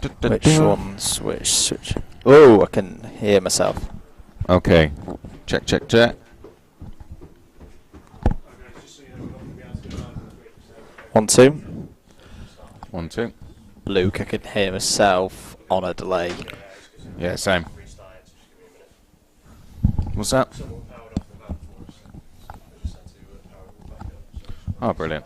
Which ones? Which switch? Oh, I can hear myself. Okay. Check, check, check. 1, 2. 1, 2. Luke, I can hear myself on a delay. Yeah, same. What's that? Oh, brilliant.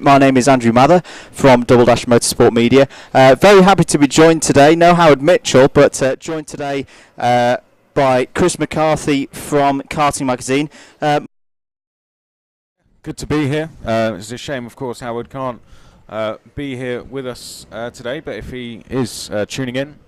My name is Andrew Mather from Double Dash Motorsport Media. Very happy to be joined today, no Howard Mitchell, but joined today by Chris McCarthy from Karting magazine. Good to be here. It's a shame, of course, Howard can't be here with us today, but if he is tuning in,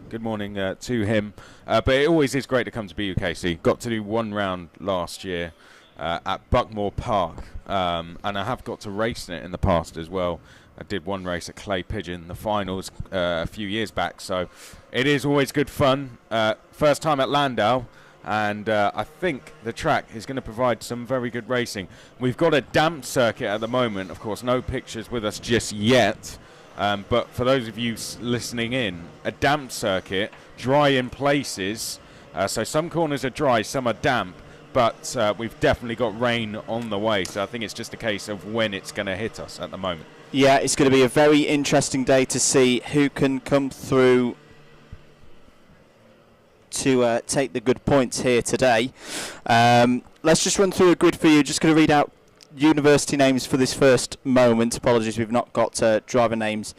good morning to him. But it always is great to come to BUKC. Got to do one round last year at Buckmore Park, and I have got to race in it in the past as well. I did one race at Clay Pigeon, the finals, a few years back, so it is always good fun. First time at Llandow, and I think the track is going to provide some very good racing. We've got a damp circuit at the moment, of course, no pictures with us just yet, but for those of you listening in, a damp circuit, dry in places, so some corners are dry, some are damp, but we've definitely got rain on the way, so I think it's just a case of when it's going to hit us at the moment. Yeah, it's going to be a very interesting day to see who can come through to take the good points here today. Let's just run through a grid for you. Just going to read out university names for this first moment. Apologies, we've not got driver names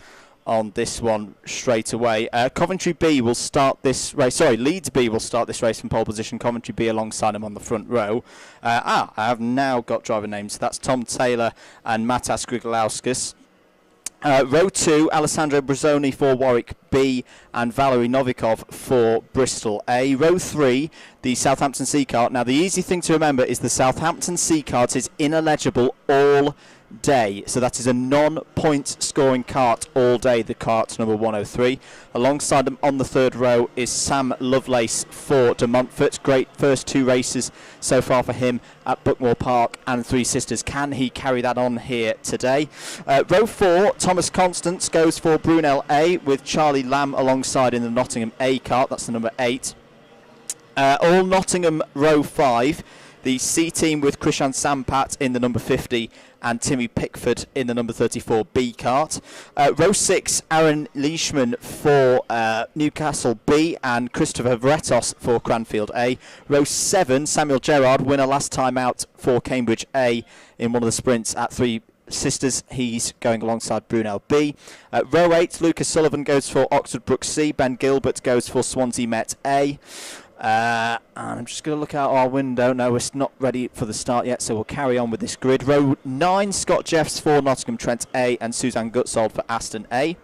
on this one straight away. Coventry B will start this race. Sorry, Leeds B will start this race from pole position. Coventry B alongside him on the front row. I have now got driver names. That's Tom Taylor and Matas Griglauskas. Row 2, Alessandro Brazzoni for Warwick B and Valery Novikov for Bristol A. Row 3, the Southampton C kart. Now, the easy thing to remember is the Southampton C kart is ineligible all day. So that is a non-point scoring kart all day, the kart number 103. Alongside them on the third row is Sam Lovelace for De Montfort. Great first two races so far for him at Buckmore Park and Three Sisters. Can he carry that on here today? Row 4, Thomas Constance goes for Brunel A with Charlie Lamb alongside in the Nottingham A kart. That's the number 8. All Nottingham row 5. The C team with Krishan Sampat in the number 50 and Timmy Pickford in the number 34 B kart. Row 6, Aaron Leishman for Newcastle B and Christopher Vretos for Cranfield A. Row 7, Samuel Gerrard, winner last time out for Cambridge A in one of the sprints at Three Sisters. He's going alongside Brunel B. Row 8, Lucas Sullivan goes for Oxford Brook C. Ben Gilbert goes for Swansea Met A. And I'm just going to look out our window. No, we're not ready for the start yet, so we'll carry on with this grid. Row 9, Scott Jeffs for Nottingham Trent A and Suzanne Gutsold for Aston A.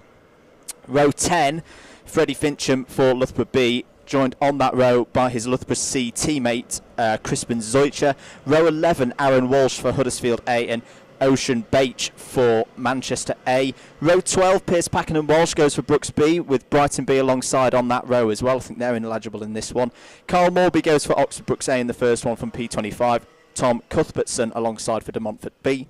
Row 10, Freddie Fincham for Loughborough B, joined on that row by his Loughborough C teammate Crispin Zoicher. Row 11, Aaron Walsh for Huddersfield A and Ocean Bache for Manchester A. Row 12, Piers Pakenham Walsh goes for Brooks B with Brighton B alongside on that row as well. I think they're ineligible in this one. Carl Morby goes for Oxford Brooks A in the first one from P25. Tom Cuthbertson alongside for De Montfort B.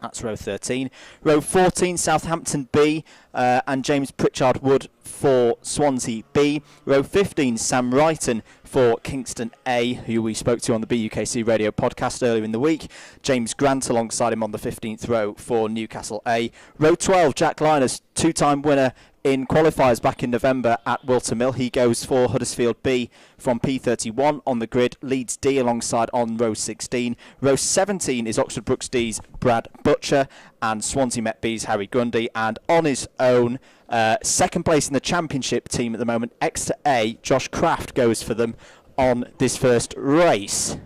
That's row 13. Row 14, Southampton B and James Pritchard Wood for Swansea B. Row 15, Sam Wrighton for Kingston A, who we spoke to on the BUKC radio podcast earlier in the week. James Grant alongside him on the 15th row for Newcastle A. Row 12, Jack Linus, two-time winner in qualifiers back in November at Wilton Mill. He goes for Huddersfield B from P31 on the grid. Leeds D alongside on row 16. Row 17 is Oxford Brooks D's Brad Butcher and Swansea Met B's Harry Grundy. And on his own, second place in the championship team at the moment, Exeter A, Josh Kraft goes for them on this first race.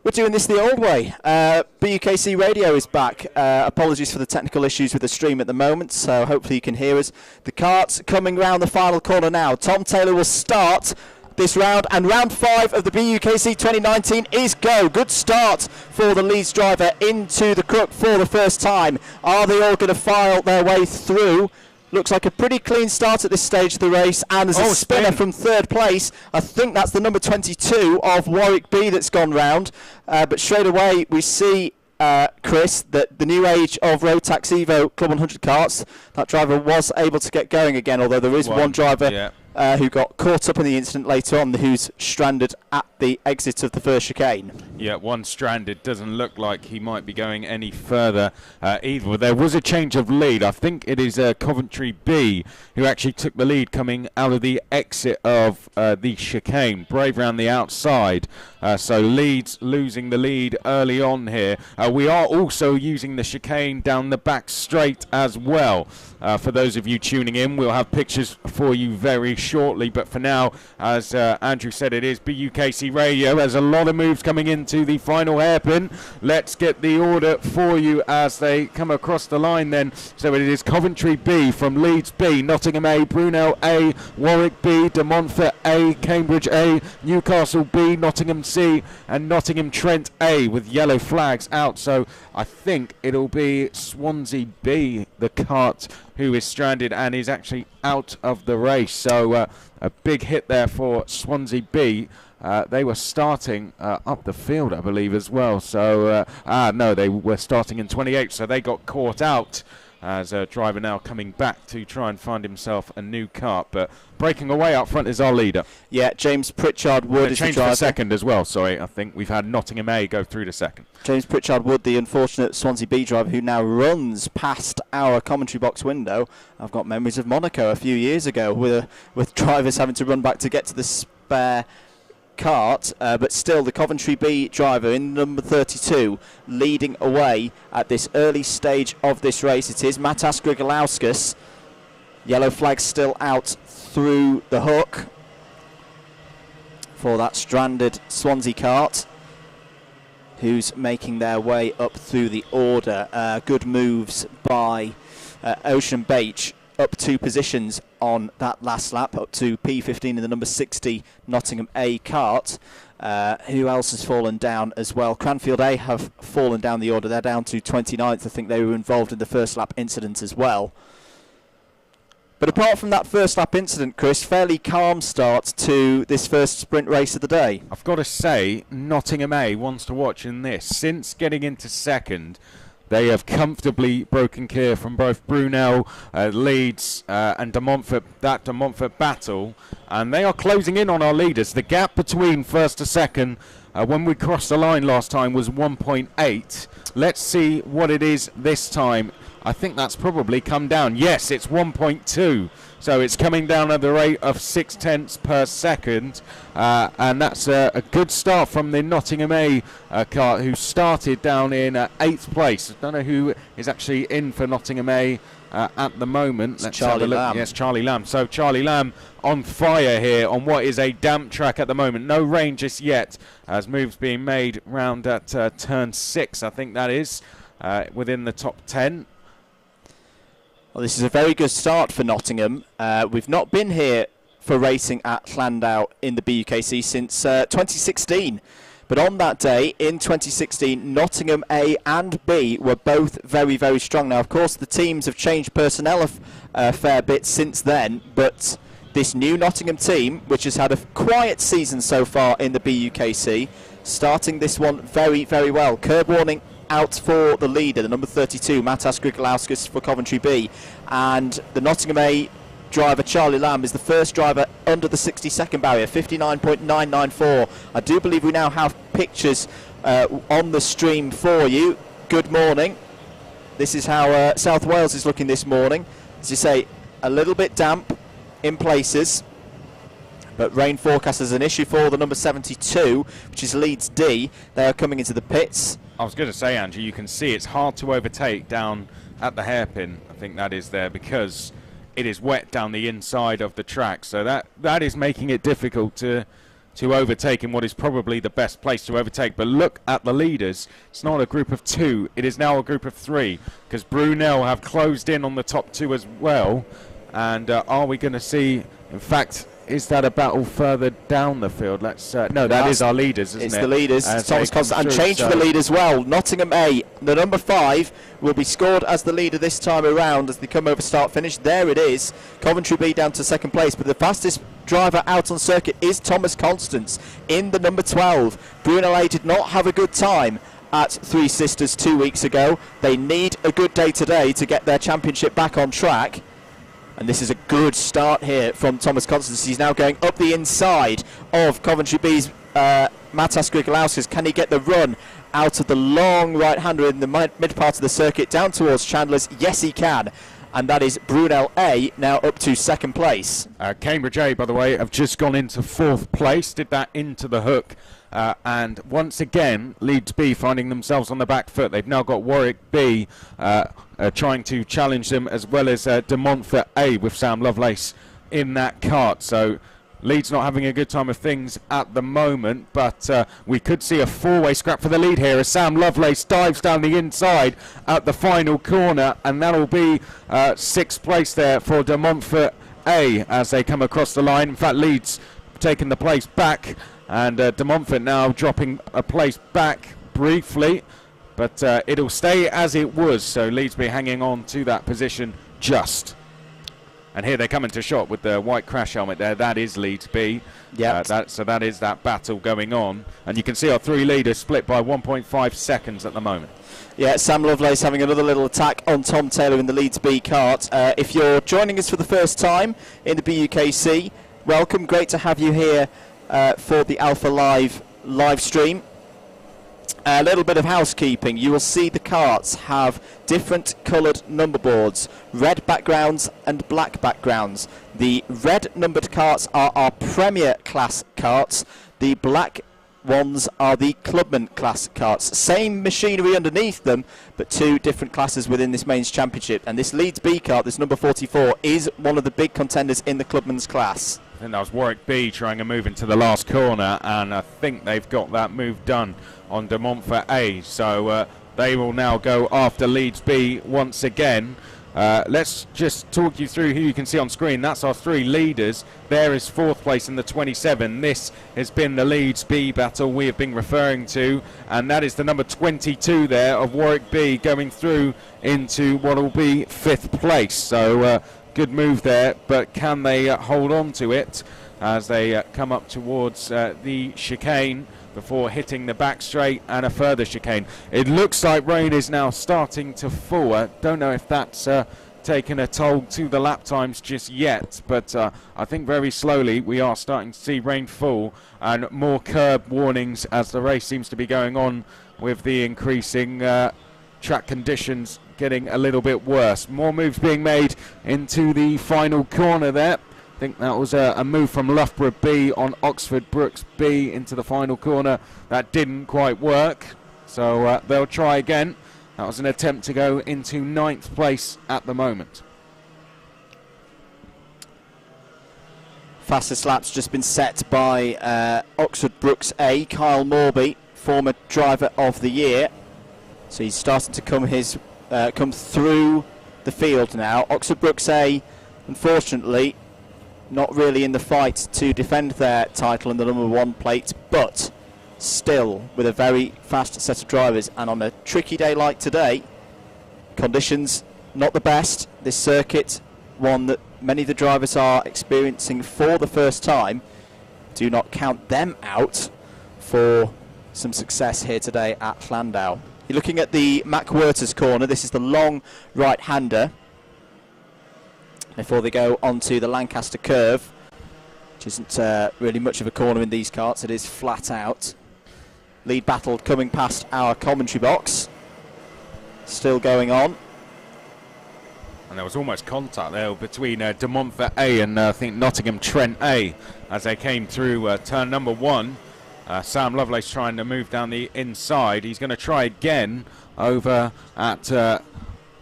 We're doing this the old way. BUKC Radio is back. Apologies for the technical issues with the stream at the moment, so hopefully you can hear us. The kart's coming round the final corner now. Tom Taylor will start this round, and round 5 of the BUKC 2019 is go. Good start for the Leeds driver into the crook for the first time. Are they all going to file their way through? Looks like a pretty clean start at this stage of the race, and there's a spinner from third place. I think that's the number 22 of Warwick B that's gone round. But straight away we see, Chris, that the new age of Rotax Evo Club 100 karts, that driver was able to get going again, although there is one driver who got caught up in the incident later on, who's stranded at the exit of the first chicane. Yeah, one stranded. Doesn't look like he might be going any further either. There was a change of lead. I think it is Coventry B who actually took the lead coming out of the exit of the chicane. Brave round the outside. So Leeds losing the lead early on here. We are also using the chicane down the back straight as well. For those of you tuning in, we'll have pictures for you very shortly. But for now, as Andrew said, it is BUKC Radio. There's a lot of moves coming into the final hairpin. Let's get the order for you as they come across the line then. So it is Coventry B from Leeds B, Nottingham A, Brunel A, Warwick B, De Montfort A, Cambridge A, Newcastle B, Nottingham C, and Nottingham Trent A with yellow flags out. So I think it'll be Swansea B, the kart, who is stranded and is actually out of the race. So a big hit there for Swansea B. They were starting up the field, I believe, as well. So, no, they were starting in 28, so they got caught out as a driver now coming back to try and find himself a new kart. But breaking away out front is our leader. Yeah, James Pritchard Wood is the driver. For second as well, sorry. I think we've had Nottingham A go through to second. James Pritchard Wood, the unfortunate Swansea B driver who now runs past our commentary box window. I've got memories of Monaco a few years ago with drivers having to run back to get to the spare kart, but still the Coventry B driver in number 32 leading away at this early stage of this race. It is Matas Grigolauskas. Yellow flag still out through the hook for that stranded Swansea kart, who's making their way up through the order. Good moves by Ocean Beach, up 2 positions on that last lap, up to P15 in the number 60 Nottingham A kart. Who else has fallen down as well? Cranfield A have fallen down the order. They're down to 29th. I think they were involved in the first lap incident as well. But apart from that first lap incident, Chris, fairly calm start to this first sprint race of the day. I've got to say, Nottingham A wants to watch in this. Since getting into second, they have comfortably broken clear from both Brunel, Leeds and De Montfort, that De Montfort battle, and they are closing in on our leaders. The gap between first to second when we crossed the line last time was 1.8. Let's see what it is this time. I think that's probably come down. Yes, it's 1.2. So it's coming down at the rate of 0.6 per second. And that's a good start from the Nottingham A kart, who started down in 8th place. I don't know who is actually in for Nottingham A at the moment. Let's Charlie Lamb. Yes, Charlie Lamb. So Charlie Lamb on fire here on what is a damp track at the moment. No rain just yet, as moves being made round at turn 6, I think that is, within the top 10. Well, this is a very good start for Nottingham. We've not been here for racing at Llandow in the BUKC since 2016. But on that day, in 2016, Nottingham A and B were both very, very strong. Now, of course, the teams have changed personnel a fair bit since then, but this new Nottingham team, which has had a quiet season so far in the BUKC, starting this one very, very well. Curb warning out for the leader, the number 32, Matas Grigolauskas for Coventry B, and the Nottingham A driver Charlie Lamb is the first driver under the 60-second barrier, 59.994. I do believe we now have pictures on the stream for you. Good morning. This is how South Wales is looking this morning. As you say, a little bit damp in places, but rain forecast is an issue for the number 72, which is Leeds D. They are coming into the pits. I was going to say, Andrew, you can see it's hard to overtake down at the hairpin. I think that is there because it is wet down the inside of the track. So that is making it difficult to overtake in what is probably the best place to overtake. But look at the leaders. It's not a group of 2. It is now a group of 3 because Brunel have closed in on the top 2 as well. And are we going to see, in fact, is that a battle further down the field? Let's no, that is our leaders, isn't it? It's the leaders. Thomas Constant, and change for the lead as well. Nottingham A, the number 5, will be scored as the leader this time around as they come over start finish. There it is. Coventry B down to second place, but the fastest driver out on circuit is Thomas Constance in the number 12. Brunel A did not have a good time at Three Sisters 2 weeks ago. They need a good day today to get their championship back on track. And this is a good start here from Thomas Constance. He's now going up the inside of Coventry B's Matas Grigolauskas. Can he get the run out of the long right-hander in the mid part of the circuit down towards Chandler's? Yes, he can. And that is Brunel A now up to second place. Cambridge A, by the way, have just gone into fourth place, did that into the hook. And once again, Leeds B finding themselves on the back foot. They've now got Warwick B trying to challenge them, as well as De Montfort A with Sam Lovelace in that kart. So Leeds not having a good time of things at the moment, but we could see a four-way scrap for the lead here as Sam Lovelace dives down the inside at the final corner, and that'll be sixth place there for De Montfort A as they come across the line. In fact, Leeds taking the place back, and De Montfort now dropping a place back briefly, but it'll stay as it was, so Leeds be hanging on to that position just. And here they come into shot with the white crash helmet there. That is Leeds B. Yeah. So that is that battle going on. And you can see our three leaders split by 1.5 seconds at the moment. Yeah, Sam Lovelace having another little attack on Tom Taylor in the Leeds B kart. If you're joining us for the first time in the BUKC, welcome. Great to have you here for the Alpha live stream. A little bit of housekeeping. You will see the karts have different coloured number boards, red backgrounds and black backgrounds. The red numbered karts are our Premier class karts. The black ones are the Clubman class karts. Same machinery underneath them, but two different classes within this mains championship. And this Leeds B kart, this number 44, is one of the big contenders in the Clubman's class. I think that was Warwick B trying a move into the last corner, and I think they've got that move done on De Montfort A. So they will now go after Leeds B once again. Let's just talk you through who you can see on screen. That's our three leaders. There is fourth place in the 27. This has been the Leeds B battle we have been referring to, and that is the number 22 there of Warwick B going through into what will be fifth place. So good move there, but can they hold on to it as they come up towards the chicane before hitting the back straight and a further chicane? It looks like rain is now starting to fall. I don't know if that's taken a toll to the lap times just yet, but I think very slowly we are starting to see rain fall and more curb warnings as the race seems to be going on with the increasing track conditions getting a little bit worse. More moves being made into the final corner there. I think that was a move from Loughborough B on Oxford Brooks B into the final corner. That didn't quite work, so they'll try again. That was an attempt to go into ninth place at the moment. Fastest lap's just been set by Oxford Brooks A, Kyle Morby, former driver of the year. So he's starting to come through the field now. Oxford Brooks A, unfortunately, not really in the fight to defend their title in the number one plate, but still with a very fast set of drivers. And on a tricky day like today, conditions not the best. This circuit, one that many of the drivers are experiencing for the first time. Do not count them out for some success here today at Llandow. You're looking at the Mac Werters corner. This is the long right-hander before they go onto the Lancaster curve, which isn't really much of a corner in these karts. It is flat out. Lead battle coming past our commentary box. Still going on. And there was almost contact there between De Montfort A and I think Nottingham Trent A as they came through turn number one. Sam Lovelace trying to move down the inside. He's going to try again over at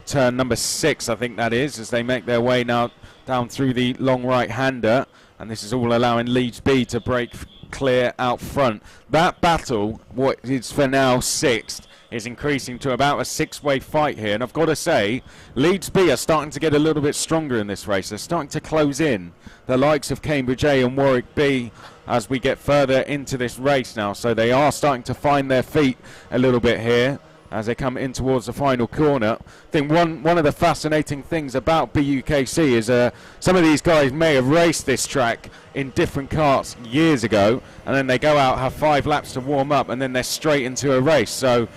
turn number 6, I think that is, as they make their way now down through the long right-hander. And this is all allowing Leeds B to break clear out front. That battle, what is for now 6th, is increasing to about a 6-way fight here. And I've got to say, Leeds B are starting to get a little bit stronger in this race. They're starting to close in the likes of Cambridge A and Warwick B as we get further into this race now. So they are starting to find their feet a little bit here as they come in towards the final corner. I think one of the fascinating things about BUKC is some of these guys may have raced this track in different karts years ago, and then they go out, have 5 laps to warm up, and then they're straight into a race. So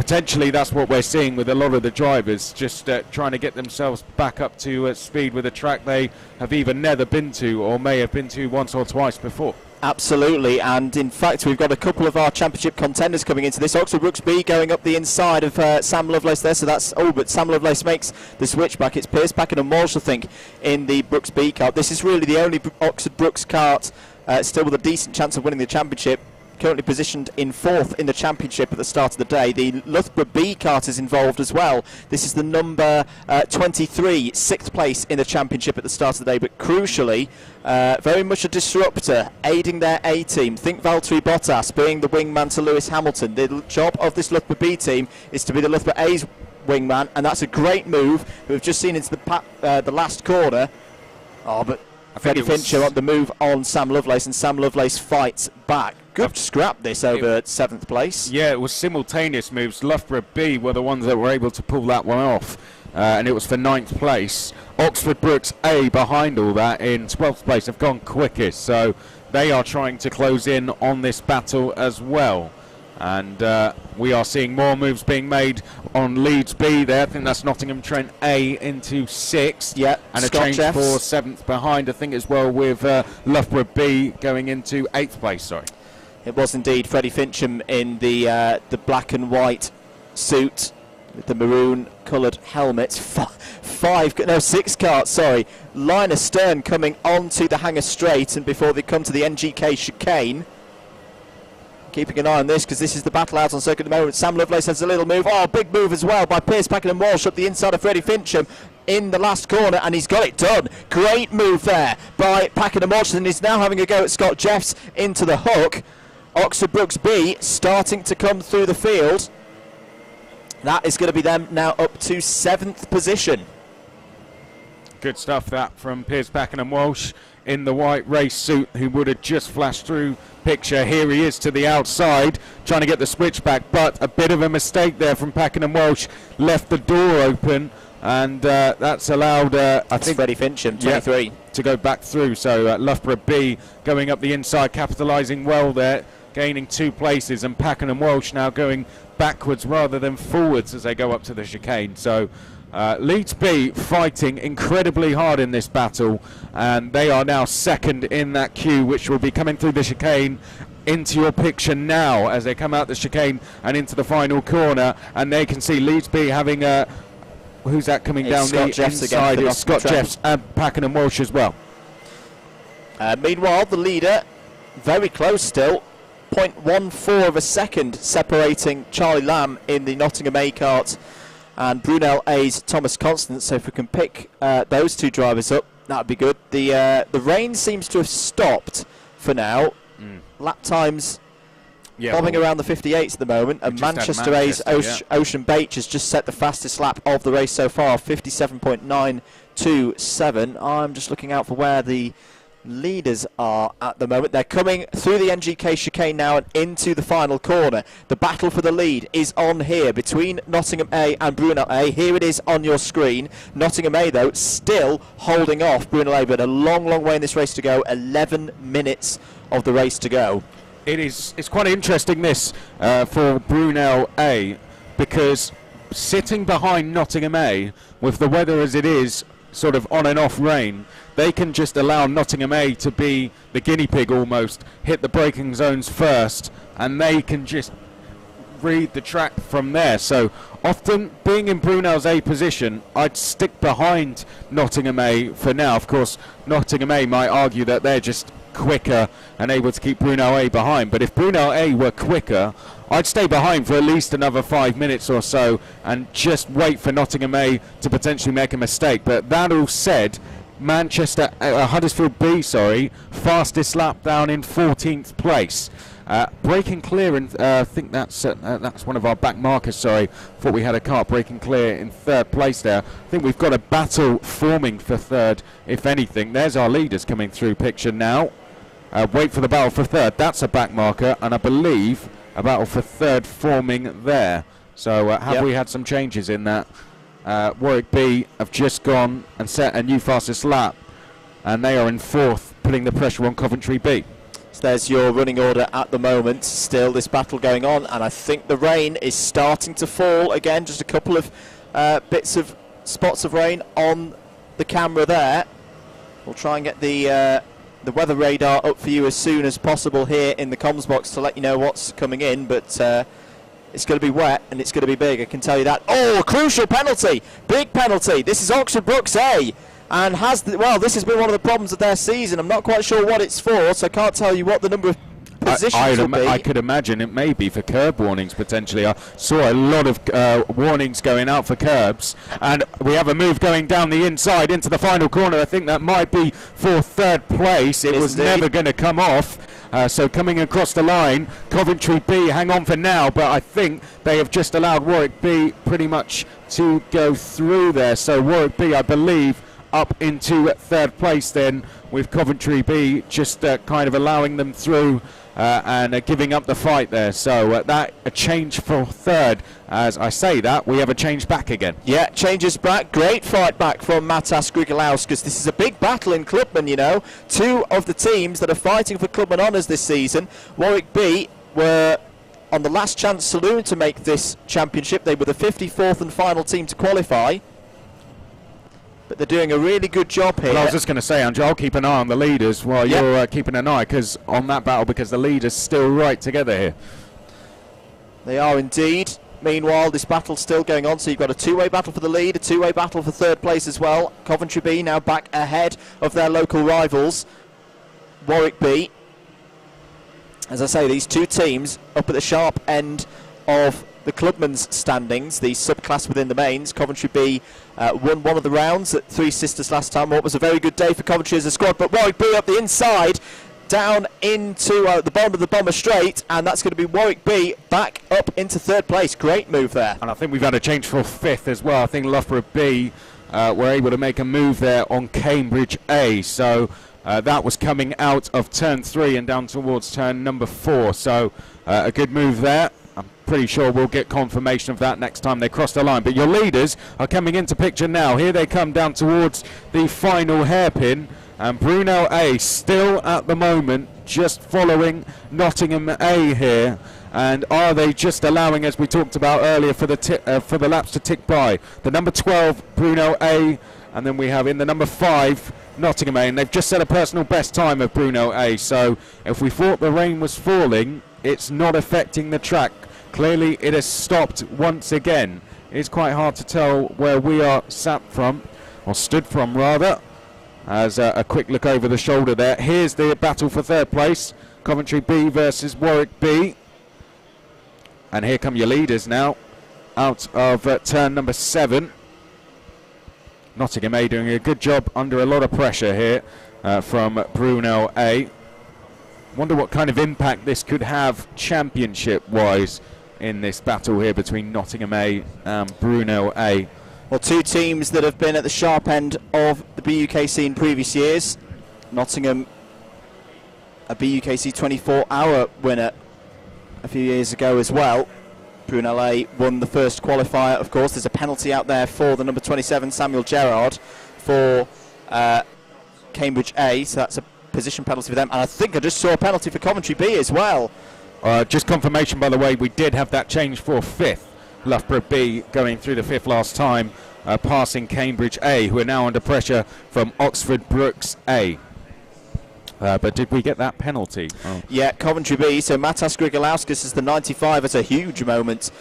potentially that's what we're seeing with a lot of the drivers, just trying to get themselves back up to speed with a track they have either never been to or may have been to once or twice before. Absolutely, and in fact we've got a couple of our championship contenders coming into this. Oxford Brooks B going up the inside of Sam Lovelace there, so that's, but Sam Lovelace makes the switch back. It's Pierce, Packen and Walsh, I think, in the Brooks B kart. This is really the only Oxford Brooks kart still with a decent chance of winning the championship. Currently positioned in 4th in the championship at the start of the day. The Loughborough B kart is involved as well. This is the number 23, 6th place in the championship at the start of the day, but crucially, very much a disruptor, aiding their A team. Think Valtteri Bottas being the wingman to Lewis Hamilton. The job of this Loughborough B team is to be the Loughborough A's wingman, and that's a great move. We've just seen into the last corner. Oh, but Freddie Fincher on the move on Sam Lovelace, and Sam Lovelace fights back. Good scrap this over 7th place. Yeah, it was simultaneous moves. Loughborough B were the ones that were able to pull that one off, and it was for 9th place. Oxford Brooks A behind all that in 12th place have gone quickest, so they are trying to close in on this battle as well. And we are seeing more moves being made on Leeds B there. I think that's Nottingham Trent A into 6th. Yeah, and Scott a change Jeffs for 7th behind, I think, as well, with Loughborough B going into 8th place, sorry. It was indeed Freddie Fincham in the black and white suit with the maroon coloured helmet. 6 karts, sorry. Line astern coming onto the hangar straight, and before they come to the NGK chicane, keeping an eye on this because this is the battle out on circuit at the moment. Sam Lovelace has a little move. Oh, big move as well by Pierce, Packen and Walsh up the inside of Freddie Fincham in the last corner, and he's got it done. Great move there by Packen and Walsh, and he's now having a go at Scott Jeffs into the hook. Oxford Brooks B starting to come through the field. That is going to be them now up to 7th position. Good stuff that from Pierce, Packen and Walsh in the white race suit, who would have just flashed through picture. Here he is to the outside trying to get the switch back, but a bit of a mistake there from Packen and Walsh, left the door open, and that's allowed I think Freddie Fincham, 23, to go back through. So Loughborough B going up the inside, capitalising well there, gaining 2 places, and Packen and Walsh now going backwards rather than forwards as they go up to the chicane. So Leeds B fighting incredibly hard in this battle, and they are now 2nd in that queue, which will be coming through the chicane into your picture now as they come out the chicane and into the final corner. And they can see Leeds B having who's that coming down the inside? It's Scott Jeffs and Packen and Walsh as well. Meanwhile, the leader very close still, 0.14 of a second separating Charlie Lamb in the Nottingham A kart and Brunel A's Thomas Constant. So if we can pick those 2 drivers up, that would be good. The rain seems to have stopped for now. Lap times bobbing around the 58s at the moment, and Manchester A's Ocean Bache has just set the fastest lap of the race so far, 57.927. I'm just looking out for where the leaders are at the moment. They're coming through the NGK chicane now and into the final corner. The battle for the lead is on here between Nottingham A and Brunel A. Here it is on your screen. Nottingham A, though, still holding off Brunel A, but a long, long way in this race to go. 11 minutes of the race to go. It's quite interesting this for Brunel A, because sitting behind Nottingham A with the weather as it is, sort of on and off rain, they can just allow Nottingham A to be the guinea pig almost, hit the braking zones first, and they can just read the track from there. So often, being in Brunel's A position, I'd stick behind Nottingham A for now. Of course, Nottingham A might argue that they're just quicker and able to keep Brunel A behind, but if Brunel A were quicker, I'd stay behind for at least another 5 minutes or so and just wait for Nottingham A to potentially make a mistake. But that all said, Huddersfield B, fastest lap down in 14th place. Breaking clear, and I think that's one of our back markers, thought we had a car breaking clear in 3rd place there. I think we've got a battle forming for 3rd, if anything. There's our leaders coming through picture now. Wait for the battle for 3rd, that's a back marker, and I believe a battle for 3rd forming there. So have we had some changes in that? Warwick B have just gone and set a new fastest lap, and they are in 4th, putting the pressure on Coventry B. So there's your running order at the moment. Still this battle going on, and I think the rain is starting to fall again. Just a couple of spots of rain on the camera there. We'll try and get the weather radar up for you as soon as possible here in the comms box to let you know what's coming in, but it's going to be wet and it's going to be big, I can tell you that. Oh, a crucial penalty, big penalty. This is Oxford Brookes A, and this has been one of the problems of their season. I'm not quite sure what it's for, so I can't tell you what the number of positions will be. I could imagine it may be for curb warnings potentially. I saw a lot of warnings going out for curbs, and we have a move going down the inside into the final corner. I think that might be for third place. It was never going to come off. So coming across the line, Coventry B hang on for now, but I think they have just allowed Warwick B pretty much to go through there. So Warwick B, I believe, up into third place then, with Coventry B just kind of allowing them through and giving up the fight there. So that a change for third. As I say that, we have a change back again. Yeah, changes back. Great fight back from Matas Grigalauskas. This is a big battle in Clubman, you know. Two of the teams that are fighting for Clubman honours this season. Warwick B were on the last chance saloon to make this championship. They were the 54th and final team to qualify. But they're doing a really good job here. Well, I was just going to say, Andrew, I'll keep an eye on the leaders while you're keeping an eye on that battle, because the leaders still right together here. They are indeed. Meanwhile, this battle's still going on, so you've got a two-way battle for the lead, a two-way battle for third place as well. Coventry B now back ahead of their local rivals, Warwick B. As I say, these two teams up at the sharp end of the Clubman's standings, the subclass within the mains. Coventry B won one of the rounds at Three Sisters last time. What was a very good day for Coventry as a squad, but Warwick B up the inside, down into the bottom of the bomber straight, and that's going to be Warwick B back up into third place. Great move there. And I think we've had a change for fifth as well. I think Loughborough B were able to make a move there on Cambridge A. So that was coming out of turn 3 and down towards turn number 4. So a good move there. I'm pretty sure we'll get confirmation of that next time they cross the line. But your leaders are coming into picture now. Here they come down towards the final hairpin. And Brunel A still at the moment just following Nottingham A here. And are they just allowing, as we talked about earlier, for the laps to tick by? The number 12, Brunel A, and then we have in the number 5, Nottingham A. And they've just set a personal best time of Brunel A. So if we thought the rain was falling, it's not affecting the track. Clearly it has stopped once again. It's quite hard to tell where we are sat from, or stood from rather. As a quick look over the shoulder there. Here's the battle for third place. Coventry B versus Warwick B. And here come your leaders now out of turn number 7. Nottingham A doing a good job under a lot of pressure here from Brunel A. Wonder what kind of impact this could have championship-wise in this battle here between Nottingham A and Brunel A. Well, two teams that have been at the sharp end of the BUKC in previous years. Nottingham, a BUKC 24-hour winner a few years ago as well. Brunel A won the first qualifier, of course. There's a penalty out there for the number 27, Samuel Gerrard, for Cambridge A, so that's a position penalty for them. And I think I just saw a penalty for Coventry B as well. Just confirmation, by the way, we did have that change for 5th. Loughborough B going through the 5th last time, passing Cambridge A, who are now under pressure from Oxford Brookes A. But did we get that penalty? Oh. Yeah, Coventry B. So Matas Grigalauskas is the 95 at a huge moment,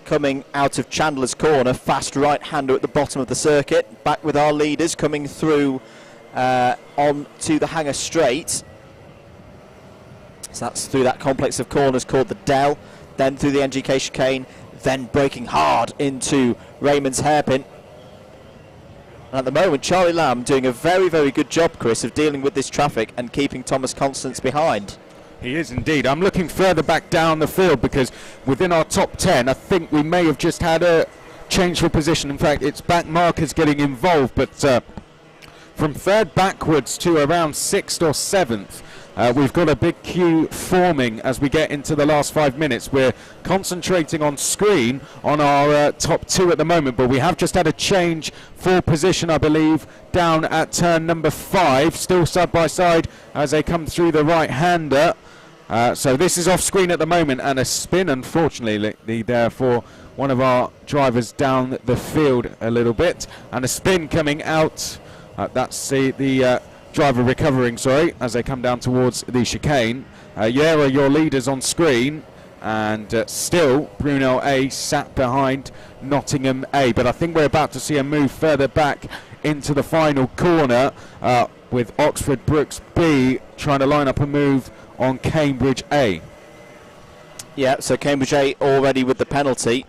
coming out of Chandler's Corner. Fast right-hander at the bottom of the circuit. Back with our leaders coming through on to the Hanger Straight. So that's through that complex of corners called the Dell. Then through the NGK chicane. Then braking hard into Raymond's hairpin. And at the moment, Charlie Lamb doing a very, very good job, Chris, of dealing with this traffic and keeping Thomas Constance behind. He is indeed. I'm looking further back down the field because within our top 10, I think we may have just had a change for position. In fact, it's back markers getting involved, but from third backwards to around 6th or 7th, We've got a big queue forming as we get into the last 5 minutes. We're concentrating on screen on our top 2 at the moment, but we have just had a change for position, I believe, down at turn number 5, still side by side as they come through the right-hander. So this is off screen at the moment, and a spin, unfortunately, there for one of our drivers down the field a little bit, and a spin coming out. That's the driver recovering, sorry, as they come down towards the chicane. Here are your leaders on screen, and still Brunel A sat behind Nottingham A, but I think we're about to see a move further back into the final corner with Oxford Brookes B trying to line up a move on Cambridge A. Yeah, so Cambridge A already with the penalty.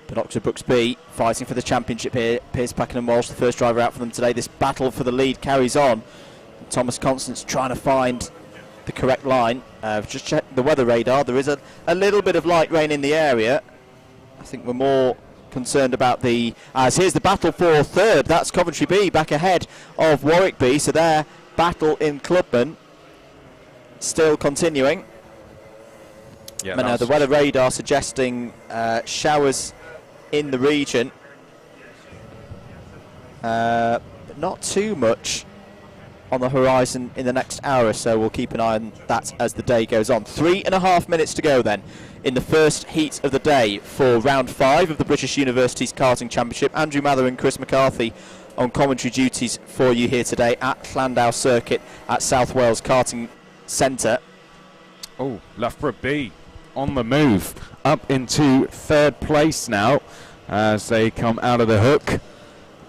But Oxford Brookes B fighting for the championship here. Piers Pakenham Walsh, the first driver out for them today. This battle for the lead carries on. Thomas Constance trying to find the correct line. Just checked the weather radar. There is a little bit of light rain in the area. I think we're more concerned about the... As here's the battle for third. That's Coventry B back ahead of Warwick B. So their battle in Clubman still continuing. Yeah, but now the weather radar suggesting showers in the region, but not too much on the horizon in the next hour, so we'll keep an eye on that as the day goes on. 3.5 minutes to go then in the first heat of the day for round 5 of the British Universities Karting Championship. Andrew Mather and Chris McCarthy on commentary duties for you here today at Llandow Circuit at South Wales Karting Centre. Oh, Loughborough B on the move up into third place now as they come out of the hook.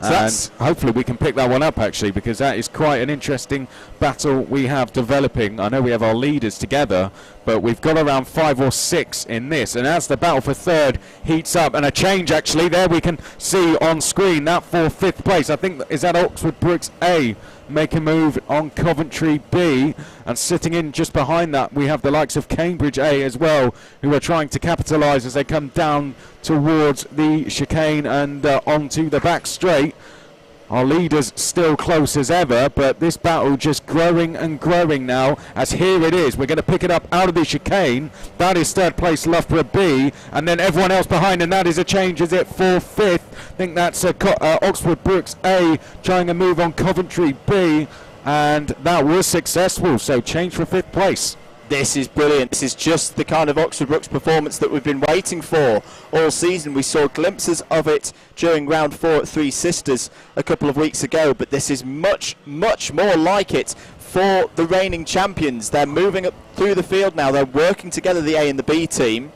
So And hopefully we can pick that one up, actually, because that is quite an interesting battle we have developing. I know we have our leaders together, but we've got around 5 or 6 in this. And as the battle for third heats up, and a change, actually, there we can see on screen that for 5th place. I think, is that Oxford Brookes A make a move on Coventry B. And sitting in just behind that, we have the likes of Cambridge A as well, who are trying to capitalise as they come down towards the chicane and onto the back straight. Our leaders still close as ever, but this battle just growing and growing now, as here it is. We're going to pick it up out of the chicane. That is third place Loughborough B, and then everyone else behind, and that is a change, is it, for 5th? I think that's Oxford Brookes A trying a move on Coventry B, and that was successful, so change for 5th place. This is brilliant. This is just the kind of Oxford Brookes performance that we've been waiting for all season. We saw glimpses of it during round 4 at Three Sisters a couple of weeks ago, but this is much, much more like it for the reigning champions. They're moving up through the field now. They're working together, the A and the B team.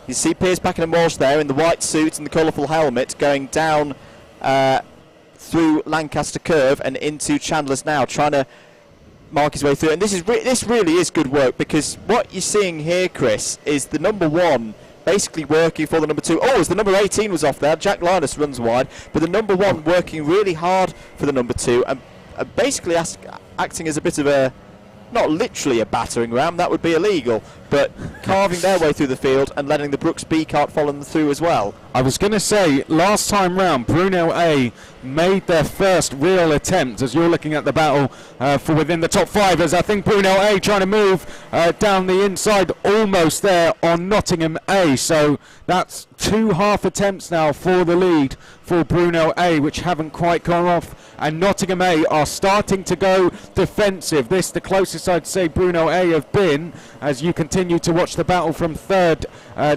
You see Piers Pakenham Walsh there in the white suit and the colourful helmet going down through Lancaster Curve and into Chandler's now, trying to mark his way through. And this really is good work, because what you're seeing here, Chris, is the number 1 basically working for the number 2. Oh, as the number 18 was off there, Jack Linus runs wide, but the number 1 working really hard for the number 2 and basically acting as a bit of a, not literally a battering ram, that would be illegal, but carving their way through the field and letting the Brookes B cart follow them through as well. I was going to say, last time round, Brunel A made their first real attempt, as you're looking at the battle for within the top 5, as I think Brunel A trying to move down the inside, almost there on Nottingham A. So that's 2 half attempts now for the lead for Brunel A, which haven't quite gone off. And Nottingham A are starting to go defensive. This the closest I'd say Brunel A have been, as you continue to watch the battle from 3rd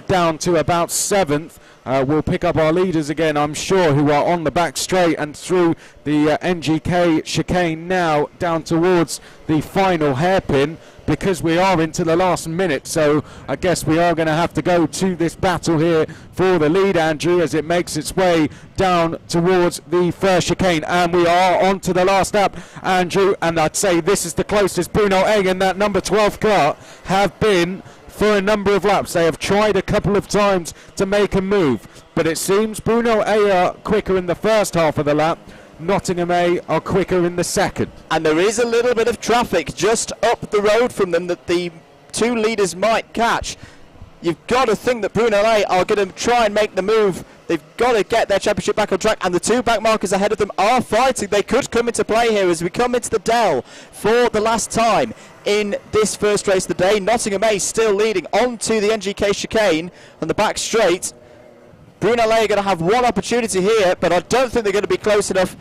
down to about 7th. We'll pick up our leaders again, I'm sure, who are on the back straight and through the NGK chicane now down towards the final hairpin, because we are into the last minute. So I guess we are going to have to go to this battle here for the lead, Andrew, as it makes its way down towards the first chicane. And we are on to the last lap, Andrew, and I'd say this is the closest Brunel A and that number 12 car have been for a number of laps. They have tried a couple of times to make a move, but it seems Brunel A are quicker in the first half of the lap. Nottingham A are quicker in the second. And there is a little bit of traffic just up the road from them that the 2 leaders might catch. You've got to think that Brunel A are going to try and make the move. They've got to get their championship back on track, and the two back markers ahead of them are fighting. They could come into play here as we come into the Dell for the last time in this first race of the day. Nottingham A still leading onto the NGK chicane on the back straight. Brunel A are going to have one opportunity here, but I don't think they're going to be close enough.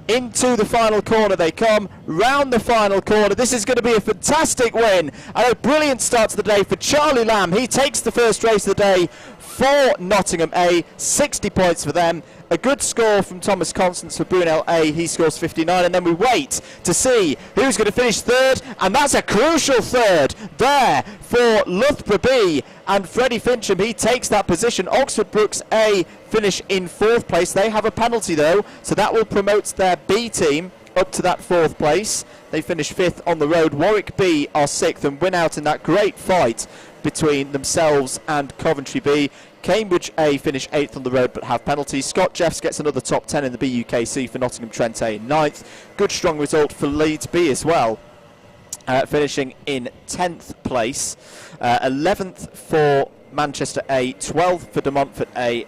Into the final corner they come, round the final corner. This is going to be a fantastic win and a brilliant start to the day for Charlie Lamb. He takes the first race of the day for Nottingham A, 60 points for them. A good score from Thomas Constance for Brunel A, he scores 59, and then we wait to see who's going to finish third, and that's a crucial third there for Loughborough B and Freddie Fincham. He takes that position. Oxford Brookes A finish in fourth place. They have a penalty though, so that will promote their B team up to that fourth place. They finish fifth on the road. Warwick B are sixth and win out in that great fight between themselves and Coventry B. Cambridge A finish 8th on the road but have penalties. Scott Jeffs gets another top 10 in the BUKC for Nottingham Trent A in 9th. Good strong result for Leeds B as well, finishing in 10th place. 11th for Manchester A, 12th for De Montfort A,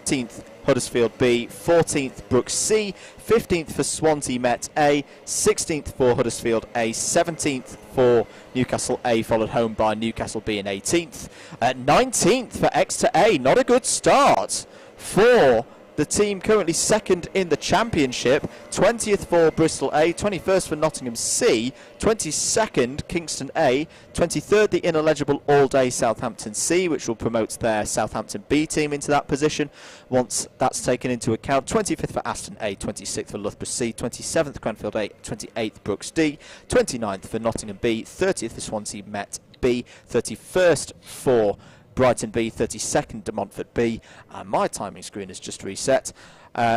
13th Huddersfield B, 14th Brooks C, 15th for Swansea Met A, 16th for Huddersfield A, 17th for Newcastle A, followed home by Newcastle B in 18th. 19th for Exeter A, not a good start for the team currently second in the championship. 20th for Bristol A, 21st for Nottingham C, 22nd Kingston A, 23rd the ineligible all-day Southampton C, which will promote their Southampton B team into that position once that's taken into account. 25th for Aston A, 26th for Loughborough C, 27th Cranfield A, 28th Brooks D, 29th for Nottingham B, 30th for Swansea Met B, 31st for Brighton B, 32nd De Montfort B, and my timing screen has just reset.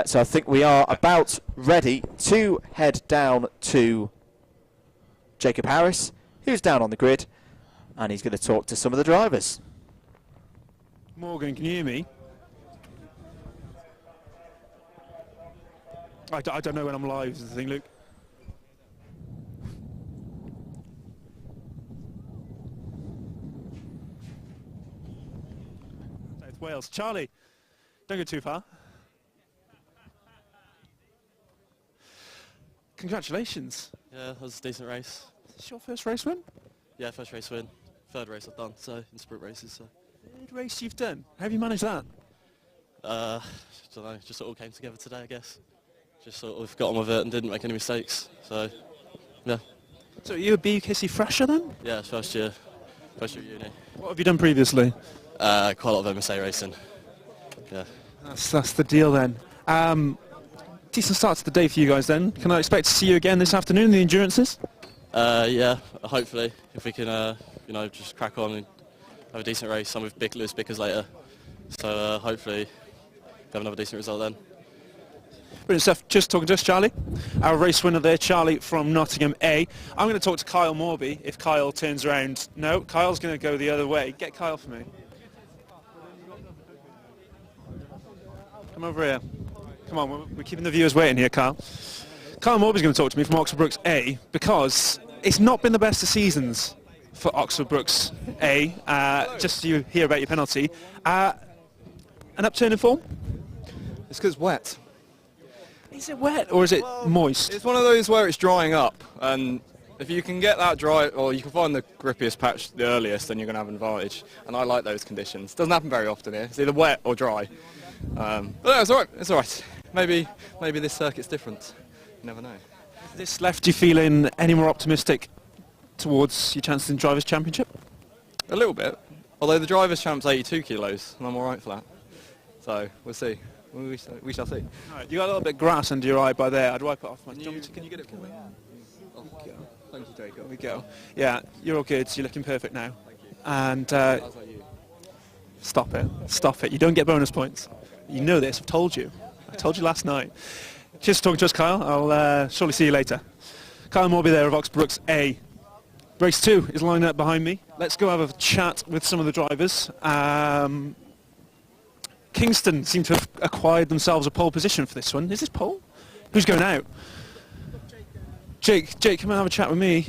So I think we are about ready to head down to Jacob Harris, who's down on the grid, and he's going to talk to some of the drivers. Morgan, can you hear me? I don't know when I'm live, is the thing, Luke. Wales. Charlie, don't go too far. Congratulations. Yeah, that was a decent race. Is this your first race win? Yeah, first race win. Third race I've done, so in sprint races. So. Third race you've done. How have you managed that? Don't know, just all came together today, I guess. Just sort of got on with it and didn't make any mistakes. So, yeah. So are you a BUKC fresher then? Yeah, it's first year uni. What have you done previously? Quite a lot of MSA racing. Yeah. That's the deal then. Decent start to the day for you guys then. Can I expect to see you again this afternoon in the endurances? Yeah, hopefully, if we can, just crack on and have a decent race. I'm with Lewis Bickers later, so hopefully have another decent result then. Brilliant stuff. Just talking to us, Charlie. Our race winner there, Charlie from Nottingham A. I'm going to talk to Kyle Morby if Kyle turns around. No, Kyle's going to go the other way. Get Kyle for me. Come over here. Come on, we're keeping the viewers waiting here, Kyle. Kyle Morby's going to talk to me from Oxford Brookes A because it's not been the best of seasons for Oxford Brookes A. Just so you hear about your penalty. An upturn in form? It's because it's wet. Is it wet or is it moist? It's one of those where it's drying up, and if you can get that dry, or you can find the grippiest patch the earliest, then you're going to have an advantage. And I like those conditions. Doesn't happen very often here. It's either wet or dry. But no, it's all right. It's all right. Maybe this circuit's different. You never know. Has this left you feeling any more optimistic towards your chances in Drivers' Championship? A little bit. Although the Drivers' Champ's 82 kilos, and I'm all right for that. So we'll see. We shall see. Right, you got a little bit of grass under your eye by there. I'd wipe it off. Can you get it for me? Oh, thank you, Jacob. There we go. Yeah, you're all good. You're looking perfect now. Thank you. And How's like you? stop it. Stop it. You don't get bonus points. You know this. I've told you. I told you last night. Cheers for talking to us, Kyle. I'll surely see you later. Kyle Morby there of Oxford Brookes A. Race 2 is lined up behind me. Let's go have a chat with some of the drivers. Kingston seem to have acquired themselves a pole position for this one. Is this pole? Who's going out? Jake, come and have a chat with me.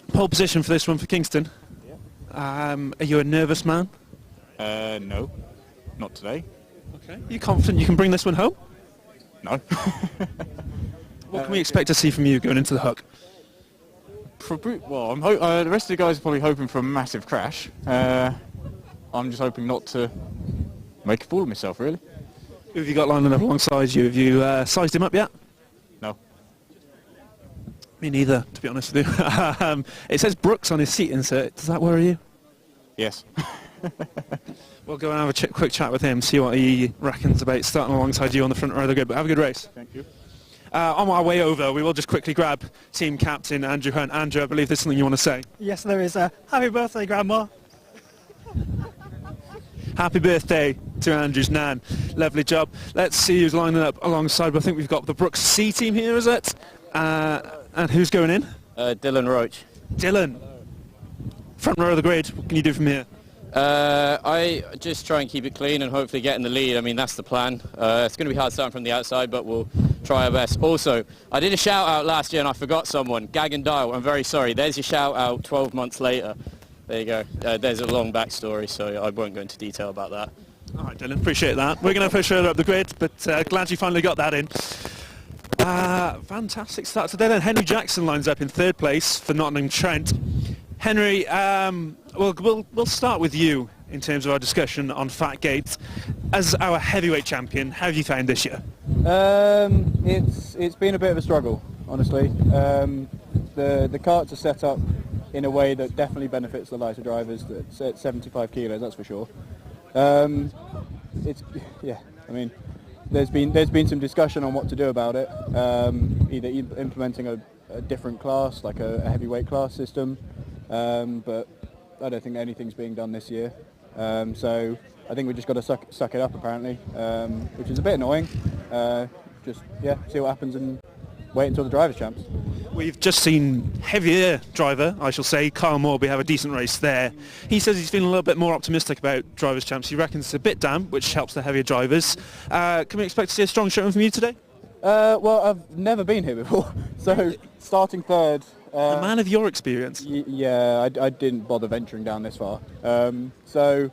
Pole position for this one for Kingston. Are you a nervous man? No. not today. Okay. Are you confident you can bring this one home? No. What can we expect to see from you going into the hook? Well, the rest of the guys are probably hoping for a massive crash. I'm just hoping not to make a fool of myself, really. Who have you got lining up alongside you? Have you sized him up yet? No. Me neither, to be honest with you. It says Brooks on his seat insert. Does that worry you? Yes. We'll go and have a quick chat with him, see what he reckons about starting alongside you on the front row of the grid. But have a good race. Thank you. On our way over, we will just quickly grab team captain Andrew Hunt. Andrew, I believe there's something you want to say. Yes, there is. Happy birthday, Grandma. Happy birthday to Andrew's nan. Lovely job. Let's see who's lining up alongside. I think we've got the Brooks C team here, is it? And who's going in? Dylan Roach. Dylan. Front row of the grid. What can you do from here? I just try and keep it clean and hopefully get in the lead. I mean, that's the plan. It's going to be hard starting from the outside, but we'll try our best. Also, I did a shout out last year and I forgot someone. Gag and Dial, I'm very sorry. There's your shout out 12 months later. There you go. There's a long backstory, so I won't go into detail about that. All right, Dylan, appreciate that. We're going to push further up the grid, but glad you finally got that in. Fantastic start today then. Henry Jackson lines up in third place for Nottingham Trent. Henry, we'll start with you in terms of our discussion on Fat Gates. As our heavyweight champion, how have you found this year? It's been a bit of a struggle, honestly. The carts are set up in a way that definitely benefits the lighter drivers. That's at 75 kilos, that's for sure. I mean, there's been some discussion on what to do about it. Either implementing a different class, like a heavyweight class system, but I don't think anything's being done this year. So I think we just got to suck it up, apparently, which is a bit annoying. See what happens and wait until the Drivers' Champs. We've just seen heavier driver, I shall say, Kyle Morby have a decent race there. He says he's feeling a little bit more optimistic about Drivers' Champs. He reckons it's a bit damp, which helps the heavier drivers. Can we expect to see a strong showing from you today? Well, I've never been here before, so starting third. A man of your experience. Yeah, I didn't bother venturing down this far. So,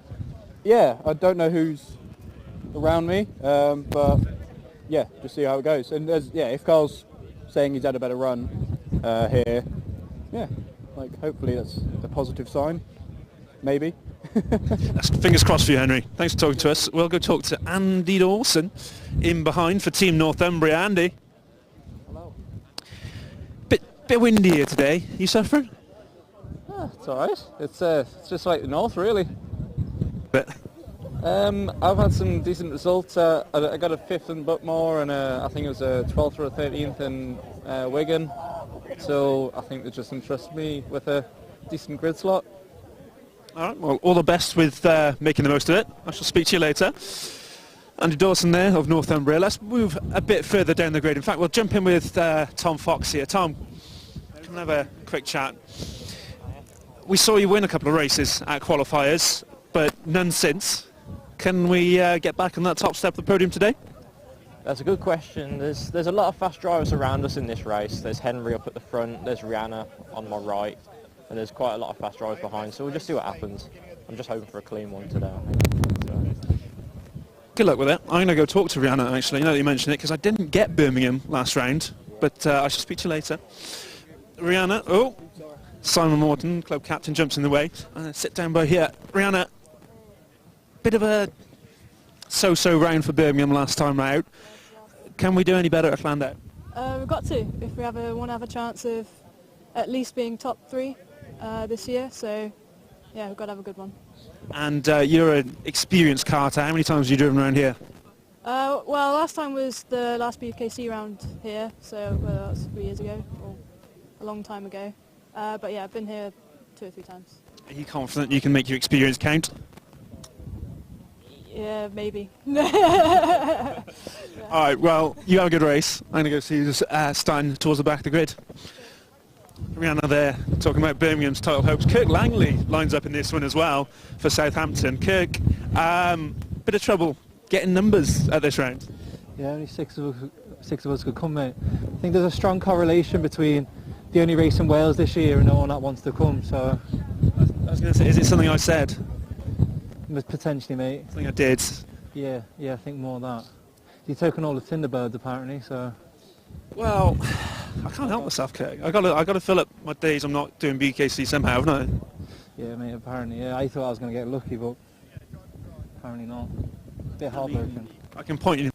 yeah, I don't know who's around me, but yeah, just see how it goes. And if Carl's saying he's had a better run here, yeah, like hopefully that's a positive sign, maybe. Fingers crossed for you, Henry. Thanks for talking to us. We'll go talk to Andy Dawson in behind for Team Northumbria. Andy. Hello. Bit windy here today. You suffering? It's alright. It's just like the north, really. But I've had some decent results. I got a 5th in Buckmore and I think it was a 12th or a 13th in Wigan. So I think they just entrusted me with a decent grid slot. All right, well, all the best with making the most of it. I shall speak to you later. Andy Dawson there of Northumbria. Let's move a bit further down the grid. In fact, we'll jump in with Tom Fox here. Tom, come and have a quick chat. We saw you win a couple of races at qualifiers, but none since. Can we get back on that top step of the podium today? That's a good question. There's a lot of fast drivers around us in this race. There's Henry up at the front, there's Rihanna on my right, and there's quite a lot of fast drivers behind, so we'll just see what happens. I'm just hoping for a clean one today, I think. So. Good luck with it. I'm going to go talk to Rihanna, actually, now that you mention it, because I didn't get Birmingham last round, but I shall speak to you later. Rihanna, oh, Simon Morton, club captain, jumps in the way. Sit down by here. Rihanna, bit of a so-so round for Birmingham last time out. Can we do any better at Llandow? We've got to, if we want to have a chance of at least being top 3 this year, so yeah, we've got to have a good one. And you're an experienced karter. How many times have you driven around here? Well, last time was the last BUKC round here, so that was 3 years ago, or a long time ago. But yeah, I've been here 2 or 3 times. Are you confident you can make your experience count? Yeah, maybe. Yeah. All right, well, you have a good race. I'm going to go see who's starting towards the back of the grid. Rihanna there, talking about Birmingham's title hopes. Kirk Langley lines up in this one as well for Southampton. Kirk, bit of trouble getting numbers at this round. Yeah, only six of us could come, mate. I think there's a strong correlation between the only race in Wales this year and no one that wants to come, so... I was going to say, is it something I said? Potentially, mate. Something I did. Yeah, I think more that. You've taken all the Tinderbirds apparently, so... Well, I can't help myself, Kirk. I got to fill up my days I'm not doing BKC somehow, haven't I? Yeah, mate, apparently, yeah. I thought I was going to get lucky, but apparently not. A bit heartbroken. I can point you...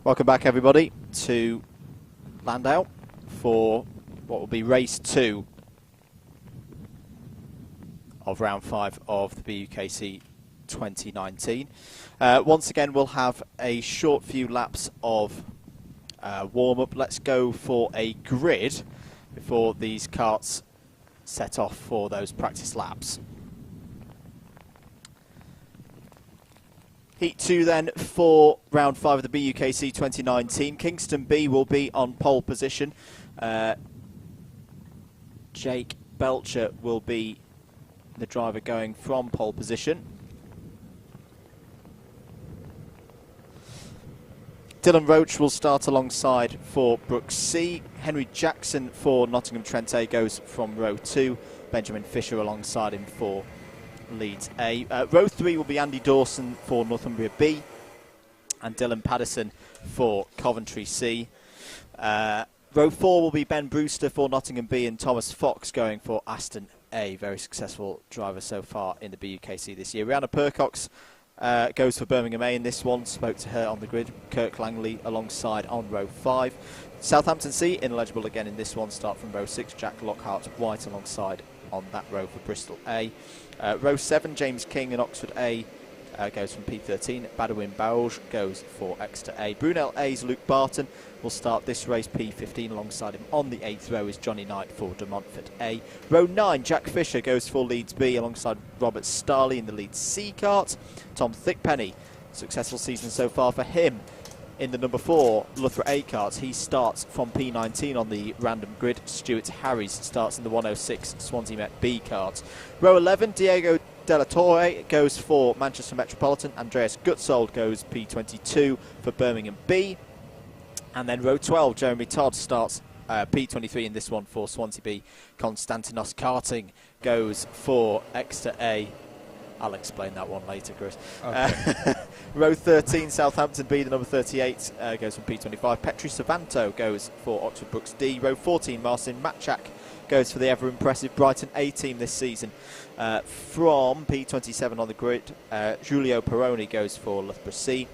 Welcome back, everybody, to Llandow for what will be race 2 of round 5 of the BUKC 2019. Once again, we'll have a short few laps of warm-up. Let's go for a grid before these karts set off for those practice laps. Heat 2 then for round 5 of the BUKC 2019. Kingston B will be on pole position. Jake Belcher will be the driver going from pole position. Dylan Roach will start alongside for BUKC. Henry Jackson for Nottingham Trent A goes from row 2. Benjamin Fisher alongside him for Leeds A. Row 3 will be Andy Dawson for Northumbria B and Dylan Paddison for Coventry C. Row 4 will be Ben Brewster for Nottingham B and Thomas Fox going for Aston A. Very successful driver so far in the BUKC this year. Rihanna Percox goes for Birmingham A in this one. Spoke to her on the grid. Kirk Langley alongside on row 5. Southampton C ineligible again in this one. Start from row 6. Jack Lockhart White alongside on that row for Bristol A. Row 7, James King and Oxford A goes from P13. Badawin Bauge goes for Exeter A. Brunel A's Luke Barton will start this race P15 alongside him. On the 8th row is Johnny Knight for De Montfort A. Row 9, Jack Fisher goes for Leeds B alongside Robert Starley in the Leeds C kart. Tom Thickpenny, successful season so far for him in the number 4 Loughborough A kart. He starts from P19 on the random grid. Stuart Harries starts in the 106 Swansea Met B kart. Row 11, Diego Della Torre goes for Manchester Metropolitan. Andreas Gutsold goes P22 for Birmingham B. And then row 12, Jeremy Todd starts P23 in this one for Swansea B. Konstantinos Karting goes for Exeter A. I'll explain that one later, Chris. Okay. Row 13, Southampton B, the number 38, goes from P25. Petri Savanto goes for Oxford Brooks D. Row 14, Marcin Matchak goes for the ever-impressive Brighton A team this season. From P27 on the grid, Giulio Peroni goes for Loughborough C.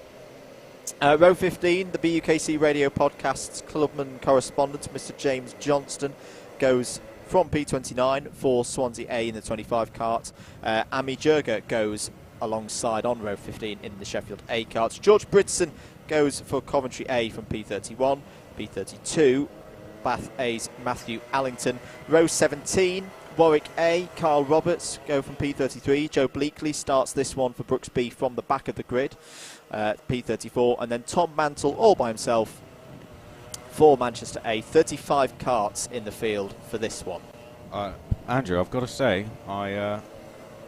Row 15, the BUKC Radio Podcast's clubman correspondent, Mr. James Johnston, goes from P29 for Swansea A in the 25 kart. Ami Jurga goes alongside on row 15 in the Sheffield A kart. George Bridson goes for Coventry A from P31. P32, Bath A's Matthew Allington. Row 17, Warwick A, Carl Roberts go from P33. Joe Bleakley starts this one for Brooks B from the back of the grid. P34, and then Tom Mantle all by himself for Manchester A. 35 karts in the field for this one. Andrew, I've got to say, I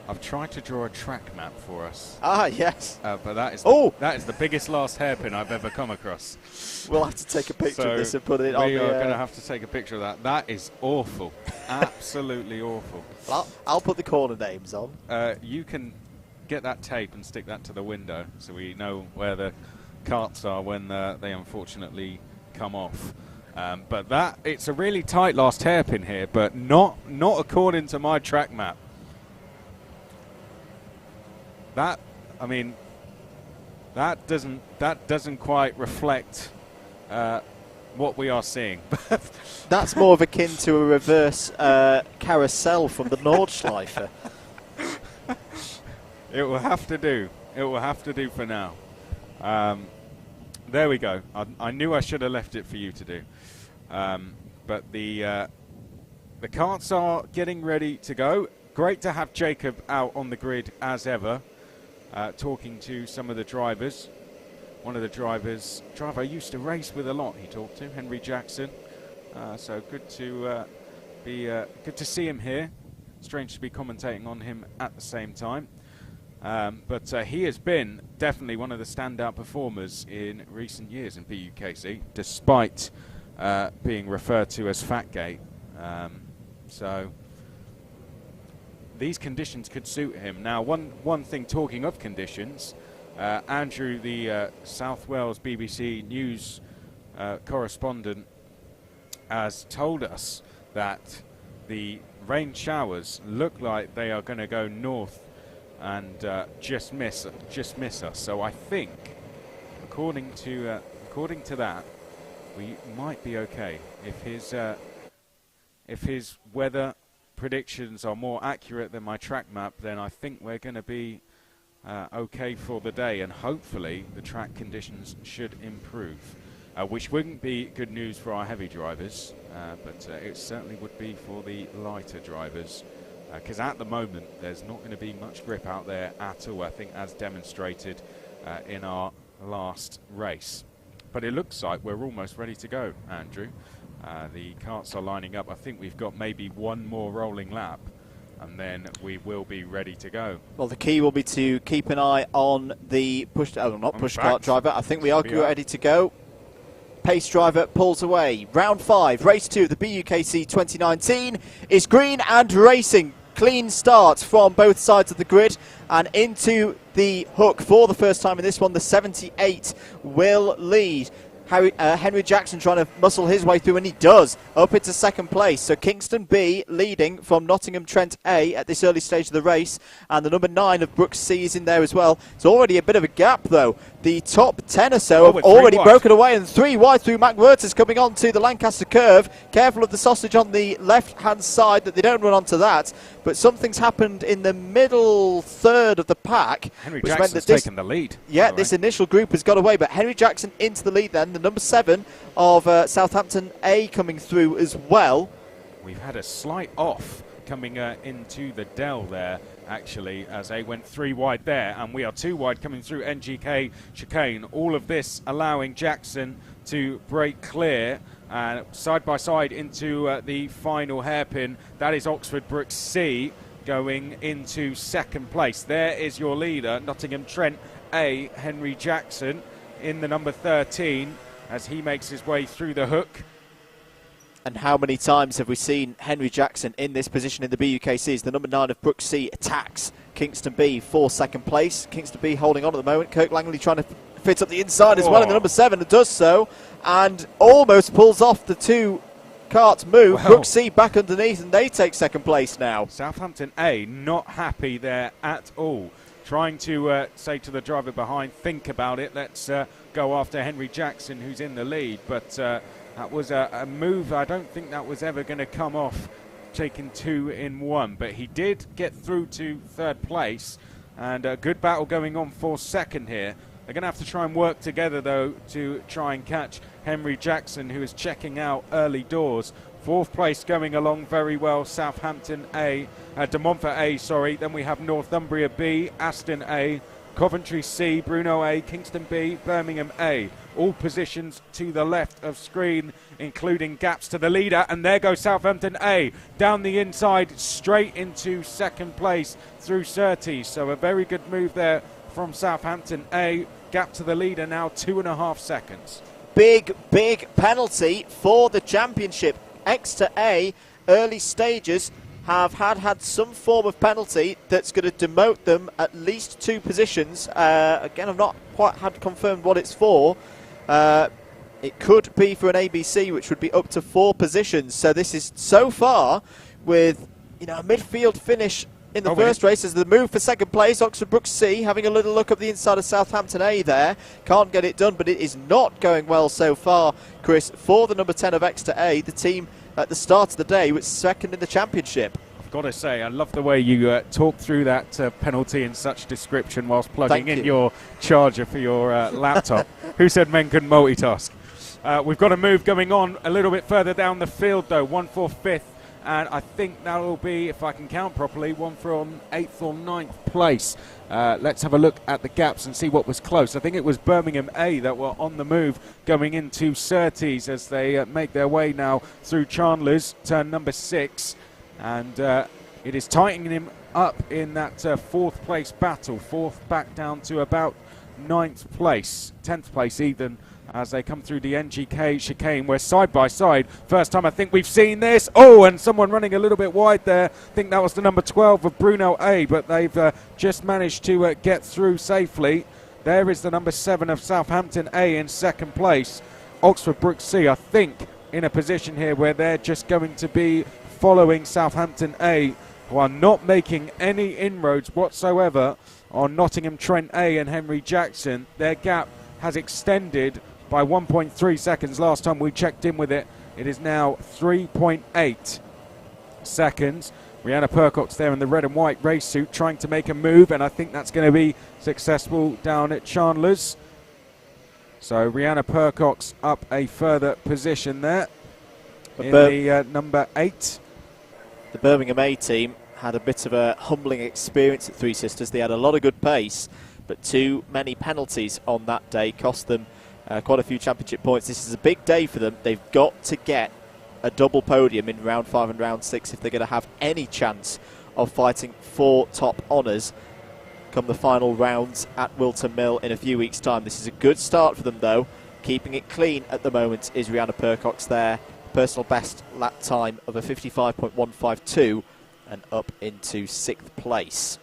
I've tried to draw a track map for us. Ah, yes. But that is that is the biggest last hairpin I've ever come across. We'll have to take a picture of this and put it on the... We are going to have to take a picture of that. That is awful. Absolutely awful. Well, I'll put the corner names on. You can get that tape and stick that to the window so we know where the carts are when they unfortunately come off. But it's a really tight last hairpin here, but not according to my track map. That doesn't quite reflect what we are seeing. That's more of akin to a reverse carousel from the Nordschleife. It will have to do. It will have to do for now. There we go. I knew I should have left it for you to do. But the carts are getting ready to go. Great to have Jacob out on the grid as ever, talking to some of the drivers. One of the driver I used to race with a lot, he talked to, Henry Jackson. So good to good to see him here. Strange to be commentating on him at the same time. But he has been definitely one of the standout performers in recent years in BUKC, despite being referred to as Fatgate. So these conditions could suit him. Now, one thing, talking of conditions, Andrew, the South Wales BBC News correspondent, has told us that the rain showers look like they are going to go north and just miss us. So I think, according to that, we might be okay if his weather predictions are more accurate than my track map. Then I think we're going to be okay for the day, and hopefully the track conditions should improve, which wouldn't be good news for our heavy drivers, but it certainly would be for the lighter drivers. Because at the moment there's not going to be much grip out there at all, I think, as demonstrated in our last race. But it looks like we're almost ready to go, Andrew. The carts are lining up. I think we've got maybe one more rolling lap, and then we will be ready to go. Well, the key will be to keep an eye on the pushcart driver. I think we are ready to go. Pace driver pulls away. Round 5, race 2 of the BUKC 2019 is green and racing. Clean start from both sides of the grid and into the hook for the first time in this one. The 78 will lead. Henry Jackson trying to muscle his way through, and he does, up into second place. So Kingston B leading from Nottingham Trent A at this early stage of the race, and the number 9 of Brooks C is in there as well. It's already a bit of a gap, though. The top 10 or so have already broken away, and 3 wide through McWhirter's coming on to the Lancaster curve. Careful of the sausage on the left-hand side that they don't run onto that. But something's happened in the middle third of the pack. Henry Jackson's taken the lead. Yeah, this initial group has got away, but Henry Jackson into the lead then. The number 7 of Southampton A coming through as well. We've had a slight off coming into the Dell there, actually, as A went 3 wide there, and we are 2 wide coming through NGK chicane. All of this allowing Jackson to break clear. Side by side into the final hairpin. That is Oxford Brooks C going into second place. There is your leader, Nottingham Trent A, Henry Jackson, in the number 13 as he makes his way through the hook. And how many times have we seen Henry Jackson in this position in the BUKC as the number 9 of Brooks C attacks Kingston B for second place. Kingston B holding on at the moment. Kirk Langley trying to fit up the inside as well in the number 7, and does so, and almost pulls off the 2 carts move. Well, Brooks C back underneath, and they take second place now. Southampton A not happy there at all. Trying to say to the driver behind, think about it, let's go after Henry Jackson, who's in the lead. But that was a move, I don't think that was ever going to come off, taking 2 in 1. But he did get through to third place, and a good battle going on for second here. They're going to have to try and work together, though, to try and catch Henry Jackson, who is checking out early doors. Fourth place going along very well, Southampton A, De Montfort A, sorry. Then we have Northumbria B, Aston A, Coventry C, Bruno A, Kingston B, Birmingham A. all positions to the left of screen, including gaps to the leader. And there goes Southampton A down the inside, straight into second place through Surtees. So a very good move there from Southampton A. Gap to the leader now 2.5 seconds. Big penalty for the championship. Exeter A, early stages, have had some form of penalty that's going to demote them at least 2 positions. Again, I've not quite had confirmed what it's for. It could be for an ABC, which would be up to 4 positions. So this is so far with a midfield finish in the first race as the move for second place. Oxford Brookes C having a little look up the inside of Southampton A there. Can't get it done, but it is not going well so far, Chris, for the number 10 of Exeter A, the team at the start of the day was second in the championship. I've got to say, I love the way you talk through that penalty in such description whilst plugging in your charger for your laptop. Who said men couldn't multitask? We've got a move going on a little bit further down the field, though. 1 for 5th. And I think that will be, if I can count properly, 1 from 8th or 9th place. Let's have a look at the gaps and see what was close. I think it was Birmingham A that were on the move going into Surtees as they make their way now through Chandler's, turn number 6. And it is tightening him up in that 4th place battle. 4th back down to about 9th place, 10th place even, as they come through the NGK chicane. We're side by side. First time I think we've seen this. Oh, and someone running a little bit wide there. I think that was the number 12 of Brunel A, but they've just managed to get through safely. There is the number 7 of Southampton A in second place. Oxford Brookes C, I think, in a position here where they're just going to be following Southampton A, who are not making any inroads whatsoever on Nottingham Trent A and Henry Jackson. Their gap has extended by 1.3 seconds. Last time we checked in with it, it is now 3.8 seconds. Rihanna Percox there in the red and white race suit trying to make a move, and I think that's going to be successful down at Chandler's. So Rihanna Percox up a further position there in the number 8. The Birmingham A team had a bit of a humbling experience at Three Sisters. They had a lot of good pace, but too many penalties on that day cost them quite a few championship points. This is a big day for them. They've got to get a double podium in round 5 and round 6 if they're going to have any chance of fighting for top honours come the final rounds at Wilton Mill in a few weeks' time. This is a good start for them, though. Keeping it clean at the moment is Rihanna Percox there. Personal best lap time of a 55.152 and up into 6th place.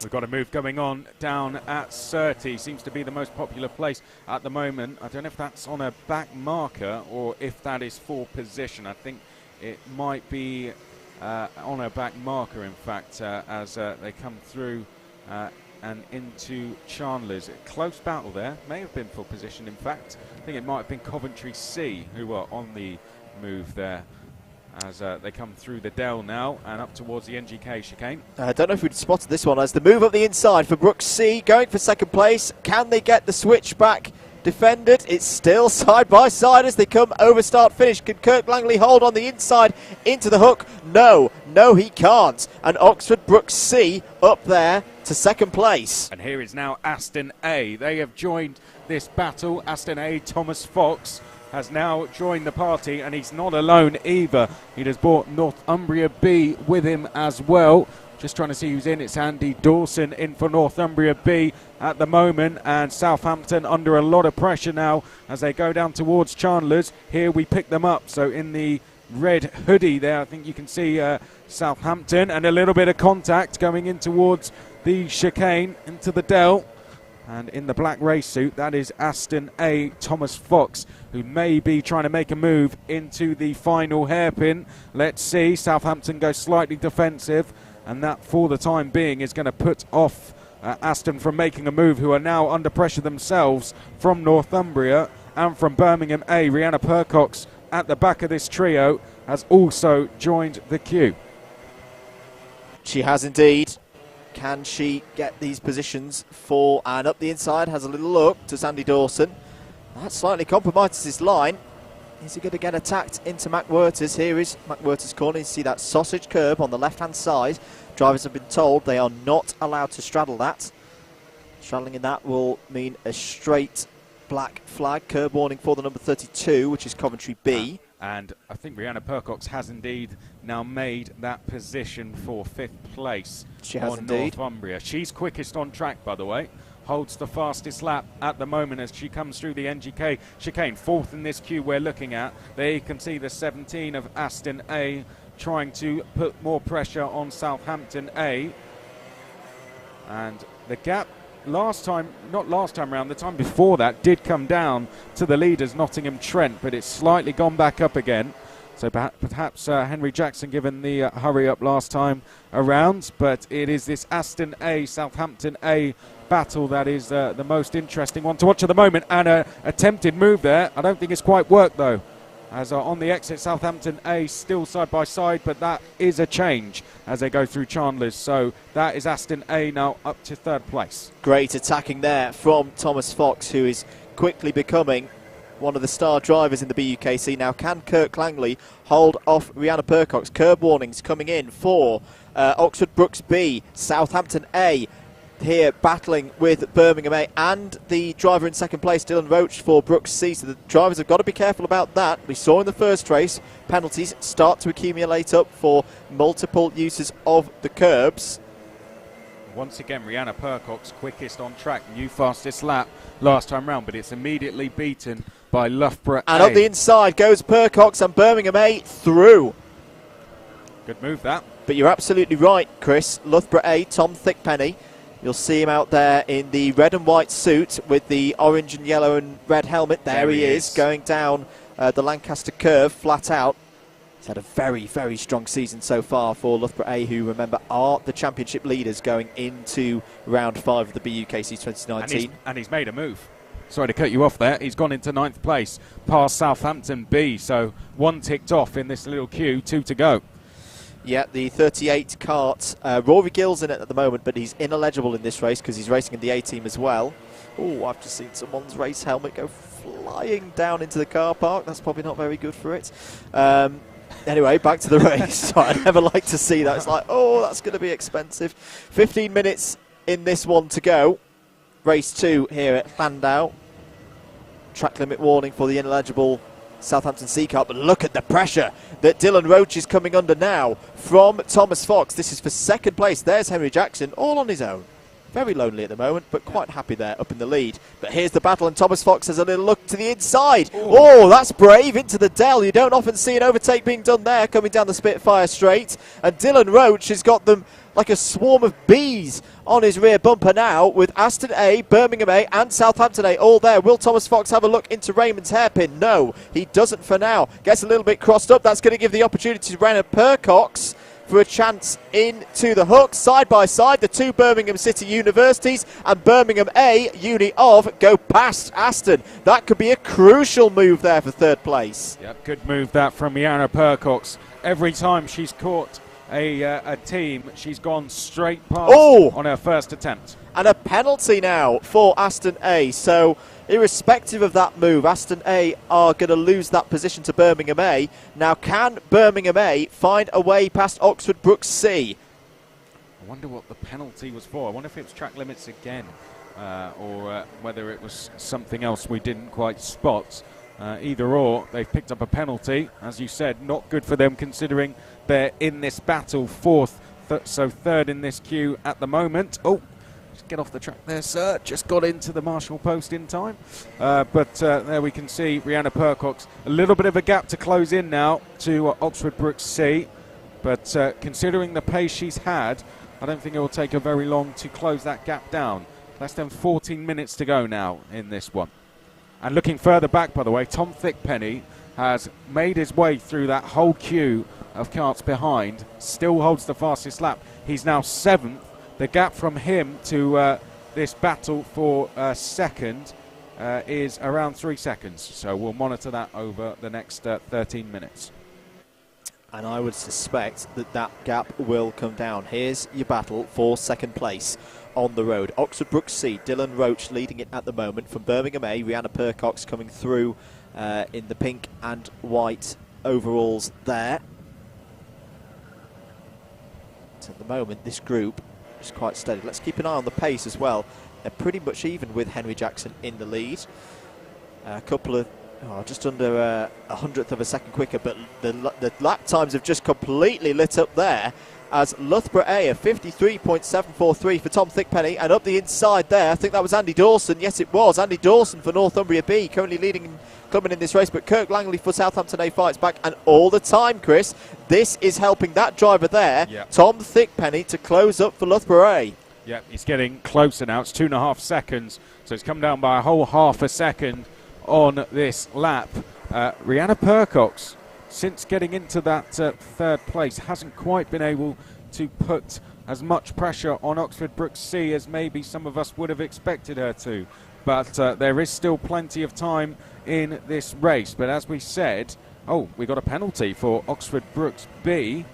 We've got a move going on down at Surtees. Seems to be the most popular place at the moment. I don't know if that's on a back marker or if that is for position. I think it might be on a back marker, in fact, as they come through and into Chandler's. A close battle there. May have been for position, in fact. I think it might have been Coventry C who were on the move there, as they come through the Dell now and up towards the NGK chicane. I don't know if we'd spotted this one as the move up the inside for Brookes C going for second place. Can they get the switch back defended? It's still side by side as they come over start finish. Can Kirk Langley hold on the inside into the hook? No, he can't. And Oxford Brookes C up there to second place. And here is now Aston A. They have joined this battle. Aston A, Thomas Fox, has now joined the party, and he's not alone either. He has brought Northumbria B with him as well. Just trying to see who's in. It's Andy Dawson in for Northumbria B at the moment, and Southampton under a lot of pressure now as they go down towards Chandler's. Here we pick them up. So in the red hoodie there, I think you can see Southampton, and a little bit of contact going in towards the chicane into the Dell. And in the black race suit, that is Aston A, Thomas Fox, who may be trying to make a move into the final hairpin. Let's see. Southampton goes slightly defensive, and that for the time being is going to put off Aston from making a move, who are now under pressure themselves from Northumbria and from Birmingham A. Rihanna Percox at the back of this trio has also joined the queue. She has indeed. Can she get these positions for, and up the inside, has a little look to Sandy Dawson. That slightly compromises his line. Is he going to get attacked into McWhirter's? Here is McWhirter's corner. You see that sausage curb on the left-hand side. Drivers have been told they are not allowed to straddle that. Straddling in that will mean a straight black flag. Curb warning for the number 32, which is Coventry B. And I think Rihanna Percox has indeed now made that position for 5th place She has on indeed. Northumbria. She's quickest on track, by the way. Holds the fastest lap at the moment as she comes through the NGK chicane. 4th in this queue we're looking at. There you can see the 17 of Aston A trying to put more pressure on Southampton A. And the gap last time, not last time round, the time before that did come down to the leaders Nottingham Trent, but it's slightly gone back up again. So perhaps Henry Jackson given the hurry up last time around, but it is this Aston A, Southampton A battle that is the most interesting one to watch at the moment. And an attempted move there. I don't think it's quite worked though. As on the exit, Southampton A still side by side, but that is a change as they go through Chandler's. So that is Aston A now up to 3rd place. Great attacking there from Thomas Fox, who is quickly becoming one of the star drivers in the BUKC. Now, can Kirk Langley hold off Rihanna Percox? Curb warnings coming in for Oxford Brooks B, Southampton A. Here battling with Birmingham A and the driver in 2nd place, Dylan Roach, for Brooks C. So the drivers have got to be careful about that. We saw in the first race penalties start to accumulate up for multiple uses of the curbs. Once again, Rihanna Percox quickest on track, new fastest lap last time round, but it's immediately beaten by Loughborough And A. up the inside goes Percox and Birmingham A through. Good move that. But you're absolutely right, Chris. Loughborough A, Tom Thickpenny. You'll see him out there in the red and white suit with the orange and yellow and red helmet. There he is, going down the Lancaster curve, flat out. He's had a very, very strong season so far for Loughborough A, who, remember, are the championship leaders going into round 5 of the BUKC 2019. And he's made a move. Sorry to cut you off there. He's gone into 9th place, past Southampton B. So 1 ticked off in this little queue, 2 to go. Yeah, the 38 kart. Rory Gill's in it at the moment, but he's ineligible in this race because he's racing in the A-team as well. Oh, I've just seen someone's race helmet go flying down into the car park. That's probably not very good for it. Anyway, back to the race. I never like to see that. It's like, oh, that's going to be expensive. 15 minutes in this one to go. Race 2 here at Llandow. Track limit warning for the ineligible Southampton C car, but look at the pressure that Dylan Roach is coming under now from Thomas Fox. This is for 2nd place. There's Henry Jackson, all on his own. Very lonely at the moment, but quite happy there up in the lead. But here's the battle, and Thomas Fox has a little look to the inside. Oh, that's brave, into the Dell. You don't often see an overtake being done there, coming down the Spitfire straight. And Dylan Roach has got them like a swarm of bees on his rear bumper now, with Aston A, Birmingham A and Southampton A all there. Will Thomas Fox have a look into Raymond's hairpin? No, he doesn't for now. Gets a little bit crossed up. That's going to give the opportunity to Rihanna Percox for a chance into the hook. Side by side, the 2 Birmingham City universities, and Birmingham A, Uni of, go past Aston. That could be a crucial move there for 3rd place. Yep, good move that from Rihanna Percox. Every time she's caught a team, she's gone straight past on her first attempt. And a penalty now for Aston A. So irrespective of that move, Aston A are going to lose that position to Birmingham A. Now, can Birmingham A find a way past Oxford Brooks C? I wonder what the penalty was for. I wonder if it was track limits again, or whether it was something else we didn't quite spot. Either or, they've picked up a penalty. As you said, not good for them considering they're in this battle 4th, so 3rd in this queue at the moment. Oh, just get off the track there, sir. Just got into the marshal post in time. But there we can see Rihanna Percox. A little bit of a gap to close in now to Oxford Brooks C. But considering the pace she's had, I don't think it will take her very long to close that gap down. Less than 14 minutes to go now in this one. And looking further back, by the way, Tom Thickpenny has made his way through that whole queue of karts behind, still holds the fastest lap. He's now 7th. The gap from him to this battle for 2nd is around 3 seconds. So we'll monitor that over the next 13 minutes. And I would suspect that that gap will come down. Here's your battle for 2nd place on the road. Oxford Brooks C, Dylan Roach leading it at the moment. From Birmingham A, Rihanna Percox coming through in the pink and white overalls there. So at the moment, this group is quite steady. Let's keep an eye on the pace as well. They're pretty much even with Henry Jackson in the lead. a couple of just under a hundredth of a second quicker, but the lap times have just completely lit up there as Loughborough A, a 53.743 for Tom Thickpenny, and up the inside there, I think that was Andy Dawson. Yes, it was Andy Dawson for Northumbria B, currently leading and coming in this race, but Kirk Langley for Southampton A fights back, and all the time, Chris, this is helping that driver there, Tom Thickpenny, to close up for Loughborough A. Yeah, he's getting closer now. It's 2.5 seconds, so it's come down by a whole half a second on this lap. Rihanna Percox, since getting into that third place, hasn't quite been able to put as much pressure on Oxford Brookes C as maybe some of us would have expected her to. But there is still plenty of time in this race. But as we said, we got a penalty for Oxford Brookes B.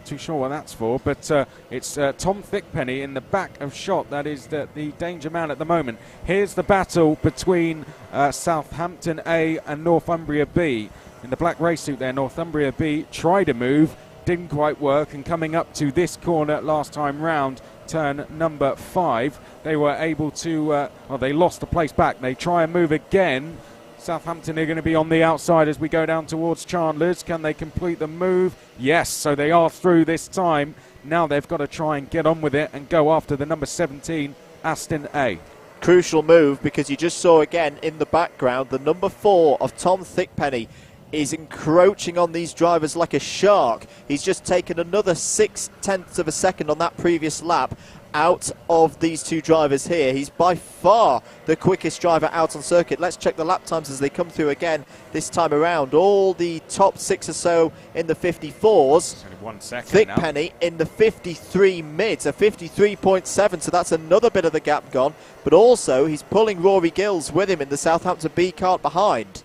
Too sure what that's for, but it's Tom Thickpenny in the back of shot. That is the danger man at the moment. Here's the battle between Southampton A and Northumbria B. In the black race suit there, Northumbria B tried a move, didn't quite work, and coming up to this corner last time round, turn number 5, they were able to, they lost the place back. They try and move again. Southampton are going to be on the outside as we go down towards Chandler's. Can they complete the move? Yes, so they are through this time. Now they've got to try and get on with it and go after the number 17, Aston A. Crucial move, because you just saw again in the background the number 4 of Tom Thickpenny is encroaching on these drivers like a shark. He's just taken another 0.6 of a second on that previous lap out of these two drivers here. He's by far the quickest driver out on circuit. Let's check the lap times as they come through again this time around. All the top 6 or so in the 54s. Only 1 second Thickpenny in the 53 mids, a 53.7, so that's another bit of the gap gone. But also he's pulling Rory Gills with him in the Southampton B cart behind.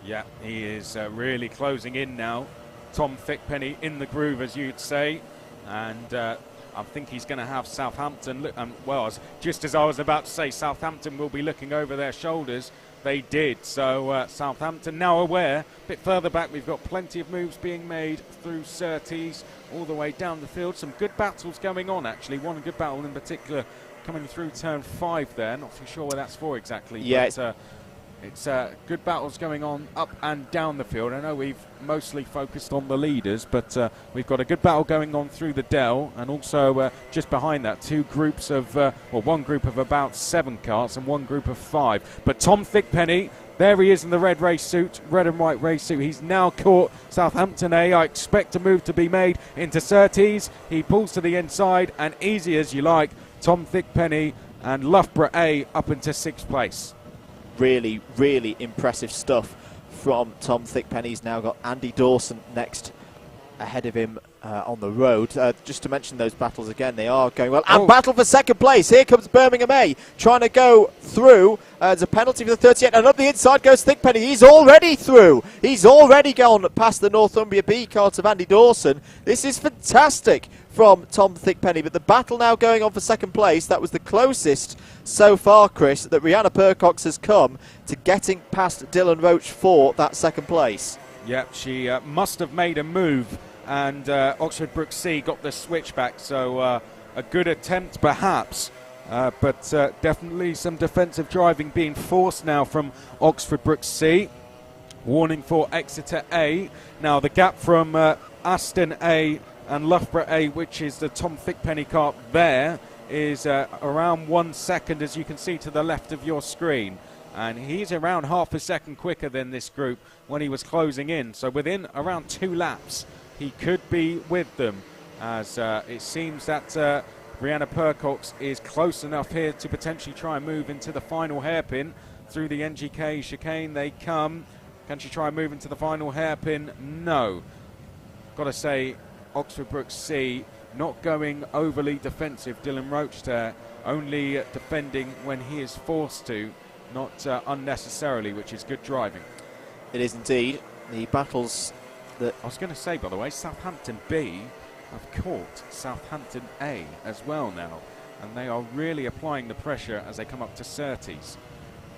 Yeah, he is really closing in now. Tom Thickpenny in the groove, as you'd say. And I think he's going to have Southampton look. Just as I was about to say, Southampton will be looking over their shoulders. They did. So Southampton now aware. A bit further back, we've got plenty of moves being made through Surtees all the way down the field. Some good battles going on, actually. One good battle in particular coming through turn 5 there. Not too sure where that's for exactly. Yeah. But, it's good battles going on up and down the field. I know we've mostly focused on the leaders, but we've got a good battle going on through the Dell, and also just behind that, two groups of, one group of about 7 carts and one group of 5. But Tom Thickpenny, there he is in the red race suit, red and white race suit. He's now caught Southampton A. I expect a move to be made into Surtees. He pulls to the inside, and easy as you like, Tom Thickpenny and Loughborough A up into 6th place. Really, really impressive stuff from Tom Thickpenny. He's now got Andy Dawson next ahead of him on the road. Just to mention those battles again, they are going well. And battle for 2nd place. Here comes Birmingham A trying to go through. There's a penalty for the 38, and up the inside goes Thickpenny. He's already through. He's already gone past the Northumbria B cart of Andy Dawson. This is fantastic from Tom Thickpenny, but the battle now going on for 2nd place. That was the closest so far, Chris, that Rihanna Percox has come to getting past Dylan Roach for that 2nd place. Yep, she must have made a move, and Oxford Brookes C got the switch back, so a good attempt perhaps, but definitely some defensive driving being forced now from Oxford Brookes C. Warning for Exeter A. Now the gap from Aston A and Loughborough A, which is the Tom Thickpenny cart there, is around 1 second, as you can see to the left of your screen. And he's around half a second quicker than this group when he was closing in. So within around 2 laps, he could be with them, as it seems that Rihanna Percox is close enough here to potentially try and move into the final hairpin. Through the NGK chicane they come. Can she try and move into the final hairpin? No. Got to say, Oxford Brookes C not going overly defensive. Dylan Roach there only defending when he is forced to, not unnecessarily, which is good driving. It is indeed. The battles that... I was going to say, by the way, Southampton B have caught Southampton A as well now, and they are really applying the pressure as they come up to Surtees.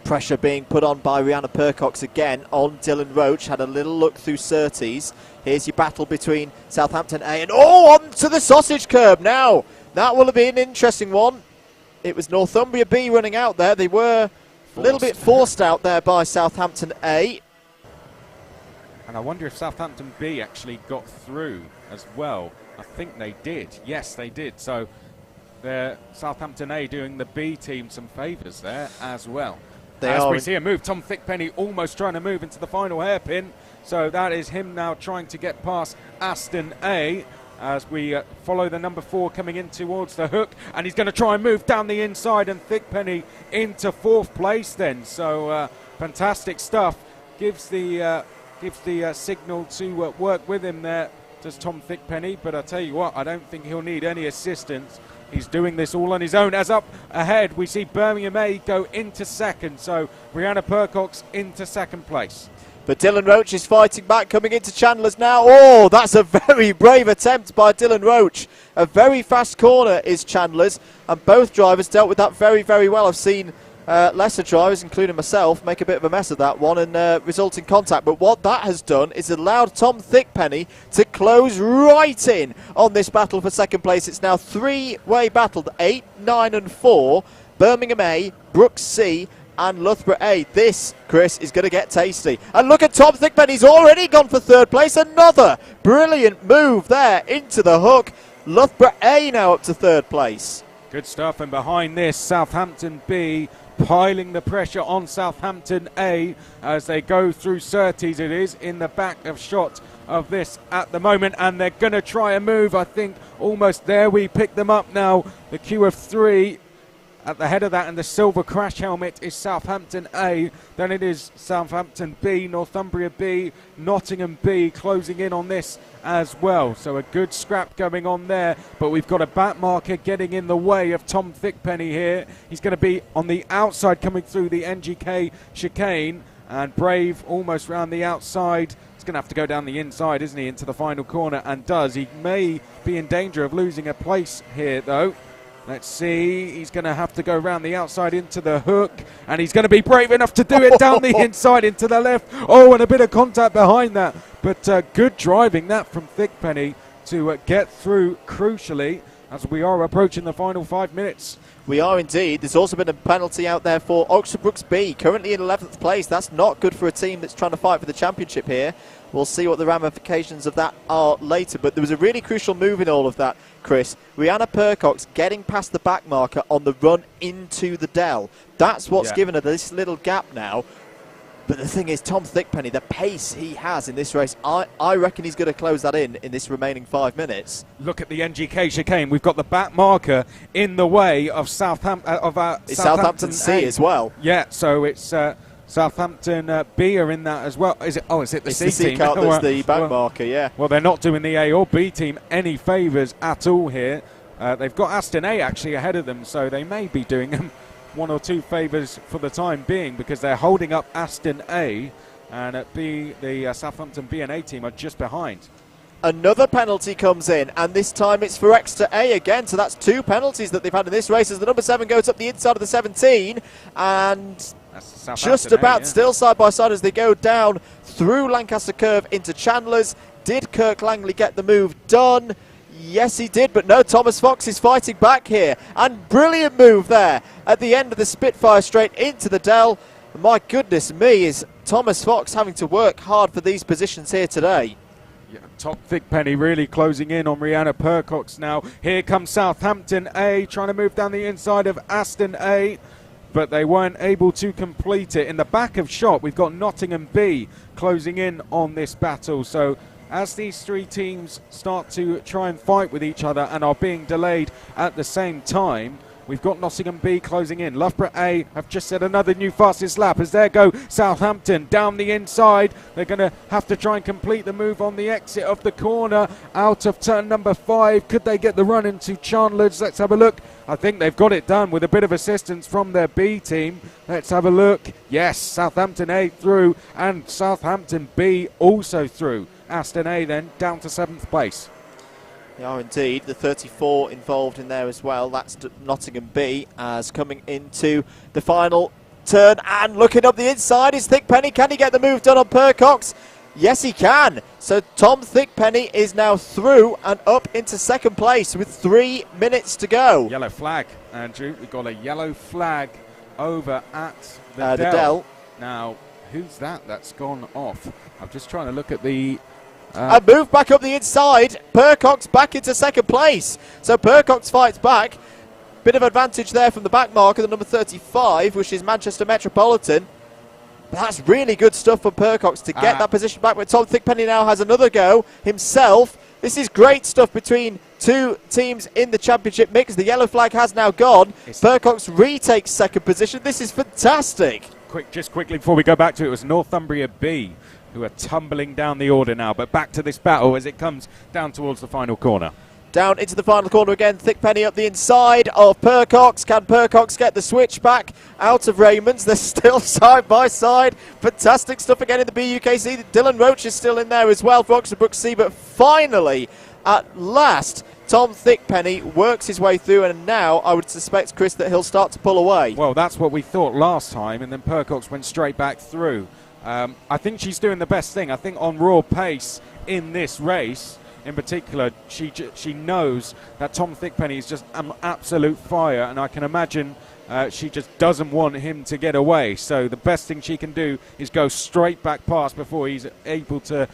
Pressure being put on by Rihanna Percox again on Dylan Roach. Had a little look through Surtees. Here's your battle between Southampton A and on to the sausage curb now. That will have been an interesting one. It was Northumbria B running out there. They were A little bit forced out there by Southampton A. And I wonder if Southampton B actually got through as well. I think they did. Yes, they did. So Southampton A doing the B team some favours there as well. As we see a move, Tom Thickpenny almost trying to move into the final hairpin. So that is him now trying to get past Aston A as we follow the number 4 coming in towards the hook. And he's going to try and move down the inside, and Thickpenny into 4th place then. So fantastic stuff. Gives the signal to work with him there, does Tom Thickpenny. But I tell you what, I don't think he'll need any assistance. He's doing this all on his own. As up ahead, we see Birmingham A go into 2nd. So Rihanna Percox into 2nd place. But Dylan Roach is fighting back, coming into Chandler's now. Oh, that's a very brave attempt by Dylan Roach. A very fast corner is Chandler's, and both drivers dealt with that very, very well. I've seen lesser drivers, including myself, make a bit of a mess of that one and result in contact. But what that has done is allowed Tom Thickpenny to close right in on this battle for 2nd place. It's now 3-way battle, 8, 9 and 4. Birmingham A, Brooks C and Loughborough A. This, Chris, is going to get tasty. And look at Tom Thickpenny, he's already gone for 3rd place. Another brilliant move there into the hook. Loughborough A now up to 3rd place. Good stuff, and behind this, Southampton B piling the pressure on Southampton A as they go through Surtees. It is in the back of shot of this at the moment, and they're going to try a move. I think almost there. We pick them up now. The queue of 3 at the head of that, and the silver crash helmet is Southampton A. Then it is Southampton B, Northumbria B, Nottingham B closing in on this as well. So a good scrap going on there, but we've got a back marker getting in the way of Tom Thickpenny here. He's going to be on the outside coming through the NGK chicane, and Brave almost round the outside. He's going to have to go down the inside, isn't he, into the final corner, and does. He may be in danger of losing a place here though. Let's see, he's going to have to go around the outside into the hook, and he's going to be brave enough to do it down the inside into the left. Oh, and a bit of contact behind that, but good driving that from Thickpenny to get through crucially as we are approaching the final 5 minutes. We are indeed. There's also been a penalty out there for Oxford Brooks B, currently in 11th place. That's not good for a team that's trying to fight for the championship here. We'll see what the ramifications of that are later, but there was a really crucial move in all of that, Chris. Rihanna Percox getting past the back marker on the run into the Dell. That's what's given her this little gap now. But the thing is, Tom Thickpenny, the pace he has in this race, I reckon he's going to close that in this remaining 5 minutes. Look at the NGK chicane. We've got the back marker in the way of Southampton C as well. Yeah, so it's Southampton B are in that as well. Is it? Oh, is it the C team? It's the C card that's the back marker, yeah. Well, they're not doing the A or B team any favours at all here. They've got Aston A actually ahead of them, so they may be doing them 1 or 2 favours for the time being, because they're holding up Aston A, and at B, the Southampton B and A team are just behind. Another penalty comes in, and this time it's for Exeter A again, so that's 2 penalties that they've had in this race as the number 7 goes up the inside of the 17, and just about still side by side as they go down through Lancaster Curve into Chandler's. Did Kirk Langley get the move done? Yes, he did, but no, Thomas Fox is fighting back here, and brilliant move there at the end of the Spitfire straight into the Dell. My goodness me, is Thomas Fox having to work hard for these positions here today. Yeah, Tom Thickpenny really closing in on Rihanna Percox now. Here comes Southampton A trying to move down the inside of Aston A, but they weren't able to complete it. In the back of shot, we've got Nottingham B closing in on this battle. So as these 3 teams start to try and fight with each other and are being delayed at the same time, we've got Nottingham B closing in. Loughborough A have just set another new fastest lap as there go Southampton down the inside. They're going to have to try and complete the move on the exit of the corner out of turn number 5. Could they get the run into Chandler's? Let's have a look. I think they've got it done with a bit of assistance from their B team. Let's have a look. Yes, Southampton A through and Southampton B also through. Aston A then down to 7th place. They are indeed. The 34 involved in there as well. That's Nottingham B as coming into the final turn, and looking up the inside is Thickpenny. Can he get the move done on Percox? Yes, he can. So Tom Thickpenny is now through and up into 2nd place with 3 minutes to go. Yellow flag, Andrew. We've got a yellow flag over at the Dell. Now, who's that that's gone off? I'm just trying to look at the... And move back up the inside. Percox back into second place. So Percox fights back. Bit of advantage there from the back marker, the number 35, which is Manchester Metropolitan. But that's really good stuff from Percox to get that position back. Where Tom Thickpenny now has another go himself. This is great stuff between two teams in the championship mix. The yellow flag has now gone. Percox retakes second position. This is fantastic. Just quickly before we go back to it, it was Northumbria B who are tumbling down the order now. But back to this battle as it comes down towards the final corner. Down into the final corner again. Thickpenny up the inside of Percox. Can Percox get the switch back out of Raymond's? They're still side by side. Fantastic stuff again in the BUKC. Dylan Roach is still in there as well for Oxford BUKC. But finally, at last, Tom Thickpenny works his way through, and now I would suspect, Chris, that he'll start to pull away. Well, that's what we thought last time, and then Percox went straight back through. I think she's doing the best thing. I think on raw pace in this race, in particular, she knows that Tom Thickpenny is just an absolute fire, and I can imagine she just doesn't want him to get away. So the best thing she can do is go straight back past before he's able to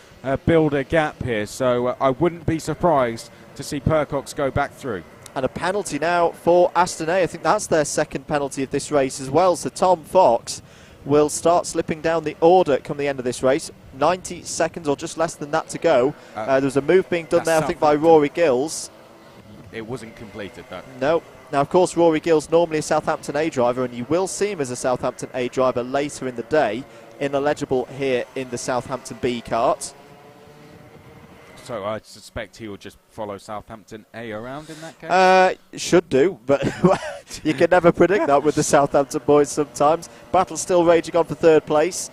build a gap here. So I wouldn't be surprised to see Percox go back through. And a penalty now for Aston A. I think that's their second penalty of this race as well. So Tom Fox will start slipping down the order come the end of this race. 90 seconds or just less than that to go. There was a move being done there, I think, by Rory Gills. It wasn't completed, though. No. Now, of course, Rory Gills normally a Southampton A driver, and you will see him as a Southampton A driver later in the day. Ineligible here in the Southampton B kart. So I suspect he will just follow Southampton A around in that case? Should do, but you can never predict that with the Southampton boys sometimes. Battle still raging on for third place.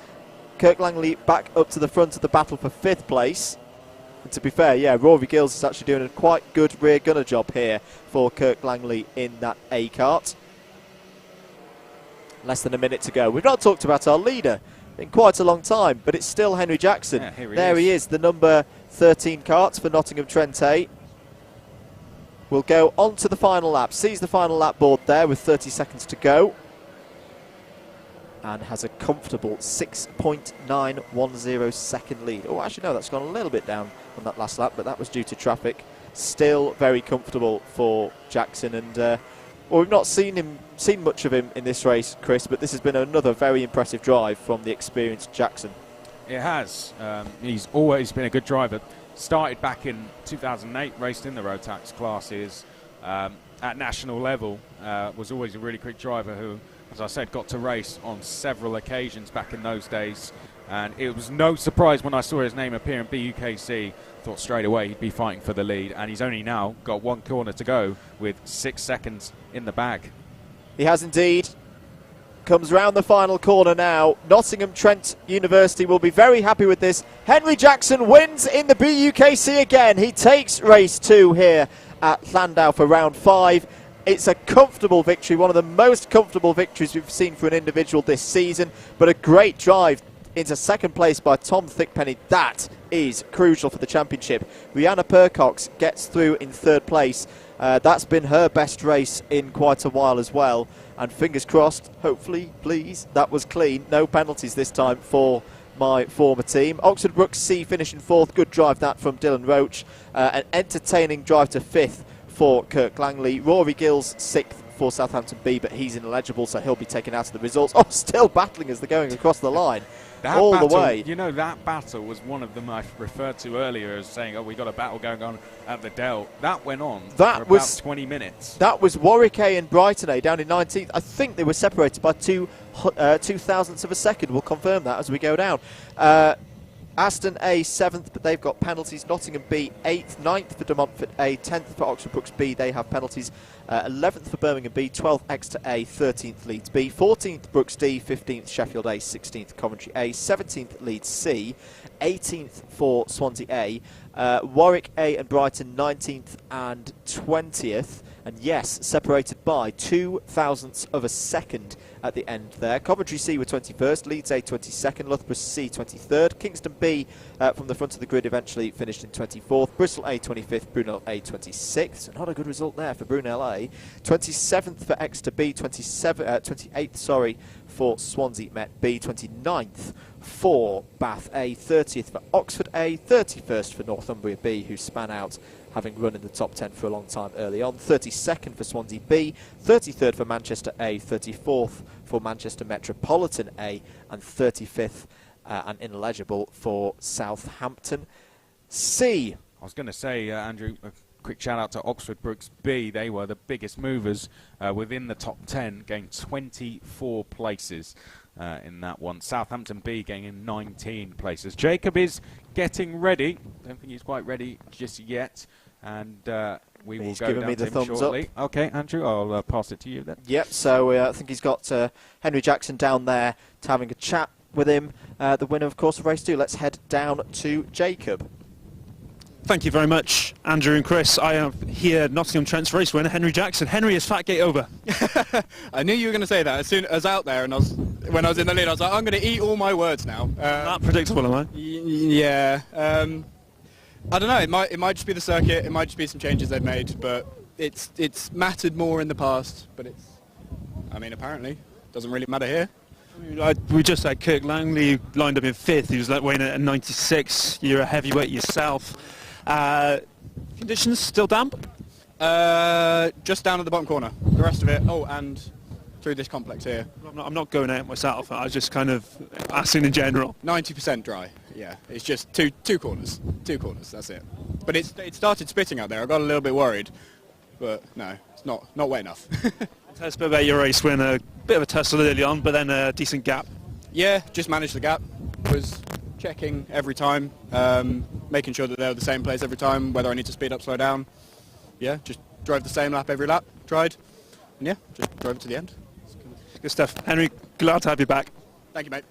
Kirk Langley back up to the front of the battle for fifth place. And to be fair, yeah, Rory Gills is actually doing a quite good rear gunner job here for Kirk Langley in that A kart. Less than a minute to go. We've not talked about our leader in quite a long time, but it's still Henry Jackson. Yeah, he is, the number 13 kart for Nottingham Trent A. Will go on to the final lap. Sees the final lap board there with 30 seconds to go. And has a comfortable 6.910 second lead. Oh, actually, no, that's gone a little bit down on that last lap, but that was due to traffic. Still very comfortable for Jackson. And well, we've not seen much of him in this race, Chris, but this has been another very impressive drive from the experienced Jackson. It has. He's always been a good driver. Started back in 2008, raced in the road tax classes at national level. Was always a really quick driver who, as I said, got to race on several occasions back in those days. And it was no surprise when I saw his name appear in BUKC. Thought straight away he'd be fighting for the lead. And he's only now got one corner to go with 6 seconds in the bag. He has indeed. Comes round the final corner now. Nottingham Trent University will be very happy with this. Henry Jackson wins in the BUKC again. He takes race 2 here at Llandow for round 5. It's a comfortable victory, one of the most comfortable victories we've seen for an individual this season, but a great drive into second place by Tom Thickpenny. That is crucial for the championship. Rihanna Percox gets through in third place. That's been her best race in quite a while as well. And fingers crossed, hopefully, please, that was clean. No penalties this time for my former team. Oxford BUKC finishing fourth. Good drive that from Dylan Roach. An entertaining drive to fifth for Kirk Langley. Rory Gills sixth for Southampton B, but he's ineligible, so he'll be taken out of the results. Oh, still battling as they're going across the line. All the way. You know, that battle was one of them I referred to earlier as saying, oh, we got a battle going on at the Dell. That went on for about 20 minutes. That was Warwick A and Brighton A down in 19th. I think they were separated by 2 thousandths of a second. We'll confirm that as we go down. Aston A 7th, but they've got penalties. Nottingham B 8th, 9th for De Montfort A, 10th for Oxford Brookes B, they have penalties. 11th for Birmingham B, 12th Exeter A, 13th Leeds B, 14th Brooks D, 15th Sheffield A, 16th Coventry A, 17th Leeds C, 18th for Swansea A, Warwick A and Brighton 19th and 20th. And yes, separated by 2 thousandths of a second at the end there. Coventry C were 21st, Leeds A 22nd, Loughborough C 23rd, Kingston B from the front of the grid eventually finished in 24th, Bristol A 25th, Brunel A 26th. So not a good result there for Brunel A. 27th for Exeter B, 28th for Swansea Met B, 29th for Bath A, 30th for Oxford A, 31st for Northumbria B, who span out having run in the top 10 for a long time early on, 32nd for Swansea B, 33rd for Manchester A, 34th for Manchester Metropolitan A, and 35th and ineligible for Southampton C. I was going to say, Andrew, a quick shout out to Oxford Brookes B. They were the biggest movers within the top 10, gained 24 places in that one. Southampton B gaining 19 places. Jacob is getting ready. Don't think he's quite ready just yet. And we will go down to him shortly. Okay, Andrew, I'll pass it to you then. Yep, so I think he's got Henry Jackson down there to having a chat with him. The winner, of course, of race 2. Let's head down to Jacob. Thank you very much, Andrew and Chris. I am here, Nottingham Trent's race winner, Henry Jackson. Henry, is Fatgate over? I knew you were going to say that. As soon as I was out there and when I was in the lead, I was like, I'm going to eat all my words now. Not predictable, am I? Yeah. I don't know. It might just be the circuit. It might just be some changes they've made. But it's mattered more in the past. But apparently, doesn't really matter here. We just had Kirk Langley lined up in 5th. He was weighing at 96. You're a heavyweight yourself. Conditions still damp? Just down at the bottom corner. The rest of it, and through this complex here. I'm not going out myself. I was just kind of asking in general. 90% dry. Yeah, it's just two corners. 2 corners, that's it. But it started spitting out there. I got a little bit worried. But no, it's not wet enough. Tell us a bit about your race win. A bit of a tussle early on, but then a decent gap. Yeah, just managed the gap. Was checking every time, making sure that they were the same place every time, whether I need to speed up, slow down. Yeah, just drove the same lap every lap, tried, and yeah, just drove it to the end. Good stuff. Henry, glad to have you back. Thank you, mate.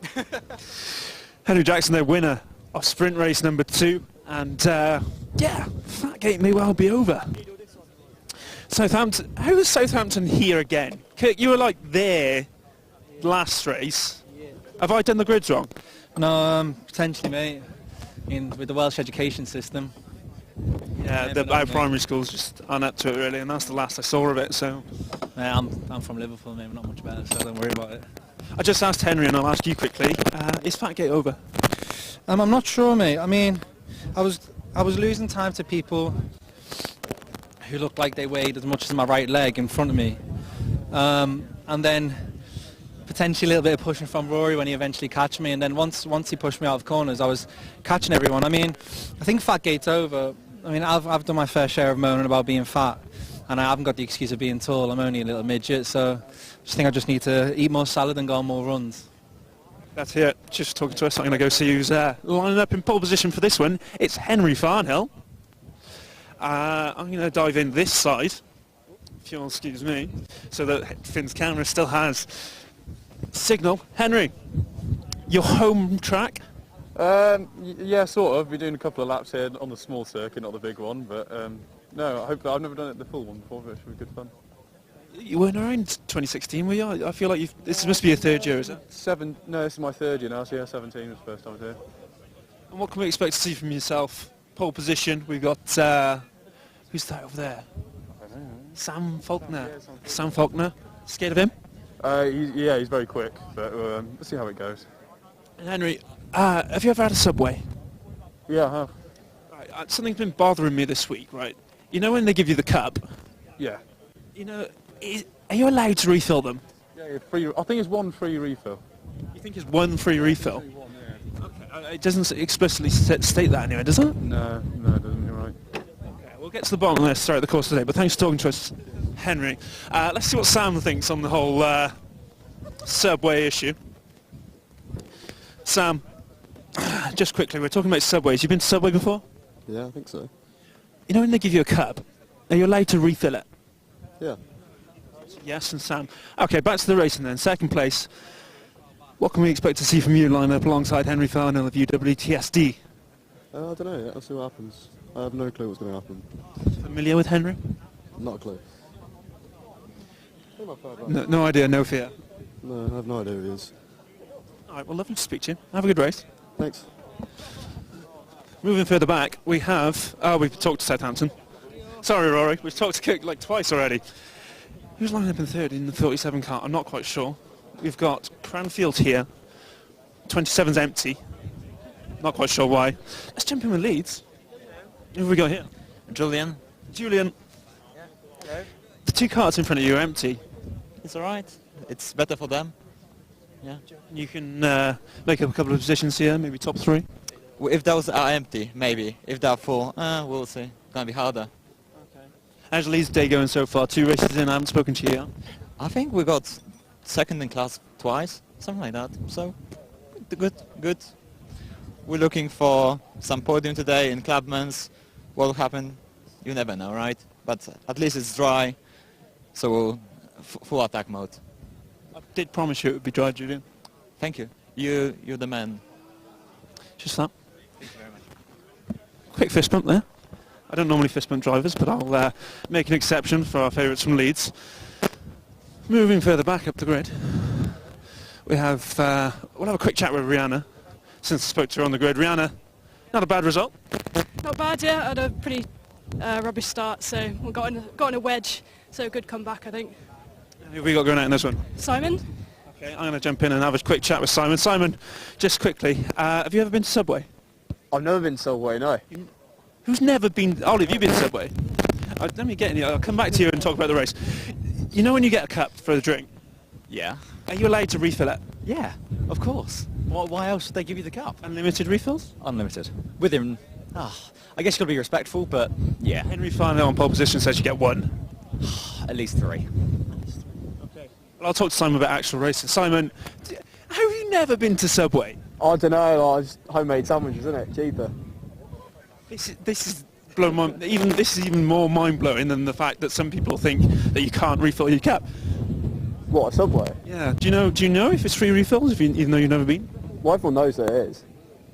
Henry Jackson, their winner of sprint race number 2, and yeah, Fatgate may well be over. Southampton, how is Southampton here again? Kirk, you were there last race. Have I done the grids wrong? No, potentially, mate. With the Welsh education system. Yeah, our primary schools just aren't up to it really, and that's the last I saw of it. So, I'm from Liverpool, mate. We're not much better, so don't worry about it. I just asked Henry, and I'll ask you quickly: is Fatgate over? I'm not sure, mate. I mean, I was losing time to people who looked like they weighed as much as my right leg in front of me, and then potentially a little bit of pushing from Rory when he eventually catched me, and then once he pushed me out of corners, I was catching everyone. I mean, I think Fatgate's over. I mean, I've done my fair share of moaning about being fat, and I haven't got the excuse of being tall. I'm only a little midget, so I just need to eat more salad and go on more runs. That's it. Just talking to us. I'm going to go see who's lining up in pole position for this one. It's Henry Farnhill. I'm going to dive in this side, if you'll excuse me, so that Finn's camera still has signal. Henry, your home track? Yeah, sort of. We're doing a couple of laps here on the small circuit, not the big one, but no, I've never done it the full one before, but it should be good fun. You weren't around 2016, were you? I feel like this must be your 3rd year, is it? No, this is my 3rd year now, so yeah, 17 was the first time I was here. And what can we expect to see from yourself? Pole position, we've got, who's that over there? I don't know. Sam Faulkner. Yeah, Sam Faulkner. Scared of him? He's very quick, but we'll see how it goes. And Henry, have you ever had a Subway? Yeah, I have. Right, something's been bothering me this week, right? You know when they give you the cup? Yeah. You know, are you allowed to refill them? Yeah, free. I think it's 1 free refill. You think it's 1 free refill? Okay, it doesn't explicitly state that anyway, does it? No, it doesn't. You're right. Okay, we'll get to the bottom of this throughout the course of the day, but thanks for talking to us, Henry. Let's see what Sam thinks on the whole Subway issue. Sam, just quickly, we're talking about Subways. You've been to Subway before? Yeah, I think so. You know when they give you a cup, are you allowed to refill it? Yeah. Yes, and Sam. Okay, back to the racing then. 2nd place. What can we expect to see from you line up alongside Henry Farnhill of UWTSD? I don't know. Let's see what happens. I have no clue what's going to happen. Familiar with Henry? Not a clue. No idea, no fear. No, I have no idea who he is. All right, well, lovely to speak to you. Have a good race. Thanks. Moving further back, we have... we've talked to Southampton. Sorry, Rory, we've talked to Cook like twice already. Who's lining up in third in the 37 car? I'm not quite sure. We've got Cranfield here. 27's empty. Not quite sure why. Let's jump in with Leeds. Who have we got here? Julian. Julian. The two carts in front of you are empty. It's all right. It's better for them. Yeah. You can make up a couple of positions here, maybe top 3. Well, if those are empty, maybe. If they're full, we'll see. It's going to be harder. How's Leeds' day going so far? 2 races in, I haven't spoken to you yet. I think we got second in class twice, something like that. So, good. We're looking for some podium today in Clubman's. What will happen? You never know, right? But at least it's dry, so we'll full attack mode. I did promise you it would be dry, Julian. Thank you. You're the man. Just that. Thank you very much. Quick fist bump there. I don't normally fist bump drivers, but I'll make an exception for our favourites from Leeds. Moving further back up the grid, we'll have a quick chat with Rihanna, since I spoke to her on the grid. Rihanna, not a bad result. Not bad, yeah. I had a pretty rubbish start, so we got in a wedge, so a good comeback, I think. Who have we got going out in this one? Simon? Okay, I'm going to jump in and have a quick chat with Simon. Simon, just quickly, have you ever been to Subway? I've never been to Subway, no. Who's never been... Ollie, have you been to Subway? Let me get in here. I'll come back to you and talk about the race. You know when you get a cup for a drink? Yeah. Are you allowed to refill it? Yeah, of course. Why else would they give you the cup? Unlimited refills? Unlimited. Within... I guess you've got to be respectful, but yeah. Henry Farnell on pole position says you get 1. At least 3. Okay. Well, I'll talk to Simon about actual racing. Simon, how have you never been to Subway? I don't know, just homemade sandwiches, isn't it? Cheaper. This is blown my, this is even more mind-blowing than the fact that some people think that you can't refill your cup. What, a Subway? Yeah. Do you know if it's free refills, even though you've never been? Well, everyone knows that it is.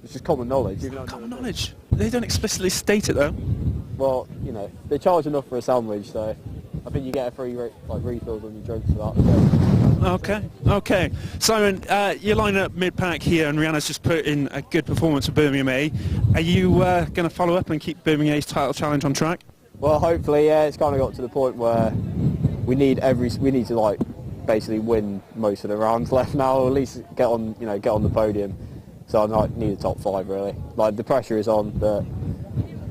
It's just common knowledge. Common knowledge. They don't explicitly state it though. Well, you know, they charge enough for a sandwich, so I think you get a free refills on your drinks for that. Okay. Simon, you're lining up mid-pack here, and Rihanna's just put in a good performance for Birmingham A. Are you going to follow up and keep Birmingham A's title challenge on track? Well, hopefully, yeah. It's kind of got to the point where we need to basically win most of the rounds left now, or at least get on the podium. So I need a top 5 really. The pressure is on, but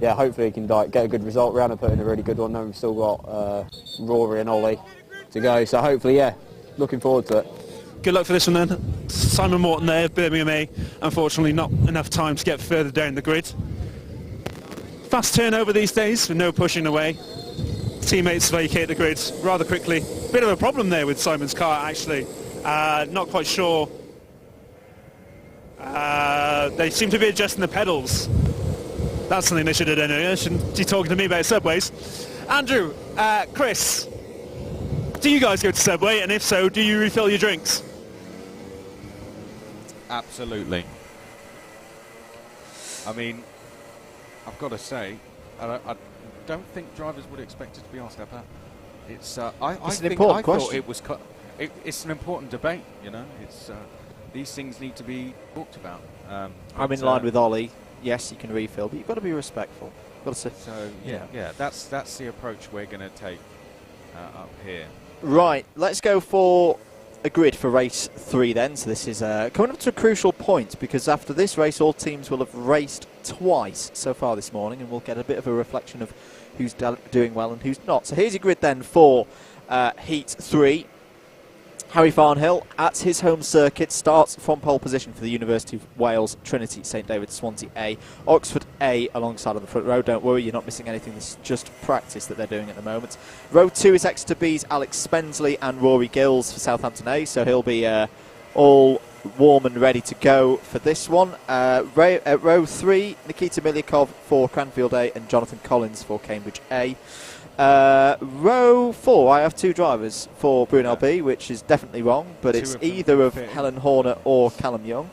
yeah, hopefully we can get a good result. Rihanna put in a really good one. Then we've still got Rory and Ollie to go. So hopefully, yeah, looking forward to it. Good luck for this one then. Simon Morton there, Birmingham A. Unfortunately, not enough time to get further down the grid. Fast turnover these days with no pushing away. Teammates vacate the grid rather quickly. Bit of a problem there with Simon's car actually. Not quite sure. They seem to be adjusting the pedals. That's something they should have done earlier. Shouldn't be talking to me about Subways. Andrew, Chris, do you guys go to Subway? And if so, do you refill your drinks? Absolutely. I mean, I've got to say, I don't think drivers would expect it to be asked about. It's an important question. It's an important debate. You know, these things need to be talked about. I'm in line with Ollie. Yes, you can refill, but you've got to be respectful. So yeah, that's the approach we're going to take up here. Right, let's go for a grid for race 3 then. So this is coming up to a crucial point, because after this race all teams will have raced twice so far this morning, and we'll get a bit of a reflection of who's doing well and who's not. So here's your grid then for Heat 3. Harry Farnhill at his home circuit starts from pole position for the University of Wales, Trinity, St David's, Swansea A, Oxford A alongside on the front row. Don't worry, you're not missing anything. This is just practice that they're doing at the moment. Row 2 is Exeter B's Alex Spensley and Rory Gills for Southampton A, so he'll be all warm and ready to go for this one. Row 3, Nikita Milyakov for Cranfield A and Jonathan Collins for Cambridge A. Row 4, I have 2 drivers for Brunel B, which is definitely wrong, but it's either of Helen Horner or Callum Young.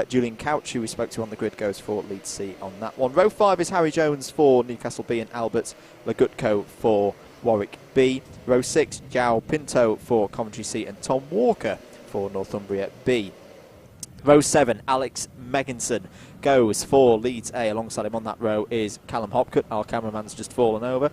Julian Couch, who we spoke to on the grid, goes for Leeds C on that one. Row 5 is Harry Jones for Newcastle B and Albert Lagutko for Warwick B. Row 6, João Pinto for Coventry C and Tom Walker for Northumbria B. Row 7, Alex Megginson goes for Leeds A. Alongside him on that row is Callum Hopcutt. Our cameraman's just fallen over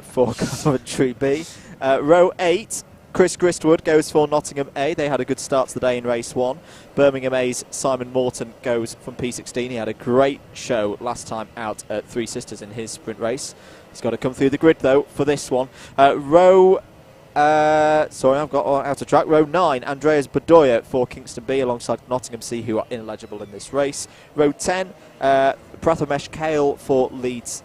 for Coventry B. Row 8, Chris Gristwood goes for Nottingham A. They had a good start to the day in race 1. Birmingham A's Simon Morton goes from P16. He had a great show last time out at Three Sisters in his sprint race. He's got to come through the grid though for this one. Sorry, I've got out of track. Row 9, Andreas Bedoya for Kingston B alongside Nottingham C, who are ineligible in this race. Row 10, Prathamesh Kale for Leeds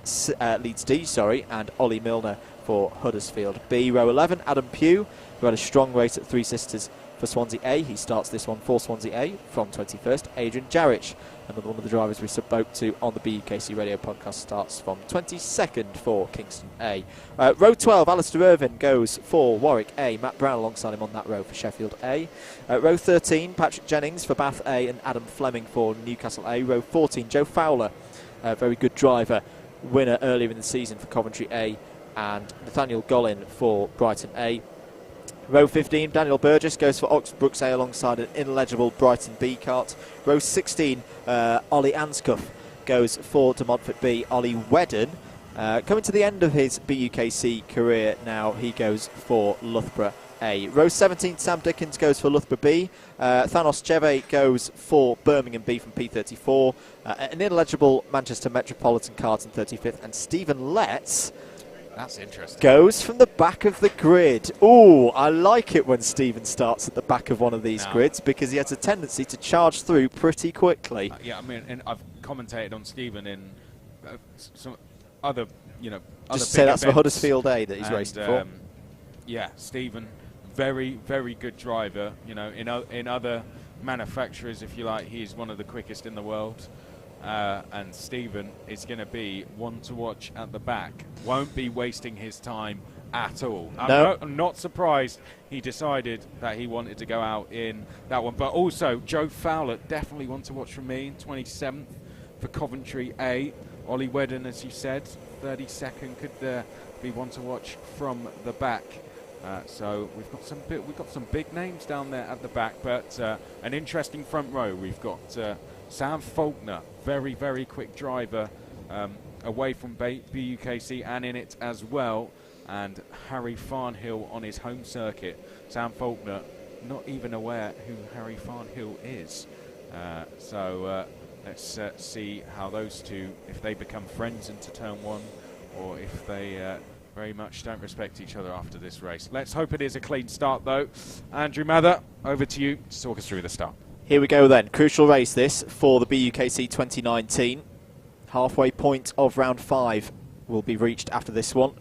D, and Ollie Milner for Huddersfield B. Row 11, Adam Pugh, who had a strong race at Three Sisters for Swansea A. He starts this one for Swansea A from 21st. Adrian Jarrich, another one of the drivers we spoke to on the BUKC radio podcast, starts from 22nd for Kingston A. Row 12, Alistair Irvin goes for Warwick A. Matt Brown alongside him on that row for Sheffield A. Row 13, Patrick Jennings for Bath A and Adam Fleming for Newcastle A. Row 14, Joe Fowler, a very good driver, winner earlier in the season for Coventry A, and Nathaniel Gollin for Brighton A. Row 15, Daniel Burgess goes for Oxford Brooks A alongside an ineligible Brighton B kart. Row 16, Ollie Anscuff goes for De Montfort B. Ollie Wedden, coming to the end of his BUKC career now, he goes for Loughborough A. Row 17, Sam Dickens goes for Loughborough B. Thanos Cheve goes for Birmingham B from P34. An ineligible Manchester Metropolitan kart in 35th. And Stephen Letts, that's interesting, goes from the back of the grid. Ooh, I like it when Stephen starts at the back of one of these grids because he has a tendency to charge through pretty quickly. Yeah, I mean, and I've commentated on Stephen in some other, Just say that's for Huddersfield A that he's racing for. Yeah, Stephen, very, very good driver. In other manufacturers, if you like, he's one of the quickest in the world. And Stephen is going to be one to watch at the back. Won't be wasting his time at all. I'm not surprised he decided that he wanted to go out in that one. But also, Joe Fowler, definitely one to watch from me, 27th for Coventry A. Ollie Wedden, as you said, 32nd, could be one to watch from the back. So we've got some big names down there at the back, but an interesting front row. We've got Sam Faulkner, very, very quick driver, away from BUKC and in it as well, and Harry Farnhill on his home circuit. Sam Faulkner, not even aware who Harry Farnhill is. So let's see how those two, if they become friends into turn one, or if they very much don't respect each other after this race. Let's hope it is a clean start, though. Andrew Mather, over to you to talk us through the start. Here we go then. Crucial race this for the BUKC 2019. Halfway point of round 5 will be reached after this one.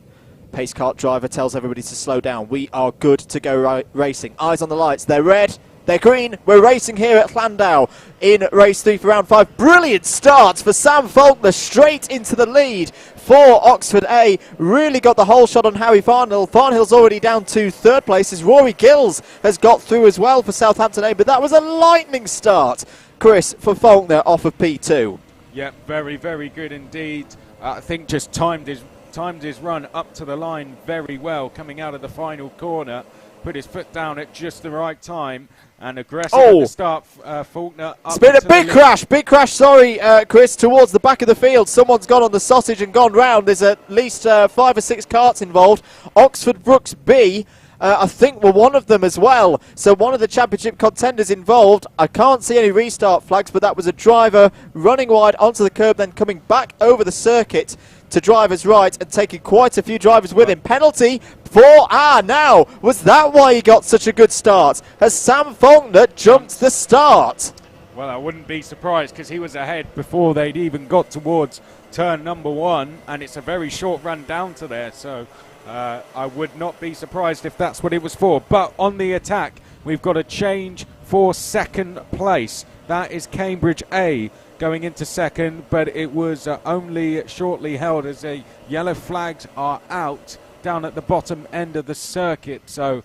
Pace kart driver tells everybody to slow down. We are good to go racing. Eyes on the lights. They're red. They're green. We're racing here at Llandow in race 3 for round 5. Brilliant start for Sam Faulkner, straight into the lead for Oxford A. Really got the whole shot on Harry Farnhill. Farnhill's already down to 3rd place as Rory Gills has got through as well for Southampton A. But that was a lightning start, Chris, for Faulkner off of P2. Yeah, very, very good indeed. I think just timed his run up to the line very well, coming out of the final corner. Put his foot down at just the right time and aggressive at the start. Faulkner up. It's been a big crash, sorry, Chris, towards the back of the field. Someone's gone on the sausage and gone round. There's at least 5 or 6 karts involved. Oxford Brooks B, I think, were one of them as well. So one of the championship contenders involved. I can't see any restart flags, but that was a driver running wide onto the curb, then coming back over the circuit to driver's right and taking quite a few drivers with him. Penalty for, now, was that why he got such a good start? Has Sam Faulkner jumped the start? Well, I wouldn't be surprised because he was ahead before they'd even got towards turn number 1, and it's a very short run down to there, so I would not be surprised if that's what it was for. But on the attack, we've got a change for 2nd place. That is Cambridge A going into 2nd, but it was only shortly held as the yellow flags are out down at the bottom end of the circuit. So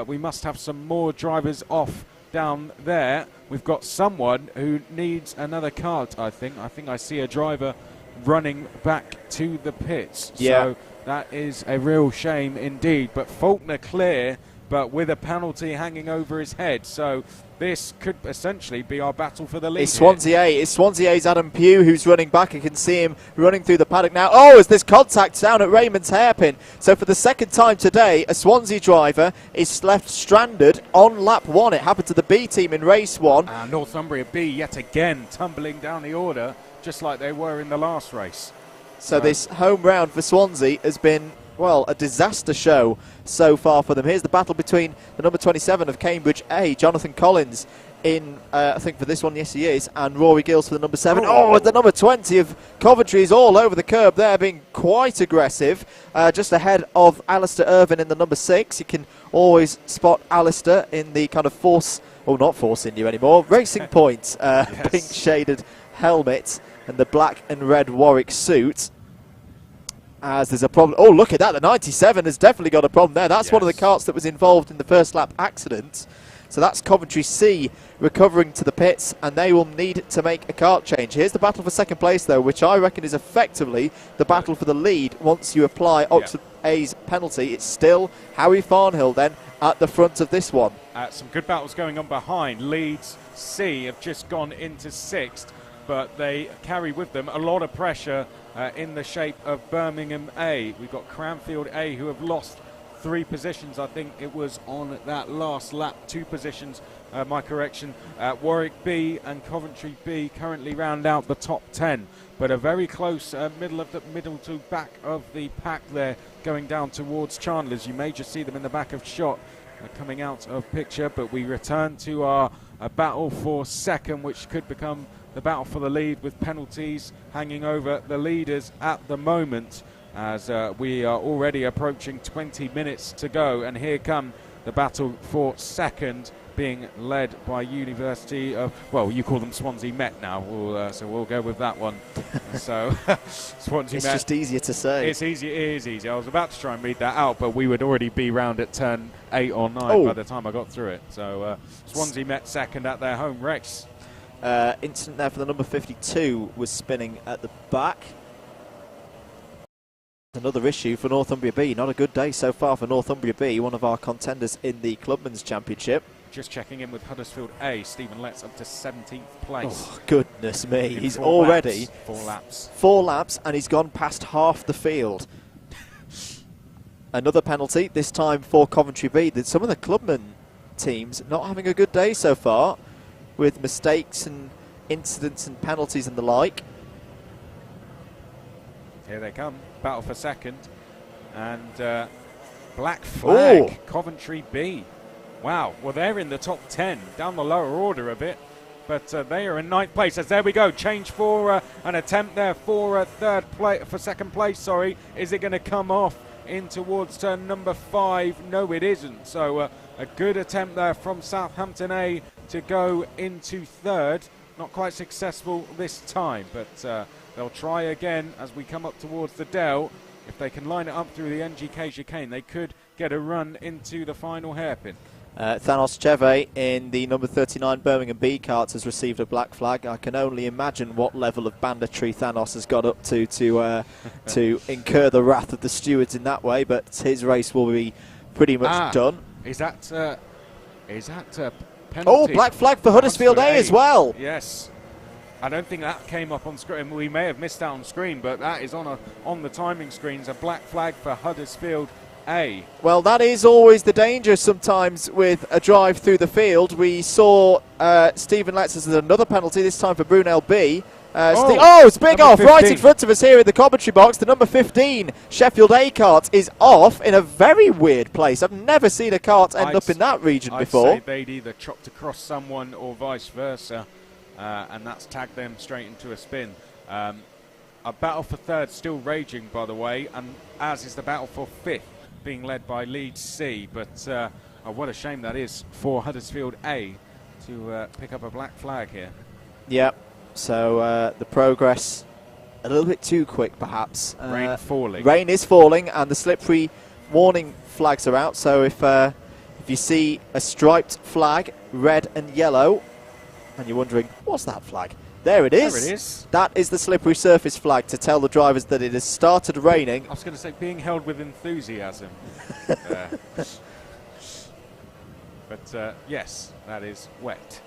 we must have some more drivers off down there. We've got someone who needs another kart, I think. I think I see a driver running back to the pits. Yeah. So that is a real shame indeed. But Faulkner clear, but with a penalty hanging over his head. So this could essentially be our battle for the lead. It's Swansea A. It's Swansea's Adam Pugh who's running back. I can see him running through the paddock now. Oh, as there's contact down at Raymond's hairpin. So for the second time today, a Swansea driver is left stranded on lap 1. It happened to the B team in race 1. Northumbria B yet again tumbling down the order, just like they were in the last race. So this home round for Swansea has been, well, a disaster show so far for them. Here's the battle between the number 27 of Cambridge A, Jonathan Collins, in, I think for this one, yes he is, and Rory Gills for the number 7. Oh, the number 20 of Coventry is all over the curb there, being quite aggressive, just ahead of Alistair Irvin in the number 6. You can always spot Alistair in the kind of force, well, not Force India anymore, Racing Point pink shaded helmet and the black and red Warwick suit. As there's a problem. Oh, look at that. The 97 has definitely got a problem there. That's one of the karts that was involved in the first lap accident. So that's Coventry C recovering to the pits, and they will need to make a kart change. Here's the battle for second place, though, which I reckon is effectively the battle for the lead once you apply Oxford A's penalty. It's still Howie Farnhill then at the front of this one. Some good battles going on behind. Leeds C have just gone into 6th, but they carry with them a lot of pressure in the shape of Birmingham A. We've got Cranfield A, who have lost 3 positions. I think it was on that last lap, 2 positions, my correction. Warwick B and Coventry B currently round out the top 10, but a very close middle to back of the pack there, going down towards Chandler's. You may just see them in the back of shot coming out of picture, but we return to our battle for second, which could become the battle for the lead, with penalties hanging over the leaders at the moment, as we are already approaching 20 minutes to go. And here come the battle for second, being led by University of, well, you call them Swansea Met now, so we'll go with that one. So Swansea It's Met. just easier to say. It's easy. It is easy. I was about to try and read that out, but we would already be round at turn 8 or 9 by the time I got through it. So Swansea Met second at their home race. Incident there for the number 52 was spinning at the back. Another issue for Northumbria B. Not a good day so far for Northumbria B, one of our contenders in the Clubman's Championship. Just checking in with Huddersfield A. Stephen Letts up to 17th place. Oh, goodness me. He's already 4 laps. 4 laps, and he's gone past half the field. Another penalty, this time for Coventry B. Some of the Clubman teams not having a good day so far, with mistakes and incidents and penalties and the like. Here they come. Battle for second. And black flag, Coventry B. Wow, well, they're in the top 10, down the lower order a bit, but they are in 9th place. As there we go, change for an attempt there for second place. Sorry, is it going to come off in towards turn number 5? No, it isn't. So a good attempt there from Southampton A to go into 3rd. Not quite successful this time, but they'll try again as we come up towards the Dell. If they can line it up through the NGK chicane, they could get a run into the final hairpin. Thanos Cheve in the number 39 Birmingham B karts has received a black flag. I can only imagine what level of banditry Thanos has got up to to incur the wrath of the stewards in that way, but his race will be pretty much done. Is that penalty? Oh, black flag for Huddersfield A as well. Yes. I don't think that came up on screen. We may have missed out on screen, but that is on the timing screens, a black flag for Huddersfield A. Well, that is always the danger sometimes with a drive through the field. We saw Stephen Letts as another penalty, this time for Brunel B. It's big off 15. right in front of us here in the commentary box. The number 15 Sheffield A kart is off in a very weird place. I've never seen a kart end up in that region before. I'd say they'd either chopped across someone or vice versa, and that's tagged them straight into a spin. A battle for 3rd still raging, by the way, and as is the battle for 5th, being led by Leeds C. But what a shame that is for Huddersfield A to pick up a black flag here. Yeah. So the progress a little bit too quick, perhaps. Rain falling. Rain is falling, and the slippery warning flags are out. So if you see a striped flag, red and yellow, and you're wondering, what's that flag? There it is. There it is. That is the slippery surface flag to tell the drivers that it has started raining. I was going to say being held with enthusiasm. But yes, that is wet.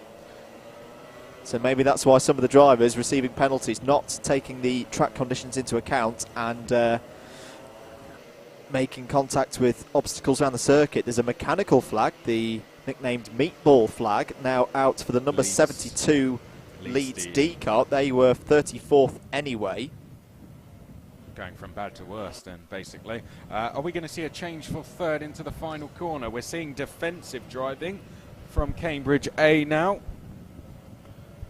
So maybe that's why some of the drivers receiving penalties, not taking the track conditions into account and making contact with obstacles around the circuit. There's a mechanical flag, the nicknamed meatball flag, now out for the number 72 Leeds D car. They were 34th anyway. Going from bad to worse then, basically. Are we going to see a change for third into the final corner? We're seeing defensive driving from Cambridge A now,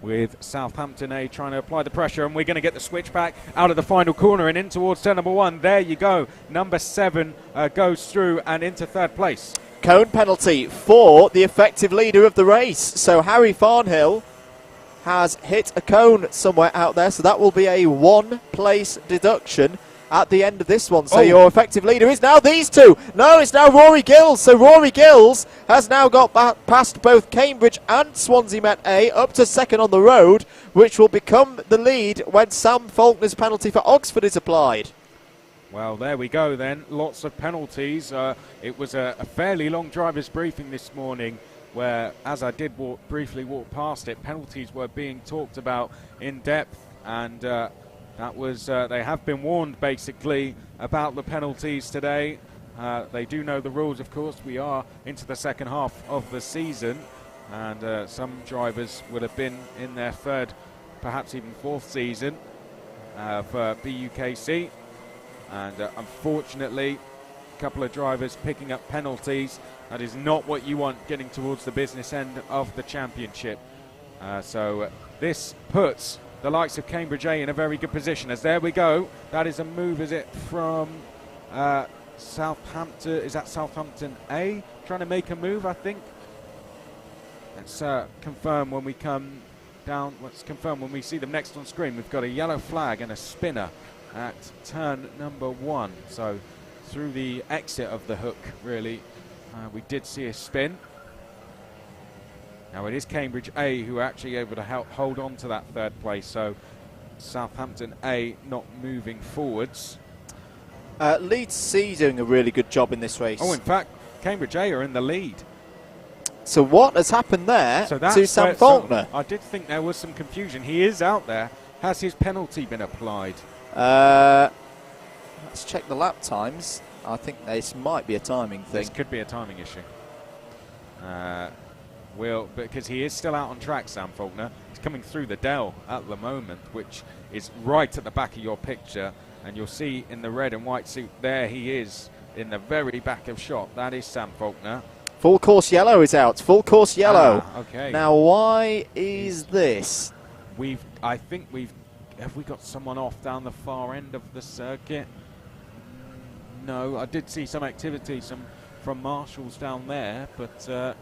with Southampton A trying to apply the pressure, and we're going to get the switch back out of the final corner and in towards turn number 1. There you go. Number 7 goes through and into third place. Cone penalty for the effective leader of the race. So Harry Farnhill has hit a cone somewhere out there, so that will be a 1-place deduction at the end of this one. So your effective leader is now these two. No, it's now Rory Gills. So Rory Gills has now got past both Cambridge and Swansea Met A, up to second on the road, which will become the lead when Sam Faulkner's penalty for Oxford is applied. Well, there we go then. Lots of penalties. It was a fairly long driver's briefing this morning, where, as I did briefly walk past it, penalties were being talked about in depth, and that was they have been warned basically about the penalties today. They do know the rules, of course. We are into the second half of the season, and some drivers would have been in their third, perhaps even fourth season for BUKC, and unfortunately a couple of drivers picking up penalties. That is not what you want getting towards the business end of the championship. So this puts the likes of Cambridge A in a very good position, as there we go. That is a move, is it, from Southampton? Is that Southampton A trying to make a move, I think? Let's confirm when we come down. Let's confirm when we see them next on screen. We've got a yellow flag and a spinner at turn number 1. So through the exit of the hook, really, we did see a spin. Now it is Cambridge A who are actually able to hold on to that third place, so Southampton A not moving forwards. Leeds C doing a really good job in this race. Oh, in fact, Cambridge A are in the lead. So what has happened there So to Sam Faulkner? I did think there was some confusion. He is out there. Has his penalty been applied? Let's check the lap times. I think this might be a timing thing. This could be a timing issue. Because he is still out on track, Sam Faulkner. He's coming through the Dell at the moment, which is right at the back of your picture. And you'll see in the red and white suit, there he is in the very back of shot. That is Sam Faulkner. Full course yellow is out. Full course yellow. Okay. Now, why is this? Have we got someone off down the far end of the circuit? No, I did see some activity from marshals down there, but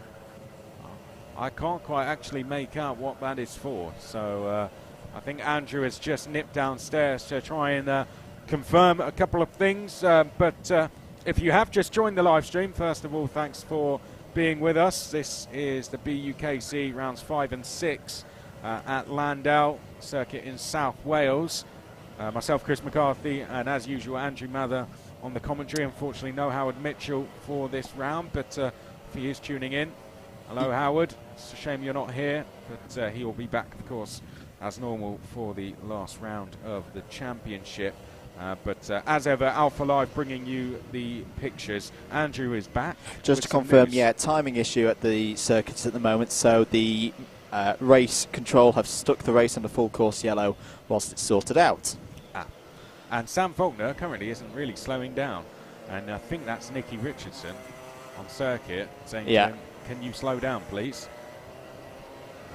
I can't quite actually make out what that is for. So I think Andrew has just nipped downstairs to try and confirm a couple of things. But if you have just joined the live stream, first of all, thanks for being with us. This is the BUKC rounds 5 and 6 at Llandow circuit in South Wales. Myself, Chris McCarthy, and as usual, Andrew Mather on the commentary. Unfortunately, no Howard Mitchell for this round, but if he is tuning in, hello Howard. It's a shame you're not here, but he will be back, of course, as normal for the last round of the championship. But as ever, Alpha Live bringing you the pictures. Andrew is back. Just to confirm, yeah, timing issue at the circuits at the moment, so the race control have stuck the race under full course yellow whilst it's sorted out. And Sam Faulkner currently isn't really slowing down, and I think that's Nicky Richardson on circuit saying to him, can you slow down please?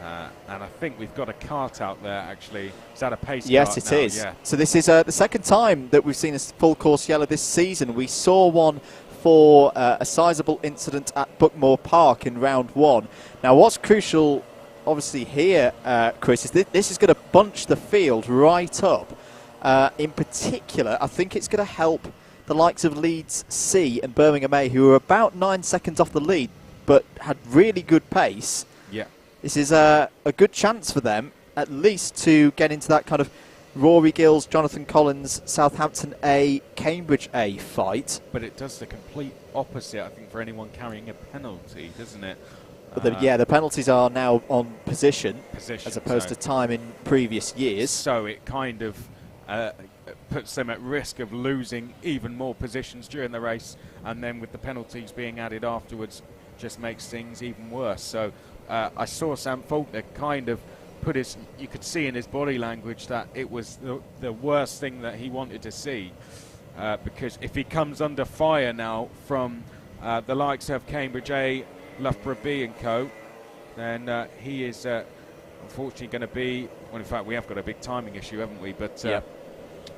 And I think we've got a kart out there actually. Is that a pace yes, kart it now? is. Yeah. So this is the second time that we've seen a full course yellow this season. We saw one for a sizable incident at Buckmore Park in round 1. Now what's crucial obviously here, Chris, is this is going to bunch the field right up. In particular, I think it's going to help the likes of Leeds C and Birmingham A, who are about 9 seconds off the lead, but had really good pace. Yeah. This is a good chance for them at least to get into that kind of Rory Gills, Jonathan Collins, Southampton A, Cambridge A fight. But it does the complete opposite, I think, for anyone carrying a penalty, doesn't it? But the penalties are now on position as opposed to time in previous years. So it kind of puts them at risk of losing even more positions during the race, and then with the penalties being added afterwards, just makes things even worse. So I saw Sam Faulkner kind of put you could see in his body language that it was the worst thing that he wanted to see, because if he comes under fire now from the likes of Cambridge A, Loughborough B and co, then he is unfortunately going to be, well, in fact we have got a big timing issue, haven't we, but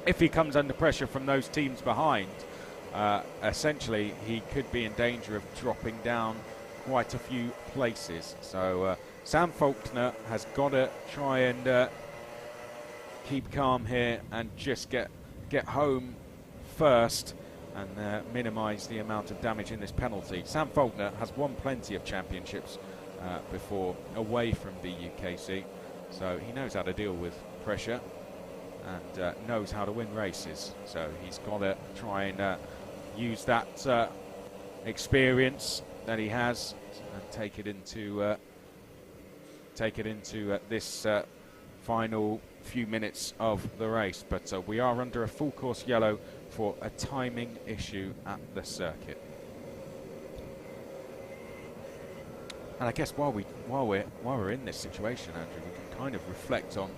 if he comes under pressure from those teams behind, essentially he could be in danger of dropping down quite a few places. So Sam Faulkner has got to try and keep calm here and just get home first and minimise the amount of damage in this penalty. Sam Faulkner has won plenty of championships before away from the BUKC, so he knows how to deal with pressure and knows how to win races. So he's got to try and use that experience that he has and take it into this final few minutes of the race. But we are under a full course yellow for a timing issue at the circuit. And I guess while we're in this situation, Andrew, we can kind of reflect on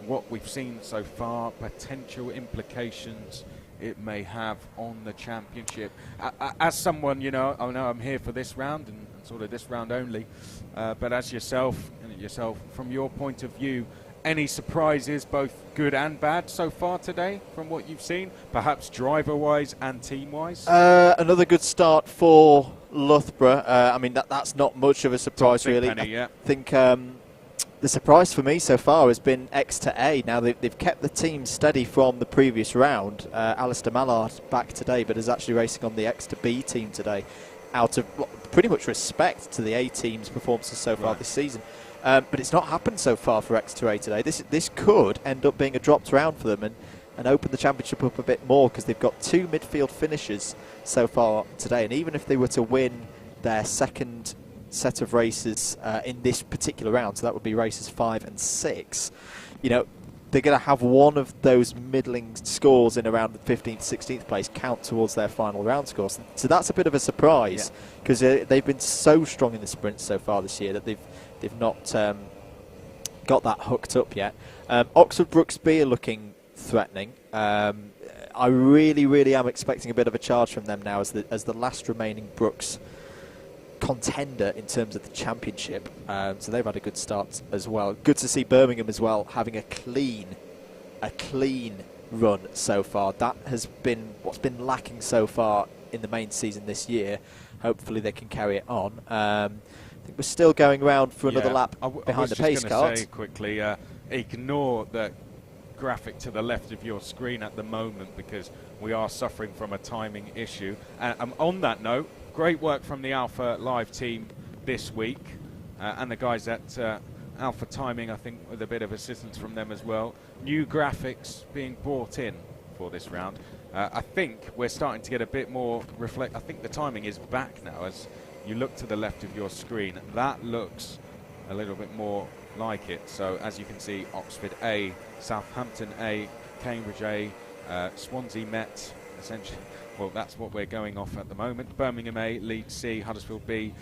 what we've seen so far, potential implications it may have on the championship. As someone, I know I'm here for this round and sort of this round only, but as yourself, from your point of view, any surprises, both good and bad, so far today from what you've seen, perhaps driver-wise and team-wise? Another good start for Loughborough. I mean, that's not much of a surprise, really. I think the surprise for me so far has been X to A. Now, they've kept the team steady from the previous round. Alistair Mallard back today, but is actually racing on the X to B team today, out of pretty much respect to the A team's performances so far this season. But it's not happened so far for X to A today. This could end up being a dropped round for them and open the championship up a bit more, because they've got 2 midfield finishes so far today. And even if they were to win their second set of races in this particular round, so that would be races 5 and 6, they're going to have one of those middling scores in around the 15th, 16th place count towards their final round scores. So that's a bit of a surprise, because they've been so strong in the sprint so far this year that they've not got that hooked up yet. Oxford Brooks B are looking threatening. I really am expecting a bit of a charge from them now as the last remaining Brooks contender in terms of the championship. So they've had a good start as well. Good to see Birmingham as well having a clean run so far. That has been what's been lacking so far in the main season this year. Hopefully they can carry it on. I think we're still going round for another lap behind the pace cart. I was just going to say quickly, ignore the graphic to the left of your screen at the moment, because we are suffering from a timing issue. And on that note, great work from the Alpha Live team this week, and the guys at Alpha Timing, I think, with a bit of assistance from them as well. New graphics being brought in for this round. I think we're starting to get a bit more I think the timing is back now. As you look to the left of your screen, that looks a little bit more like it. So as you can see, Oxford A, Southampton A, Cambridge A, Swansea Met, essentially. Well, that's what we're going off at the moment. Birmingham A, Leeds C, Huddersfield B,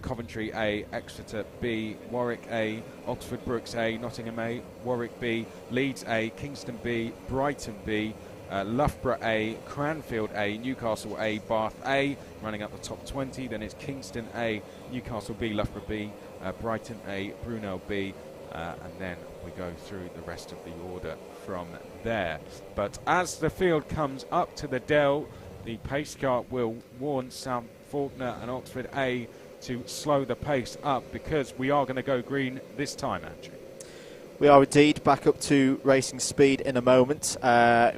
Coventry A, Exeter B, Warwick A, Oxford Brooks A, Nottingham A, Warwick B, Leeds A, Kingston B, Brighton B, Loughborough A, Cranfield A, Newcastle A, Bath A, running up the top 20. Then it's Kingston A, Newcastle B, Loughborough B, Brighton A, Brunel B, and then we go through the rest of the order from there. But as the field comes up to the Dell, the pace cart will warn Sam Faulkner and Oxford A to slow the pace up, because we are going to go green this time, Andrew. We are indeed back up to racing speed in a moment.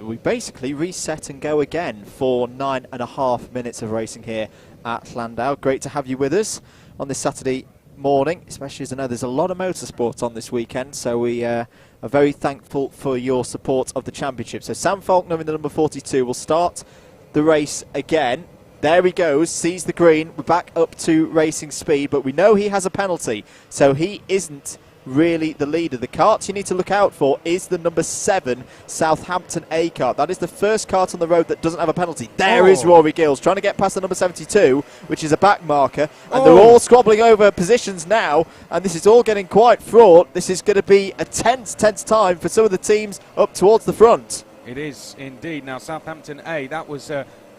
We basically reset and go again for 9.5 minutes of racing here at Llandow. Great to have you with us on this Saturday morning, especially as I know there's a lot of motorsport on this weekend, so we are very thankful for your support of the championship. So Sam Faulkner in the number 42 will start the race again. There he goes, sees the green, we're back up to racing speed, but we know he has a penalty, so he isn't really the leader. The kart you need to look out for is the number 7 Southampton A kart. That is the first kart on the road that doesn't have a penalty. There is Rory Gills trying to get past the number 72, which is a back marker, and they're all squabbling over positions now, and this is all getting quite fraught. This is going to be a tense time for some of the teams up towards the front. It is indeed. Now Southampton A, that was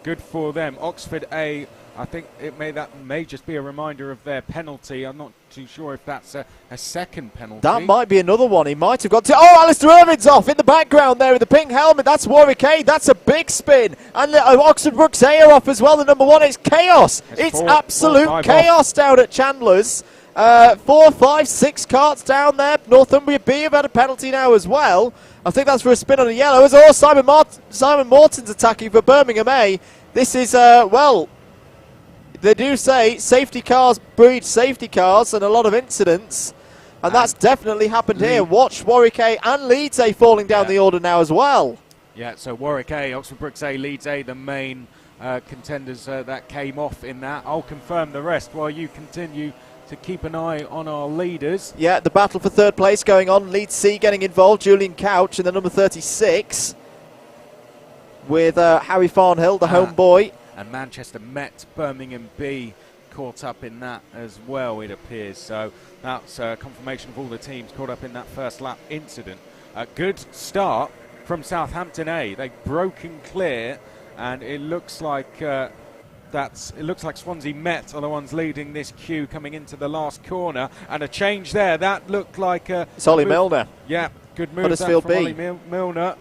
good for them. Oxford A, I think that may just be a reminder of their penalty. I'm not too sure if that's a second penalty. That might be another one. He might have got to... Oh, Alistair Irvin's off in the background there with the pink helmet. That's Warwick A. That's a big spin. And Oxford Brooks A are off as well. The number 1, it's chaos. It's absolute chaos down at Chandler's. 4, 5, 6 carts down there. Northumbria B have had a penalty now as well. I think that's for a spin on a yellow. As all Simon Morton's attacking for Birmingham A. This is, well... They do say safety cars breed safety cars and a lot of incidents, and that's definitely happened here. Watch Warwick A and Leeds A falling down the order now as well. Yeah, so Warwick A, Oxford Brooks A, Leeds A, the main contenders that came off in that. I'll confirm the rest while you continue to keep an eye on our leaders. Yeah, the battle for third place going on. Leeds C getting involved. Julian Couch in the number 36 with Harry Farnhill, the home boy. And Manchester Met, Birmingham B caught up in that as well, it appears. So that's confirmation of all the teams caught up in that first lap incident. A good start from Southampton A. They've broken clear, and it looks like Swansea Met are the ones leading this queue coming into the last corner. And a change there. That looked like it's Ollie Milner. Yeah, good move Huddersfield from B. Ollie Milner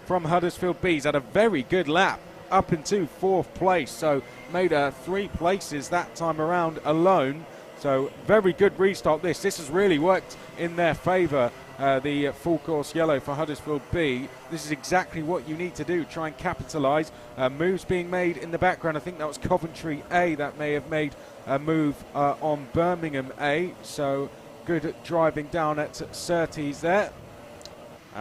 from Huddersfield B. He's had a very good lap up into 4th place, so made 3 places that time around alone. So very good restart. This has really worked in their favour, the full course yellow for Huddersfield B. This is exactly what you need to do, try and capitalise. Moves being made in the background. I think that was Coventry A that may have made a move on Birmingham A. So good driving down at Surtees there.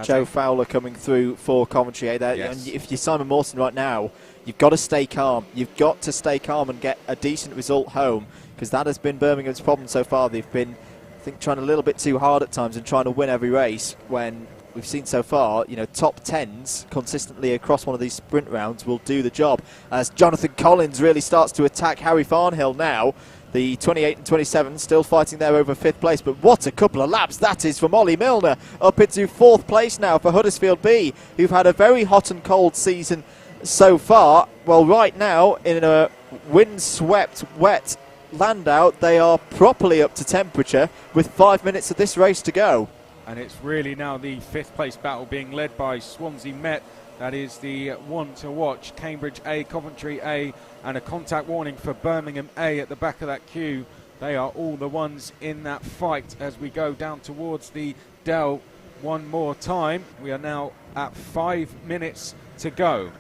Joe Fowler coming through for Coventry A there. Yes. And if you're Simon Morton right now, you've got to stay calm. You've got to stay calm and get a decent result home, because that has been Birmingham's problem so far. They've been, I think, trying a little bit too hard at times and trying to win every race, when we've seen so far, top 10s consistently across one of these sprint rounds will do the job. As Jonathan Collins really starts to attack Harry Farnhill now. The 28 and 27 still fighting there over 5th place, but what a couple of laps that is from Ollie Milner, up into 4th place now for Huddersfield B, who've had a very hot and cold season so far. Well, right now, in a wind-swept, wet Llandow, they are properly up to temperature with 5 minutes of this race to go. And it's really now the 5th place battle being led by Swansea Met. That is the one to watch. Cambridge A, Coventry A, and a contact warning for Birmingham A at the back of that queue. They are all the ones in that fight as we go down towards the Dell one more time. We are now at 5 minutes to go.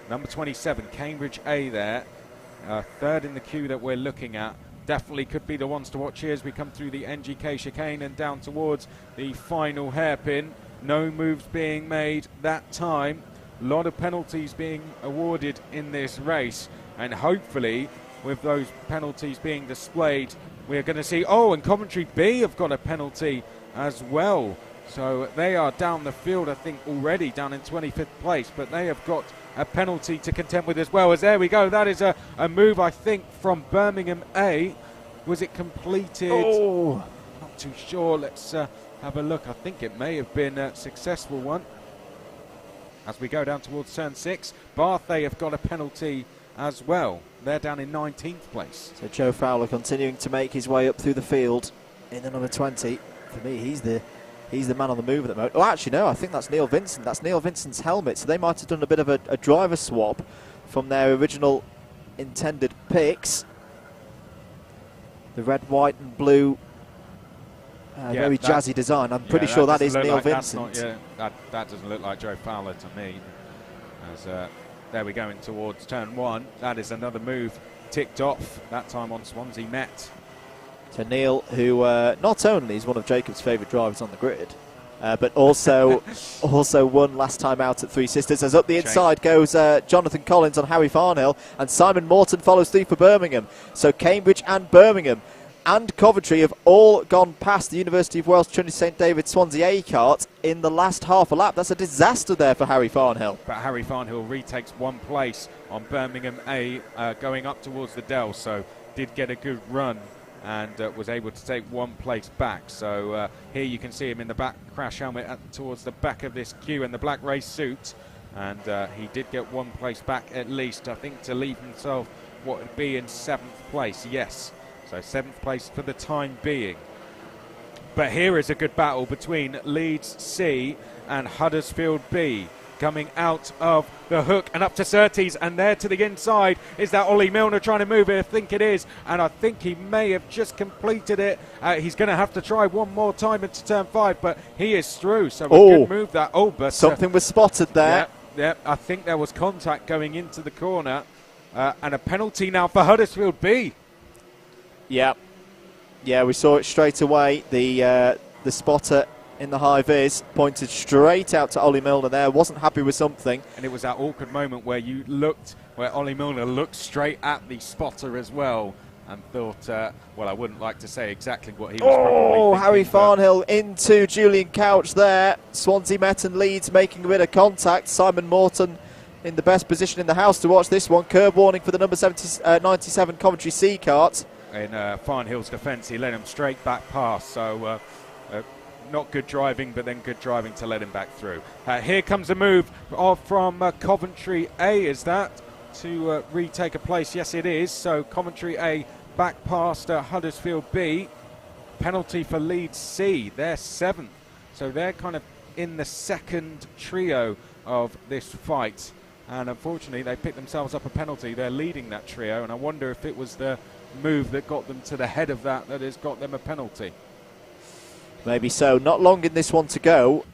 Number 27, Cambridge A there. 3rd in the queue that we're looking at. Definitely could be the ones to watch here as we come through the NGK chicane and down towards the final hairpin. No moves being made that time. A lot of penalties being awarded in this race, and hopefully with those penalties being displayed, we're going to see, and Coventry B have got a penalty as well. So they are down the field, I think, already down in 25th place, but they have got a penalty to contend with as well. As there we go, that is a move, I think, from Birmingham A. Was it completed? Oh, not too sure. Let's have a look. I think it may have been a successful one. As we go down towards turn 6, Bath A have got a penalty as well. They're down in 19th place. So Joe Fowler continuing to make his way up through the field in the number 20. For me, he's the man on the move at the moment. Oh, actually, no, I think that's Neil Vincent. That's Neil Vincent's helmet. So they might have done a bit of a driver swap from their original intended picks. The red, white and blue, very jazzy design. I'm pretty sure that is Neil Vincent. That doesn't look like Joe Fowler to me. As there we go in towards turn 1. That is another move ticked off, that time on Swansea Met. So Neil, who not only is one of Jacob's favourite drivers on the grid, but also won last time out at Three Sisters. As up the inside goes Jonathan Collins on Harry Farnhill, and Simon Morton follows through for Birmingham. So Cambridge and Birmingham and Coventry have all gone past the University of Wales Trinity St David Swansea A kart in the last half a lap. That's a disaster there for Harry Farnhill. But Harry Farnhill retakes one place on Birmingham A going up towards the Dell, so did get a good run and was able to take one place back. So here you can see him in the back crash helmet towards the back of this queue in the black race suit, and he did get one place back at least, I think, to leave himself what would be in 7th place. Yes, so 7th place for the time being. But here is a good battle between Leeds C and Huddersfield B. Coming out of the hook and up to Surtees, and there to the inside is that Ollie Milner trying to move it. I think it is, and I think he may have just completed it. He's going to have to try one more time into turn 5, but he is through, so we could move that. Oh, but something was spotted there. Yeah, I think there was contact going into the corner, and a penalty now for Huddersfield B. Yeah, we saw it straight away. The spotter in the high vis pointed straight out to Ollie Milner there, wasn't happy with something. And it was that awkward moment where where Ollie Milner looked straight at the spotter as well and thought, well, I wouldn't like to say exactly what he was probably thinking. Harry Farnhill into Julian Couch there. Swansea Met and Leeds making a bit of contact. Simon Morton in the best position in the house to watch this one. Curb warning for the number 97 Coventry C kart. In Farnhill's defence, he let him straight back past, so not good driving, but then good driving to let him back through. Here comes a move from Coventry A, is that, to retake a place? Yes, it is. So Coventry A back past Huddersfield B. Penalty for Leeds C. They're 7th. So they're kind of in the second trio of this fight. And unfortunately, they picked themselves up a penalty. They're leading that trio, and I wonder if it was the move that got them to the head of that has got them a penalty. Maybe so. Not long in this one to go.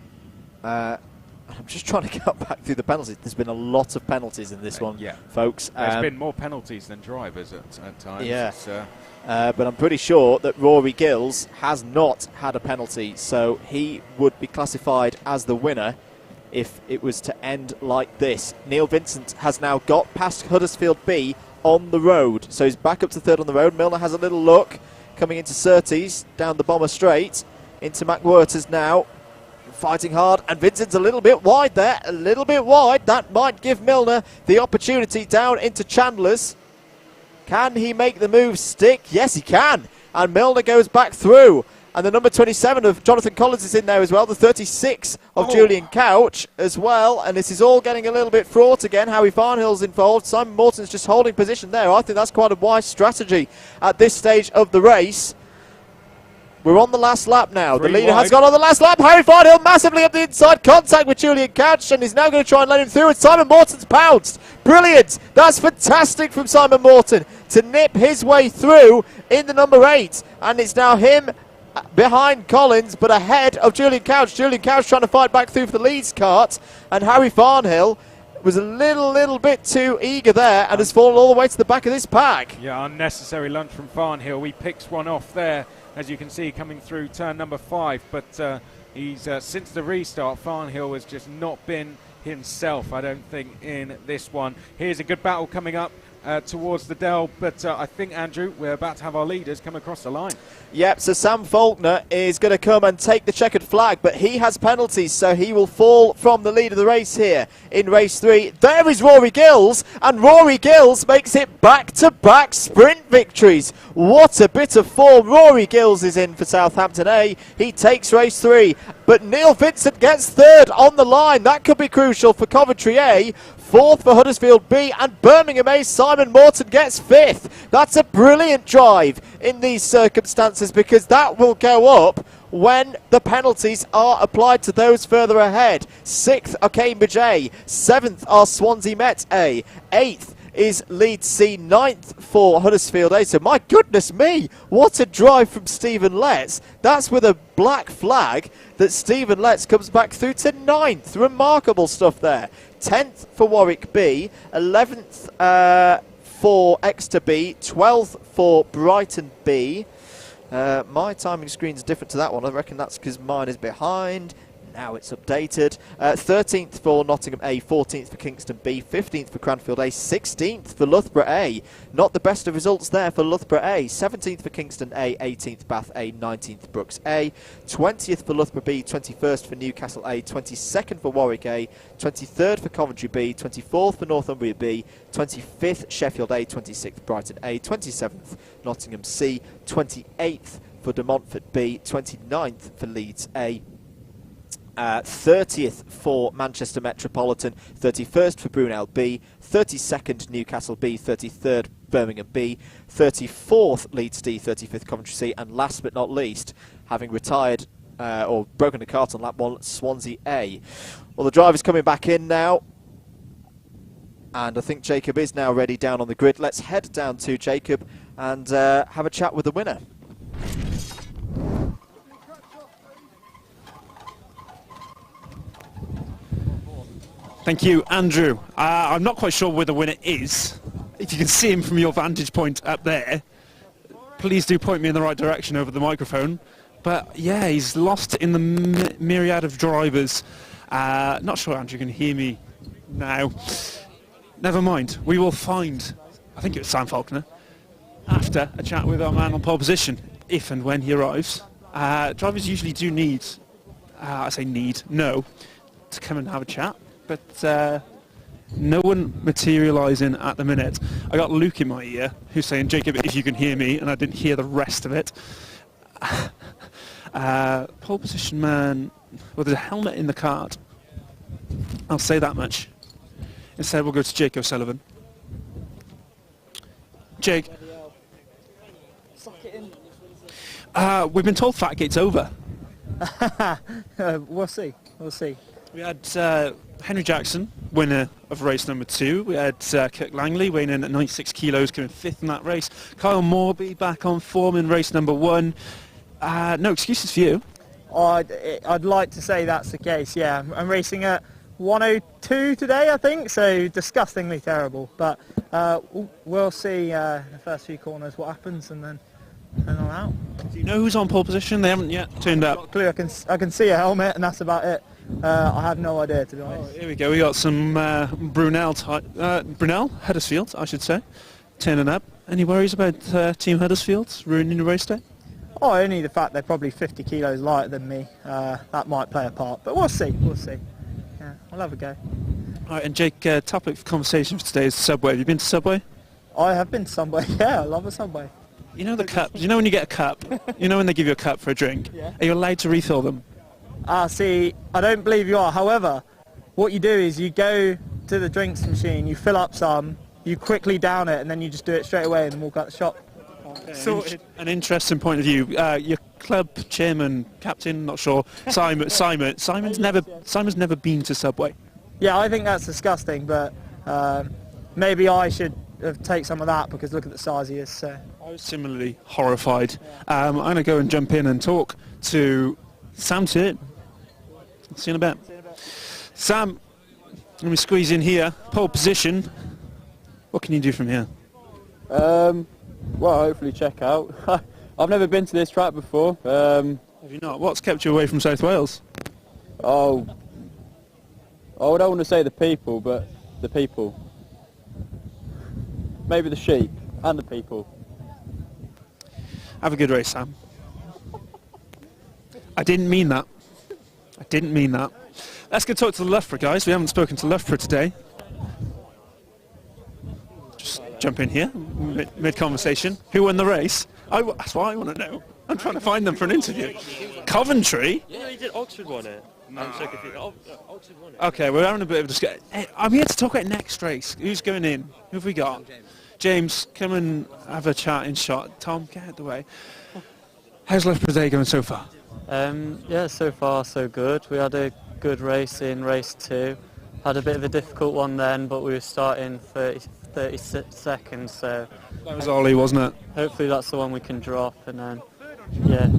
I'm just trying to get back through the penalties. There's been a lot of penalties in this one, folks. There's been more penalties than drivers at times. Yeah. But I'm pretty sure that Rory Gills has not had a penalty, so he would be classified as the winner if it was to end like this. Neil Vincent has now got past Huddersfield B on the road, so he's back up to 3rd on the road. Milner has a little look coming into Surtees down the bomber straight. Into McWhirters now, fighting hard, and Vincent's a little bit wide there, a little bit wide. That might give Milner the opportunity down into Chandler's. Can he make the move stick? Yes, he can, and Milner goes back through. And the number 27 of Jonathan Collins is in there as well, the 36 of Julian Couch as well, and this is all getting a little bit fraught again. Harry Farnhill's involved, Simon Morton's just holding position there. I think that's quite a wise strategy at this stage of the race. We're on the last lap now. The leader has gone on the last lap. Harry Farnhill massively up the inside. Contact with Julian Couch, and he's now going to try and let him through. And Simon Morton's pounced. Brilliant. That's fantastic from Simon Morton to nip his way through in the number 8. And it's now him behind Collins, but ahead of Julian Couch. Julian Couch trying to fight back through for the Leeds kart. And Harry Farnhill was a little bit too eager there and has fallen all the way to the back of this pack. Yeah, unnecessary lunge from Farnhill. He picks one off there, as you can see, coming through turn number 5. But he's since the restart, Farnhill has just not been himself, I don't think, in this one. Here's a good battle coming up towards the Dell, but I think, Andrew, we're about to have our leaders come across the line. Yep, so Sam Faulkner is going to come and take the checkered flag, but he has penalties, so he will fall from the lead of the race here in race 3. There is Rory Gills, and Rory Gills makes it back-to-back sprint victories. What a bit of form Rory Gills is in for Southampton A. He takes race 3, but Neil Vincent gets 3rd on the line. That could be crucial for Coventry A. 4th for Huddersfield B, and Birmingham A, Simon Morton gets 5th. That's a brilliant drive in these circumstances, because that will go up when the penalties are applied to those further ahead. 6th are Cambridge A, 7th are Swansea Met A, 8th is Leeds C, 9th for Huddersfield A. So my goodness me, what a drive from Stephen Letts. That's with a black flag that Stephen Letts comes back through to 9th. Remarkable stuff there. 10th for Warwick B, 11th for Exeter B, 12th for Brighton B, My timing screen's different to that one. I reckon that's because mine is behind. Now it's updated. 13th for Nottingham A, 14th for Kingston B, 15th for Cranfield A, 16th for Loughborough A. Not the best of results there for Loughborough A. 17th for Kingston A, 18th Bath A, 19th Brooks A, 20th for Loughborough B, 21st for Newcastle A, 22nd for Warwick A, 23rd for Coventry B, 24th for Northumbria B, 25th Sheffield A, 26th Brighton A, 27th Nottingham C, 28th for De Montfort B, 29th for Leeds A, 30th for Manchester Metropolitan, 31st for Brunel B, 32nd Newcastle B, 33rd Birmingham B, 34th Leeds D, 35th Coventry C, and last but not least, having retired or broken a cart on lap 1, Swansea A. Well, the driver's coming back in now, and I think Jacob is now ready down on the grid. Let's head down to Jacob and have a chat with the winner. Thank you, Andrew. I'm not quite sure where the winner is. If you can see him from your vantage point up there, please do point me in the right direction over the microphone. But yeah, he's lost in the myriad of drivers. Not sure Andrew can hear me now. Never mind. We will find, I think it was Sam Faulkner, after a chat with our man on pole position, if and when he arrives. Drivers usually do need, know, to come and have a chat. But no one materialising at the minute. I got Luke in my ear who's saying, Jacob, if you can hear me, and I didn't hear the rest of it. Pole position man, well, there's a helmet in the card. I'll say that much. Instead, we'll go to Jake O'Sullivan. Jake. We've been told Fatgate's over. We'll see. We'll see. We had Henry Jackson, winner of race number 2. We had Kirk Langley weighing in at 96 kilos, coming 5th in that race. Kyle Morby back on form in race number 1. No excuses for you. I'd like to say that's the case, yeah. I'm racing at 102 today, I think, so disgustingly terrible. But we'll see in the first few corners what happens, and then on out. Do you know who's on pole position? They haven't yet turned up. Not a clue. I can see a helmet, and that's about it. I have no idea, to be honest. Here we go. We got some Brunel, Huddersfield, I should say, turning up. Any worries about Team Huddersfield ruining the race day? Oh, only the fact they're probably 50 kilos lighter than me. That might play a part, but we'll see. We'll see. Yeah, we'll have a go. All right, and Jake, topic of conversation for today is Subway. Have you been to Subway? I have been to Subway. Yeah, I love a Subway. You know the cup. You know when you get a cup. You know when they give you a cup for a drink. Yeah. Are you allowed to refill them? See, I don't believe you are. However, what you do is you go to the drinks machine, you fill up some, you quickly down it, and then you just do it straight away and walk out the shop. Okay. Sorted. An interesting point of view. Your club chairman, captain, not sure, Simon's never been to Subway. Yeah, I think that's disgusting, but maybe I should take some of that, because look at the size he is. So. I was similarly horrified. I'm going to go and jump in and talk to Sam Tit. See you in a bit. Sam, let me squeeze in here. Pole position. What can you do from here? Well, hopefully check out. I've never been to this track before. Have you not? What's kept you away from South Wales? Oh, I don't want to say the people, but the people. Maybe the sheep and the people. Have a good race, Sam. I didn't mean that. I didn't mean that. Let's go talk to the Loughborough guys. We haven't spoken to Loughborough today. Just jump in here, mid-conversation. Who won the race? That's what I want to know. I'm trying to find them for an interview. Coventry? Yeah, he did. Oxford won it. I'm so confused. Oxford won it. Okay, we're having a bit of a discussion. Hey, I'm here to talk about next race. Who's going in? Who have we got? James, come and have a chat in shot. Tom, get out of the way. How's Loughborough Day going so far? Yeah, so far so good. We had a good race in race 2. Had a bit of a difficult one then, but we were starting 36 seconds, so... That was Ollie, wasn't it? Hopefully that's the one we can drop, and then, yeah.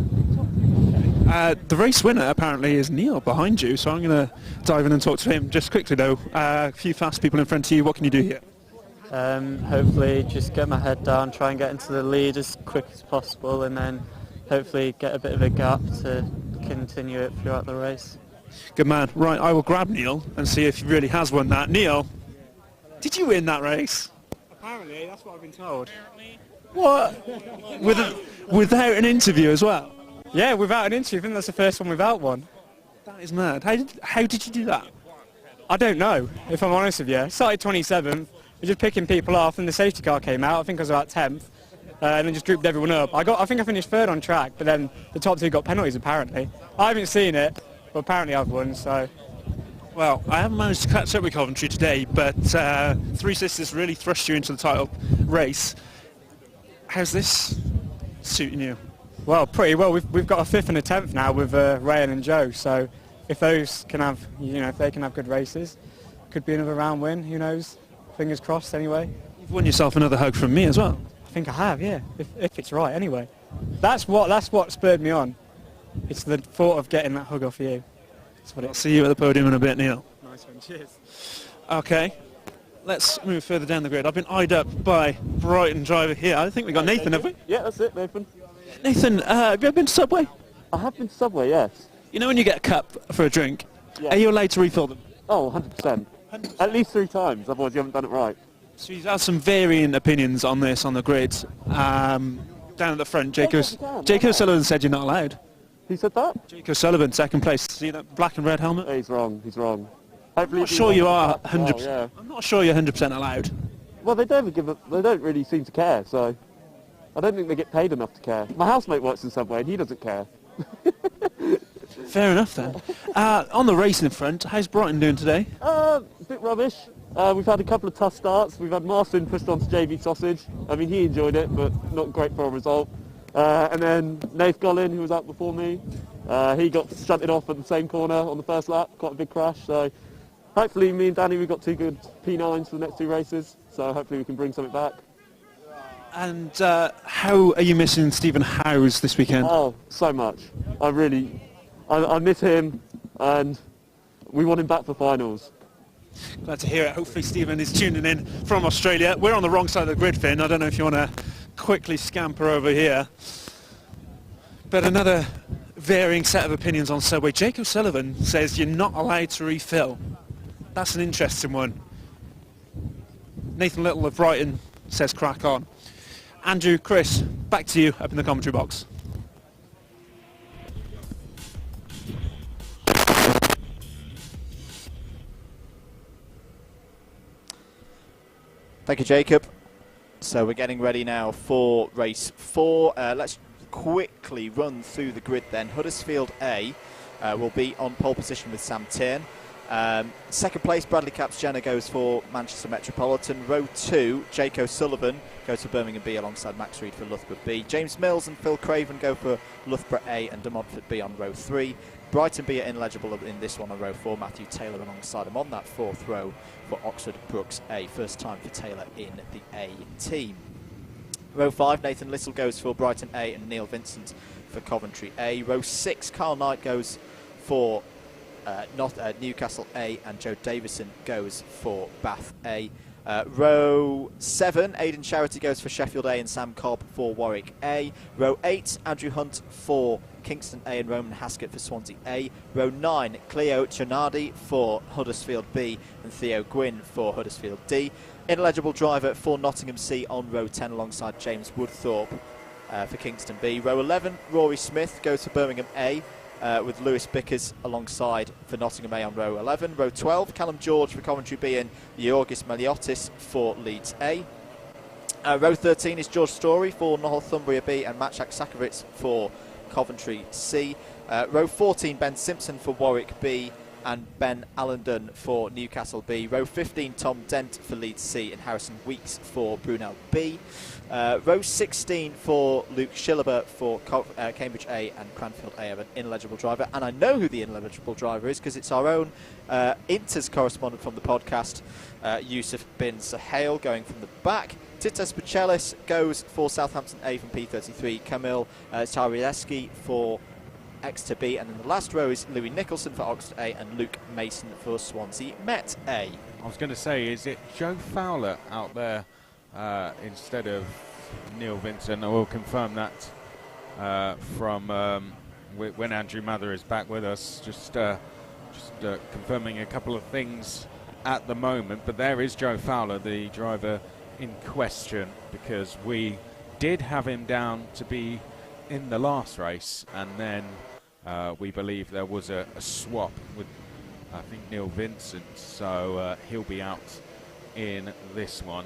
The race winner apparently is Neil behind you, so I'm going to dive in and talk to him. Just quickly though, a few fast people in front of you, what can you do here? Hopefully just get my head down, try and get into the lead as quick as possible, and then hopefully get a bit of a gap to continue it throughout the race. Good man. Right, I will grab Neil and see if he really has won that. Neil, did you win that race? Apparently, that's what I've been told. What? Without an interview as well? Yeah, without an interview. I think that's the first one without one. That is mad. How did you do that? I don't know, if I'm honest with you. Started 27th, we're just picking people off, and the safety car came out. I think I was about 10th, and then just grouped everyone up. I think I finished third on track, but then the top two got penalties apparently. I haven't seen it, but apparently I've won. So. Well, I haven't managed to catch up with Coventry today, but Three Sisters really thrust you into the title race. How's this suiting you? Well, pretty well. We've got a 5th and a 10th now with Ryan and Joe. So if those can have, if they can have good races, could be another round win. Who knows? Fingers crossed. Anyway. You've won yourself another hug from me as well. I think I have. Yeah. If it's right. Anyway, that's what spurred me on. It's the thought of getting that hug off you. That's what I'll see you at the podium in a bit, Neil. Nice one. Cheers. Okay. Let's move further down the grid. I've been eyed up by Brighton driver here. I think we got Nathan, have we? Yeah, that's it, Nathan. Nathan, have you ever been to Subway? I have been to Subway, yes. You know when you get a cup for a drink, Yeah. are you allowed to refill them? Oh, 100%. At least 3 times, otherwise you haven't done it right. So you've had some varying opinions on this on the grid. Down at the front, Jacob Sullivan said you're not allowed. Who said that? Jacob Sullivan, second place. See that black and red helmet? He's wrong. I'm not sure you are 100%. Well, yeah. I'm not sure you're 100% allowed. Well, they don't really seem to care, so I don't think they get paid enough to care. My housemate works in Subway and he doesn't care. Fair enough then. On the racing front, how's Brighton doing today? A bit rubbish. We've had a couple of tough starts. We've had Marston pushed onto JV Sausage. I mean, he enjoyed it, but not great for a result. And then Nath Gollin, who was out before me, he got shunted off at the same corner on the first lap. Quite a big crash. So hopefully me and Danny, we've got 2 good P9s for the next 2 races. So hopefully we can bring something back. And how are you missing Stephen Howes this weekend? Oh, so much. I miss him, and we want him back for finals. Glad to hear it. Hopefully Stephen is tuning in from Australia. We're on the wrong side of the grid, Finn. I don't know if you want to quickly scamper over here. But another varying set of opinions on Subway. Jacob Sullivan says you're not allowed to refill. That's an interesting one. Nathan Little of Brighton says crack on. Andrew, Chris, back to you up in the commentary box. Thank you, Jacob. So we're getting ready now for race 4. Let's quickly run through the grid then. Huddersfield A will be on pole position with Sam Tyrn. Second place, Bradley Caps Jenner goes for Manchester Metropolitan. Row 2, Jake O'Sullivan goes for Birmingham B alongside Max Reed for Loughborough B. James Mills and Phil Craven go for Loughborough A and De Montfort B on row 3. Brighton B are ineligible in this one on row 4. Matthew Taylor alongside him on that 4th row for Oxford Brooks A. First time for Taylor in the A team. Row 5, Nathan Little goes for Brighton A and Neil Vincent for Coventry A. Row 6, Carl Knight goes for Newcastle A and Joe Davison goes for Bath A. Row 7, Aidan Charity goes for Sheffield A and Sam Cobb for Warwick A. Row 8, Andrew Hunt for Kingston A and Roman Haskett for Swansea A. Row 9, Cleo Trinardi for Huddersfield B and Theo Gwynn for Huddersfield D. Ineligible driver for Nottingham C on row 10 alongside James Woodthorpe for Kingston B. Row 11, Rory Smith goes for Birmingham A with Lewis Bickers alongside for Nottingham A on row 11. Row 12, Callum George for Coventry B and Georgis Meliotis for Leeds A. Row 13 is George Story for Northumbria B and Matchak Sakovic for Coventry C. Row 14, Ben Simpson for Warwick B and Ben Allendon for Newcastle B. Row 15, Tom Dent for Leeds C and Harrison Weeks for Brunel B. Row 16 for Luke Schilliber for Cambridge A and Cranfield A have an ineligible driver. And I know who the ineligible driver is because it's our own Inters correspondent from the podcast, Yusuf bin Sahel, going from the back. Titas Pachelis goes for Southampton A from P33. Kamil Tarieski for Exeter B, and then the last row is Louis Nicholson for Oxford A and Luke Mason for Swansea Met A. I was going to say, is it Joe Fowler out there instead of Neil Vincent? I will confirm that from when Andrew Mather is back with us. Just confirming a couple of things at the moment, but there is Joe Fowler, the driver in question, because we did have him down to be in the last race, and then we believe there was a swap with, I think, Neil Vincent, so he'll be out in this one.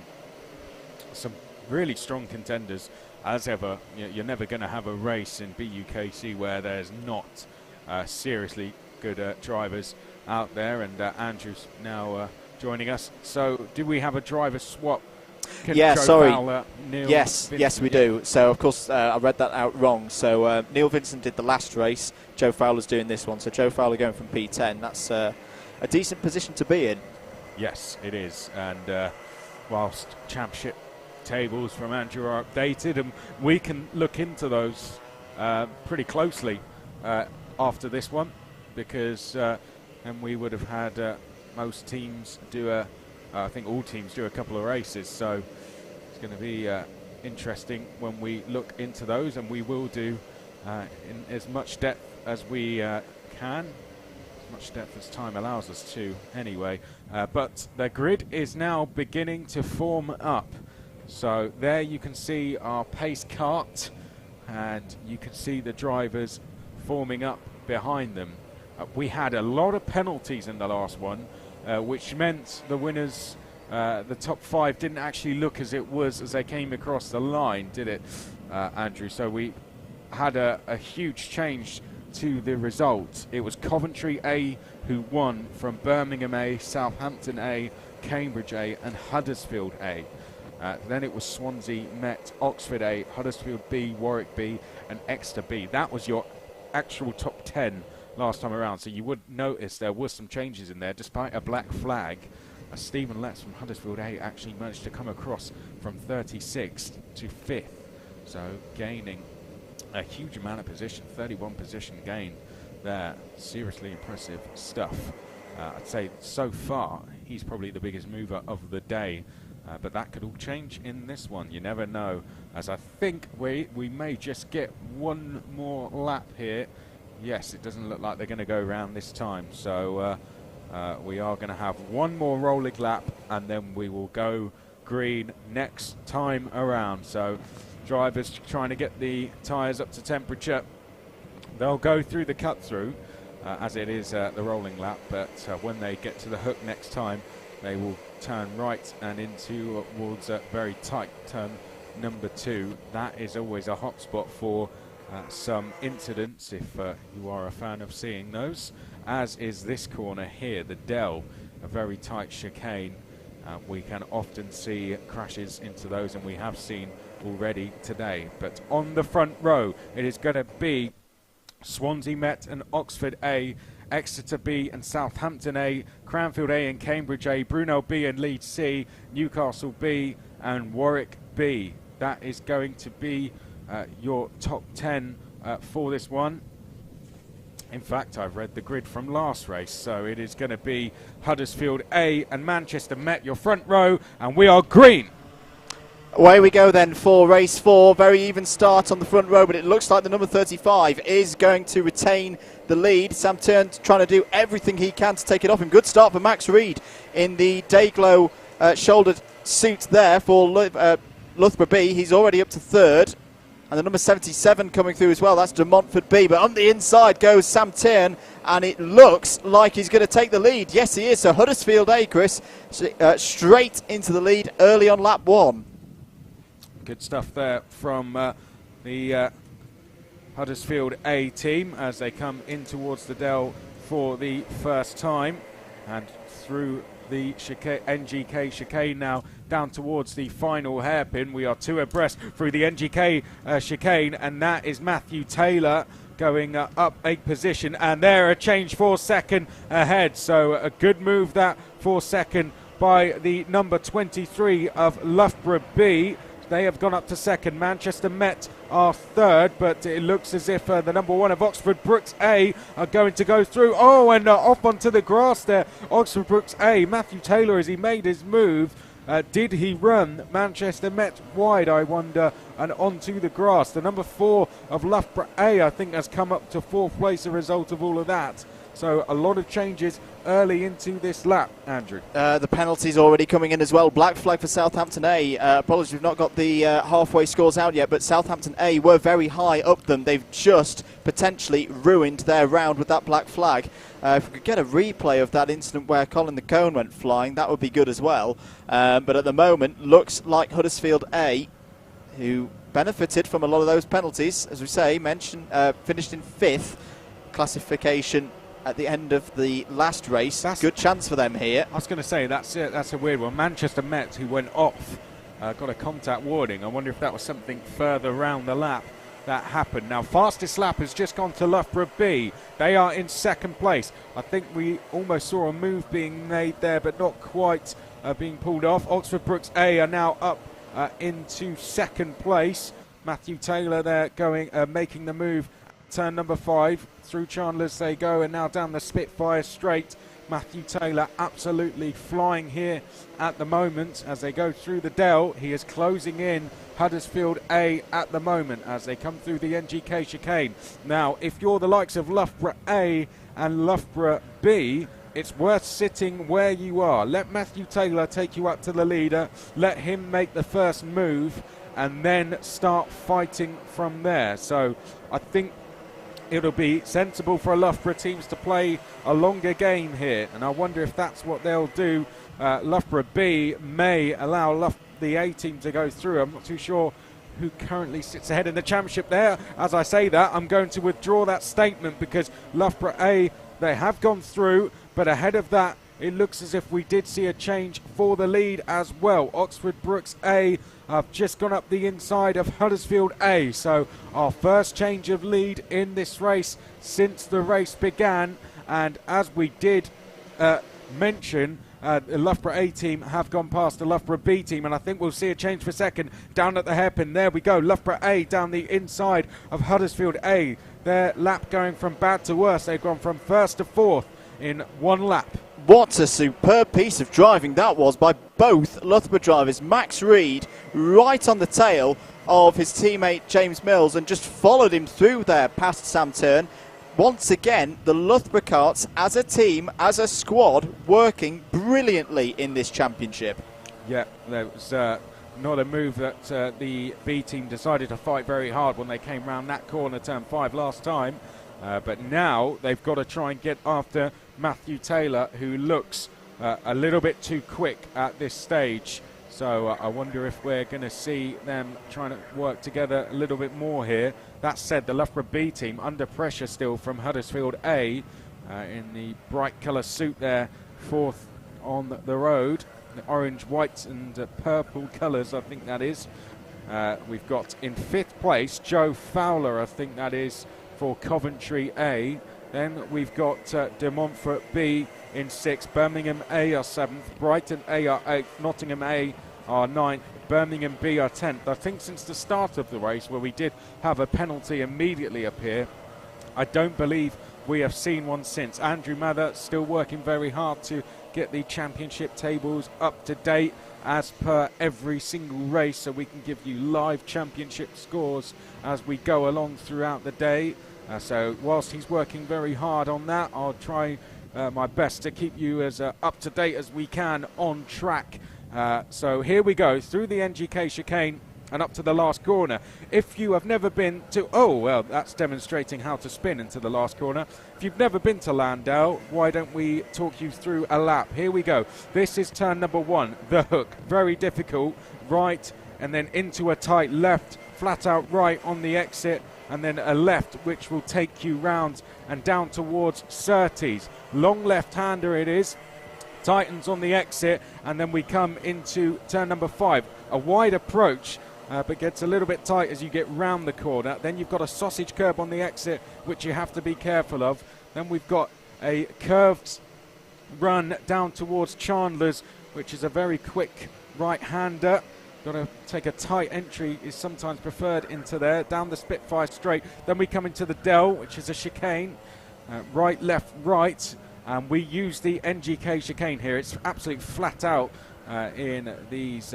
Some really strong contenders, as ever. You're never going to have a race in BUKC where there's not seriously good drivers out there, and Andrew's now joining us. So, do we have a driver swap? Yeah, Joe sorry. Fowler, Neil yes, Vincent, we do. So, of course, I read that out wrong. So, Neil Vincent did the last race. Joe Fowler's doing this one. So, Joe Fowler going from P10. That's a decent position to be in. Yes, it is. And whilst championship tables from Andrew are updated, and we can look into those pretty closely after this one, because and we would have had most teams do I think all teams do a couple of races, so it's going to be interesting when we look into those, and we will do in as much depth as we can, as much depth as time allows us to anyway. But the grid is now beginning to form up. So there you can see our pace kart, and you can see the drivers forming up behind them. We had a lot of penalties in the last one, which meant the winners, the top 5, didn't actually look as it was as they came across the line, did it, Andrew? So we had a huge change to the results. It was Coventry A who won from Birmingham A, Southampton A, Cambridge A and Huddersfield A. Then it was Swansea, Met, Oxford A, Huddersfield B, Warwick B and Exeter B. That was your actual top 10 last time around, so you would notice there was some changes in there. Despite a black flag, Stephen Letts from Huddersfield A actually managed to come across from 36th to 5th, so gaining a huge amount of position, 31 position gain there. Seriously impressive stuff. I'd say so far he's probably the biggest mover of the day, but that could all change in this one. You never know, as I think we may just get one more lap here. Yes, it doesn't look like they're going to go around this time, so we are going to have one more rolling lap, and then we will go green next time around. So drivers trying to get the tyres up to temperature. They'll go through the cut through as it is the rolling lap, but when they get to the hook next time, they will turn right and into towards a very tight turn number 2. That is always a hot spot for some incidents, if you are a fan of seeing those, as is this corner here, the Dell, a very tight chicane. We can often see crashes into those, and we have seen already today. But on the front row, it is going to be Swansea Met and Oxford A, Exeter B and Southampton A, Cranfield A and Cambridge A, Brunel B and Leeds C, Newcastle B and Warwick B. That is going to be your top 10 for this one. In fact, I've read the grid from last race, so it is going to be Huddersfield A and Manchester Met, your front row, and we are green. Away we go then for race 4. Very even start on the front row, but it looks like the number 35 is going to retain the lead. Sam Turn's trying to do everything he can to take it off him. Good start for Max Reed in the Dayglow shouldered suit there for Loughborough B. He's already up to 3rd. And the number 77 coming through as well, that's De Montfort B. But on the inside goes Sam Tyrn, and it looks like he's going to take the lead. Yes, he is. So Huddersfield A, Chris, straight into the lead early on lap 1. Good stuff there from the Huddersfield A team as they come in towards the Dell for the first time. And through the NGK chicane now down towards the final hairpin. We are 2 abreast through the NGK chicane, and that is Matthew Taylor going up 8 position, and there a change for 2nd ahead. So a good move that for 2nd by the number 23 of Loughborough B. They have gone up to 2nd. Manchester Met are 3rd, but it looks as if the number 1 of Oxford Brooks A are going to go through. Oh, and off onto the grass there, Oxford Brooks A. Matthew Taylor, as he made his move, Did he run Manchester Met wide, I wonder, and onto the grass? The number 4 of Loughborough A, I think, has come up to 4th place as a result of all of that. So a lot of changes early into this lap, Andrew. The penalties already coming in as well. Black flag for Southampton A. Apologies, we've not got the halfway scores out yet, but Southampton A were very high up them. They've just potentially ruined their round with that black flag. If we could get a replay of that incident where Colin the Cone went flying, that would be good as well. But at the moment, looks like Huddersfield A, who benefited from a lot of those penalties, as we say, finished in 5th classification at the end of the last race. Good chance for them here. I was going to say, that's a weird one. Manchester Met, who went off, got a contact warning. I wonder if that was something further round the lap that happened. Now, fastest lap has just gone to Loughborough B. They are in 2nd place. I think we almost saw a move being made there, but not quite being pulled off. Oxford Brookes A are now up into 2nd place. Matthew Taylor there making the move. Turn number 5, through Chandler's they go, and now down the Spitfire straight. Matthew Taylor absolutely flying here at the moment as they go through the Dell. He is closing in Huddersfield A at the moment as they come through the NGK chicane. Now, if you're the likes of Loughborough A and Loughborough B, it's worth sitting where you are. Let Matthew Taylor take you up to the leader. Let him make the first move and then start fighting from there. So I think it'll be sensible for Loughborough teams to play a longer game here, and I wonder if that's what they'll do. Loughborough B may allow the A team to go through. I'm not too sure who currently sits ahead in the championship there. As I say that, I'm going to withdraw that statement because Loughborough A, they have gone through, but ahead of that, it looks as if we did see a change for the lead as well. Oxford Brookes A have just gone up the inside of Huddersfield A. So our first change of lead in this race since the race began. And as we did mention, the Loughborough A team have gone past the Loughborough B team, and I think we'll see a change for 2nd down at the hairpin. There we go, Loughborough A down the inside of Huddersfield A. Their lap going from bad to worse. They've gone from 1st to 4th in 1 lap. What a superb piece of driving that was by both Loughborough drivers. Max Reed right on the tail of his teammate James Mills and just followed him through there past Sam Turn. Once again, the Loughborough karts as a team, as a squad, working brilliantly in this championship. Yeah, there was not a move that the B team decided to fight very hard when they came round that corner, turn 5 last time. But now they've got to try and get after Matthew Taylor, who looks a little bit too quick at this stage. So I wonder if we're going to see them trying to work together a little bit more here. That said, the Loughborough B team under pressure still from Huddersfield A in the bright colour suit there, 4th on the road. The orange, white and purple colours, I think that is. We've got in 5th place Joe Fowler, I think that is, for Coventry A. Then we've got De Montfort B in 6th, Birmingham A are 7th, Brighton A are 8th, Nottingham A are 9th, Birmingham B are 10th. I think since the start of the race, where we did have a penalty immediately appear, I don't believe we have seen one since. Andrew Mather still working very hard to get the championship tables up to date as per every single race, so we can give you live championship scores as we go along throughout the day. So whilst he's working very hard on that, I'll try my best to keep you as up to date as we can on track. So here we go through the NGK chicane and up to the last corner. If you have never been to, oh well, that's demonstrating how to spin into the last corner. If you've never been to Llandow, why don't we talk you through a lap? Here we go. This is turn number 1, the hook, very difficult, right, and then into a tight left, flat out right on the exit, and then a left which will take you round and down towards Surtees. Long left-hander it is, tightens on the exit, and then we come into turn number 5. A wide approach, but gets a little bit tight as you get round the corner. Then you've got a sausage curb on the exit, which you have to be careful of. Then we've got a curved run down towards Chandler's, which is a very quick right-hander. Got to take a tight entry, is sometimes preferred into there, down the Spitfire straight. Then we come into the Dell, which is a chicane, right, left, right, and we use the NGK chicane here. It's absolutely flat out in these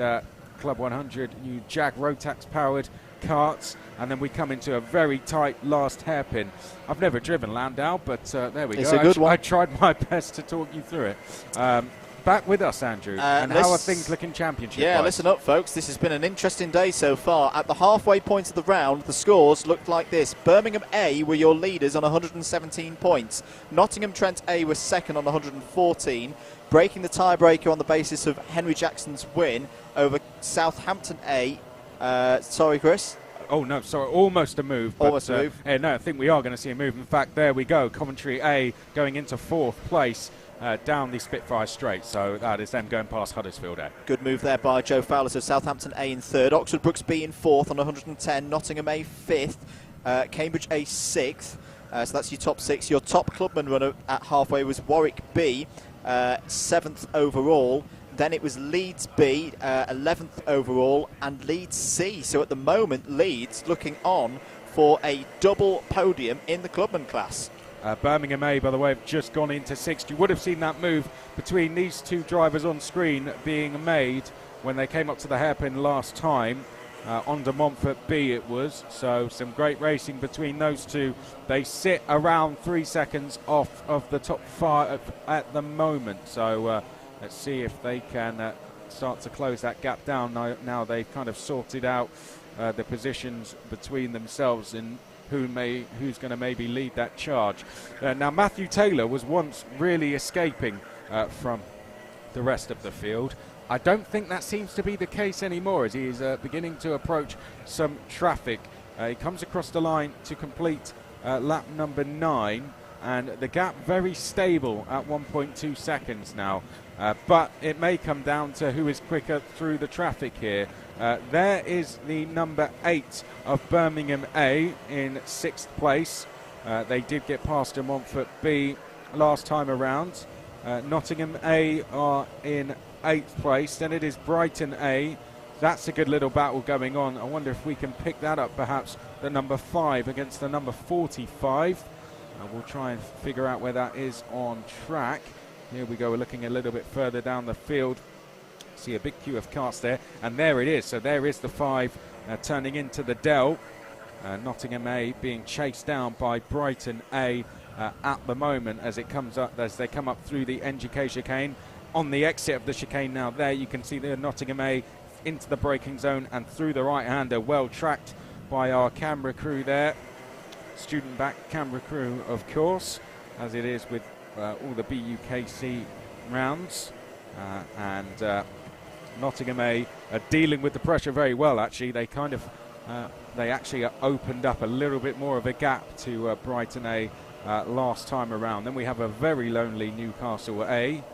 Club 100 new Jag Rotax powered karts, and then we come into a very tight last hairpin. I've never driven Llandow, but there we go. It's a good one. I tried my best to talk you through it. Back with us, Andrew. And how are things looking championship-wise? Yeah, listen up, folks. This has been an interesting day so far. At the halfway point of the round, the scores looked like this. Birmingham A were your leaders on 117 points. Nottingham Trent A was second on 114, breaking the tiebreaker on the basis of Henry Jackson's win over Southampton A. Sorry, Chris? Oh, no, sorry, almost a move. Almost a move. No, I think we are going to see a move. In fact, there we go. Coventry A going into 4th place. Down the Spitfire Straight, so that is them going past Huddersfield A. Good move there by Joe Fowler. So Southampton A in 3rd, Oxford Brooks B in 4th on 110, Nottingham A 5th, Cambridge A 6th. So that's your top 6. Your top clubman runner at halfway was Warwick B, 7th overall. Then it was Leeds B, 11th overall, and Leeds C. So at the moment, Leeds looking on for a double podium in the clubman class. Birmingham A, by the way, have just gone into 6th. You would have seen that move between these two drivers on screen being made when they came up to the hairpin last time. On to Montfort B it was, so some great racing between those two. They sit around 3 seconds off of the top 5 at the moment, so let's see if they can start to close that gap down. Now they've kind of sorted out the positions between themselves and who's going to maybe lead that charge. Now Matthew Taylor was once really escaping from the rest of the field. I don't think that seems to be the case anymore as he is beginning to approach some traffic. He comes across the line to complete lap number 9, and the gap very stable at 1.2 seconds now. But it may come down to who is quicker through the traffic here. There is the number 8 of Birmingham A in 6th place. They did get past a Montfort B last time around. Nottingham A are in 8th place. Then it is Brighton A. That's a good little battle going on. I wonder if we can pick that up, perhaps the number 5 against the number 45. We'll try and figure out where that is on track. Here we go, we're looking a little bit further down the field. See a big queue of karts there, and there it is. So there is the 5 turning into the Dell. Nottingham A being chased down by Brighton A at the moment as it comes up, as they come up through the NGK chicane. On the exit of the chicane now, there you can see the Nottingham A into the braking zone and through the right-hander, well tracked by our camera crew there. Student-backed camera crew, of course, as it is with all the BUKC rounds. And Nottingham A are dealing with the pressure very well, actually. They kind of they actually opened up a little bit more of a gap to Brighton A last time around. Then we have a very lonely Newcastle A,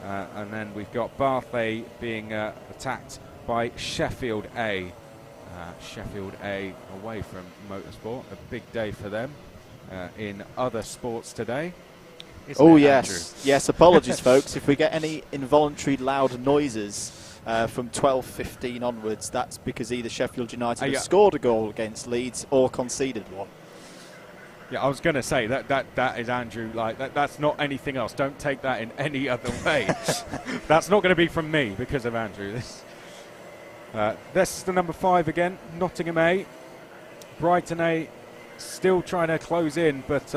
and then we've got Bath A being attacked by Sheffield A. Sheffield A away from motorsport, a big day for them in other sports today. Oh yes, yes, apologies folks, if we get any involuntary loud noises from 12:15 onwards, that's because either Sheffield United have scored a goal against Leeds or conceded one. Yeah, I was going to say that is Andrew. Like that's not anything else. Don't take that in any other way. That's not going to be from me because of Andrew. This is the number 5 again, Nottingham A. Brighton A still trying to close in, but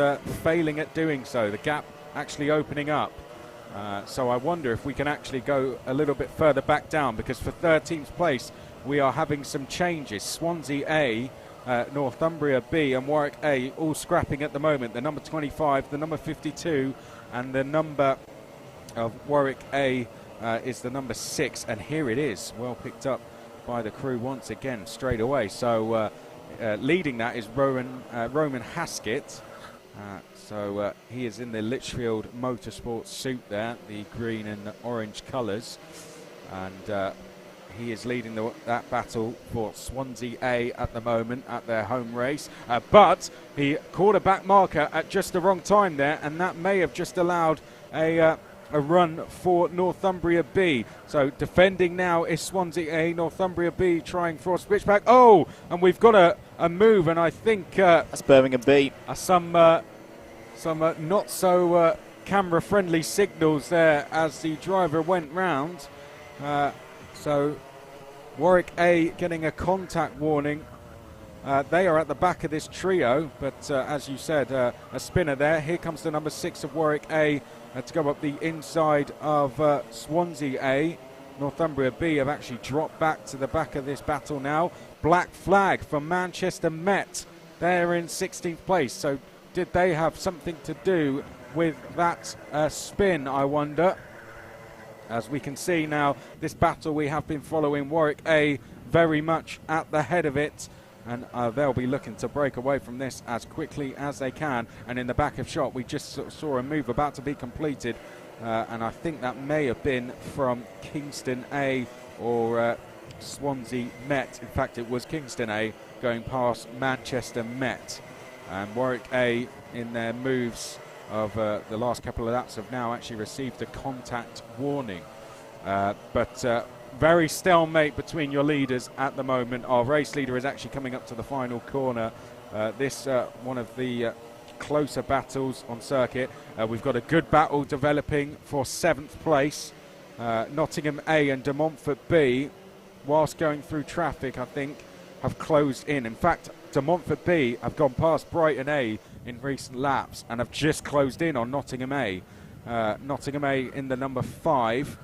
failing at doing so. The gap actually opening up. So I wonder if we can actually go a little bit further back down, because for 13th place we are having some changes. Swansea A, Northumbria B and Warwick A all scrapping at the moment. The number 25, the number 52 and the number of Warwick A is the number 6, and here it is, well picked up by the crew once again straight away. So leading that is Roman Haskett. So he is in the Litchfield Motorsport suit there, the green and the orange colours, and he is leading that battle for Swansea A at the moment at their home race. But he caught a back marker at just the wrong time there, and that may have just allowed a run for Northumbria B. So defending now is Swansea A, Northumbria B trying for a switchback. Oh, and we've got a move, and I think that's Birmingham B. Some not so camera friendly signals there as the driver went round. So Warwick A getting a contact warning. They are at the back of this trio, but as you said, a spinner there. Here comes the number 6 of Warwick A to go up the inside of Swansea A. Northumbria B have actually dropped back to the back of this battle now. Black flag from Manchester Met. They're in 16th place, so did they have something to do with that spin, I wonder? As we can see now, this battle we have been following, Warwick A very much at the head of it, and they'll be looking to break away from this as quickly as they can. And in the back of shot, we just saw a move about to be completed, and I think that may have been from Kingston A or Swansea Met. In fact, it was Kingston A going past Manchester Met. And Warwick A, in their moves of the last couple of laps, have now actually received a contact warning. But very stalemate between your leaders at the moment. Our race leader is actually coming up to the final corner. This one of the closer battles on circuit. We've got a good battle developing for 7th place. Nottingham A and De Montfort B, whilst going through traffic, I think, have closed in. In fact, De Montfort B have gone past Brighton A in recent laps and have just closed in on Nottingham A. Nottingham A in the number 5.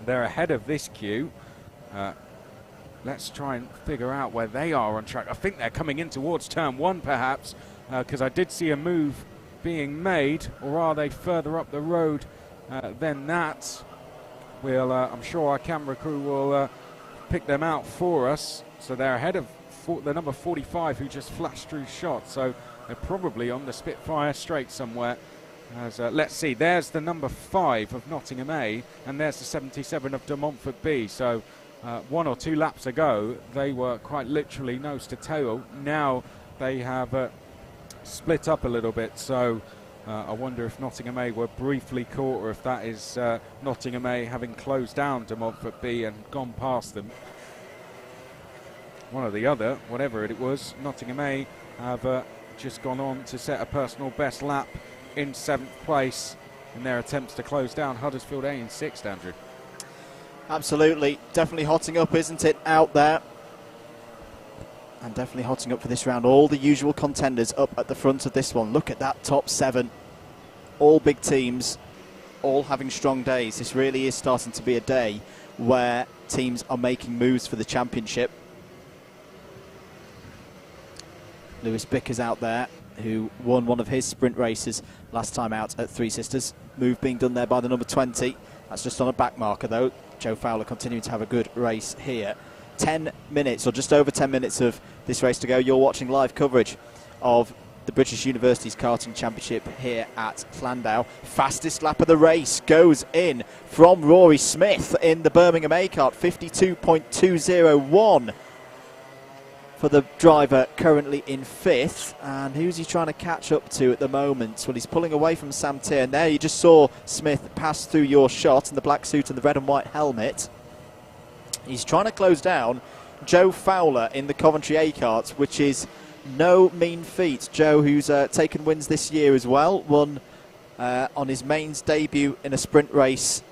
They're ahead of this queue. Let's try and figure out where they are on track. I think they're coming in towards turn 1 perhaps, because I did see a move being made, or are they further up the road than that? I'm sure our camera crew will pick them out for us. So they're ahead of the number 45 who just flashed through shot, so they're probably on the Spitfire straight somewhere. Let's see, there's the number 5 of Nottingham A, and there's the 77 of De Montfort B. So 1 or 2 laps ago, they were quite literally nose to tail. Now they have split up a little bit, so I wonder if Nottingham A were briefly caught, or if that is Nottingham A having closed down De Montfort B and gone past them. One or the other, whatever it was, Nottingham A have just gone on to set a personal best lap in 7th place in their attempts to close down Huddersfield A in 6th, Andrew. Absolutely. Definitely hotting up, isn't it, out there? And definitely hotting up for this round. All the usual contenders up at the front of this one. Look at that top 7. All big teams, all having strong days. This really is starting to be a day where teams are making moves for the championship. Lewis Bicker's out there, who won one of his sprint races last time out at Three Sisters. Move being done there by the number 20. That's just on a back marker though. Joe Fowler continuing to have a good race here. 10 minutes, or just over 10 minutes of this race to go. You're watching live coverage of the British Universities Karting Championship here at Llandow. Fastest lap of the race goes in from Rory Smith in the Birmingham A kart. 52.201 for the driver currently in 5th. And who's he trying to catch up to at the moment? Well, he's pulling away from Sam Tier. And there you just saw Smith pass through your shot in the black suit and the red and white helmet. He's trying to close down Joe Fowler in the Coventry A kart, which is no mean feat. Joe, who's taken wins this year as well, won on his mains debut in a sprint race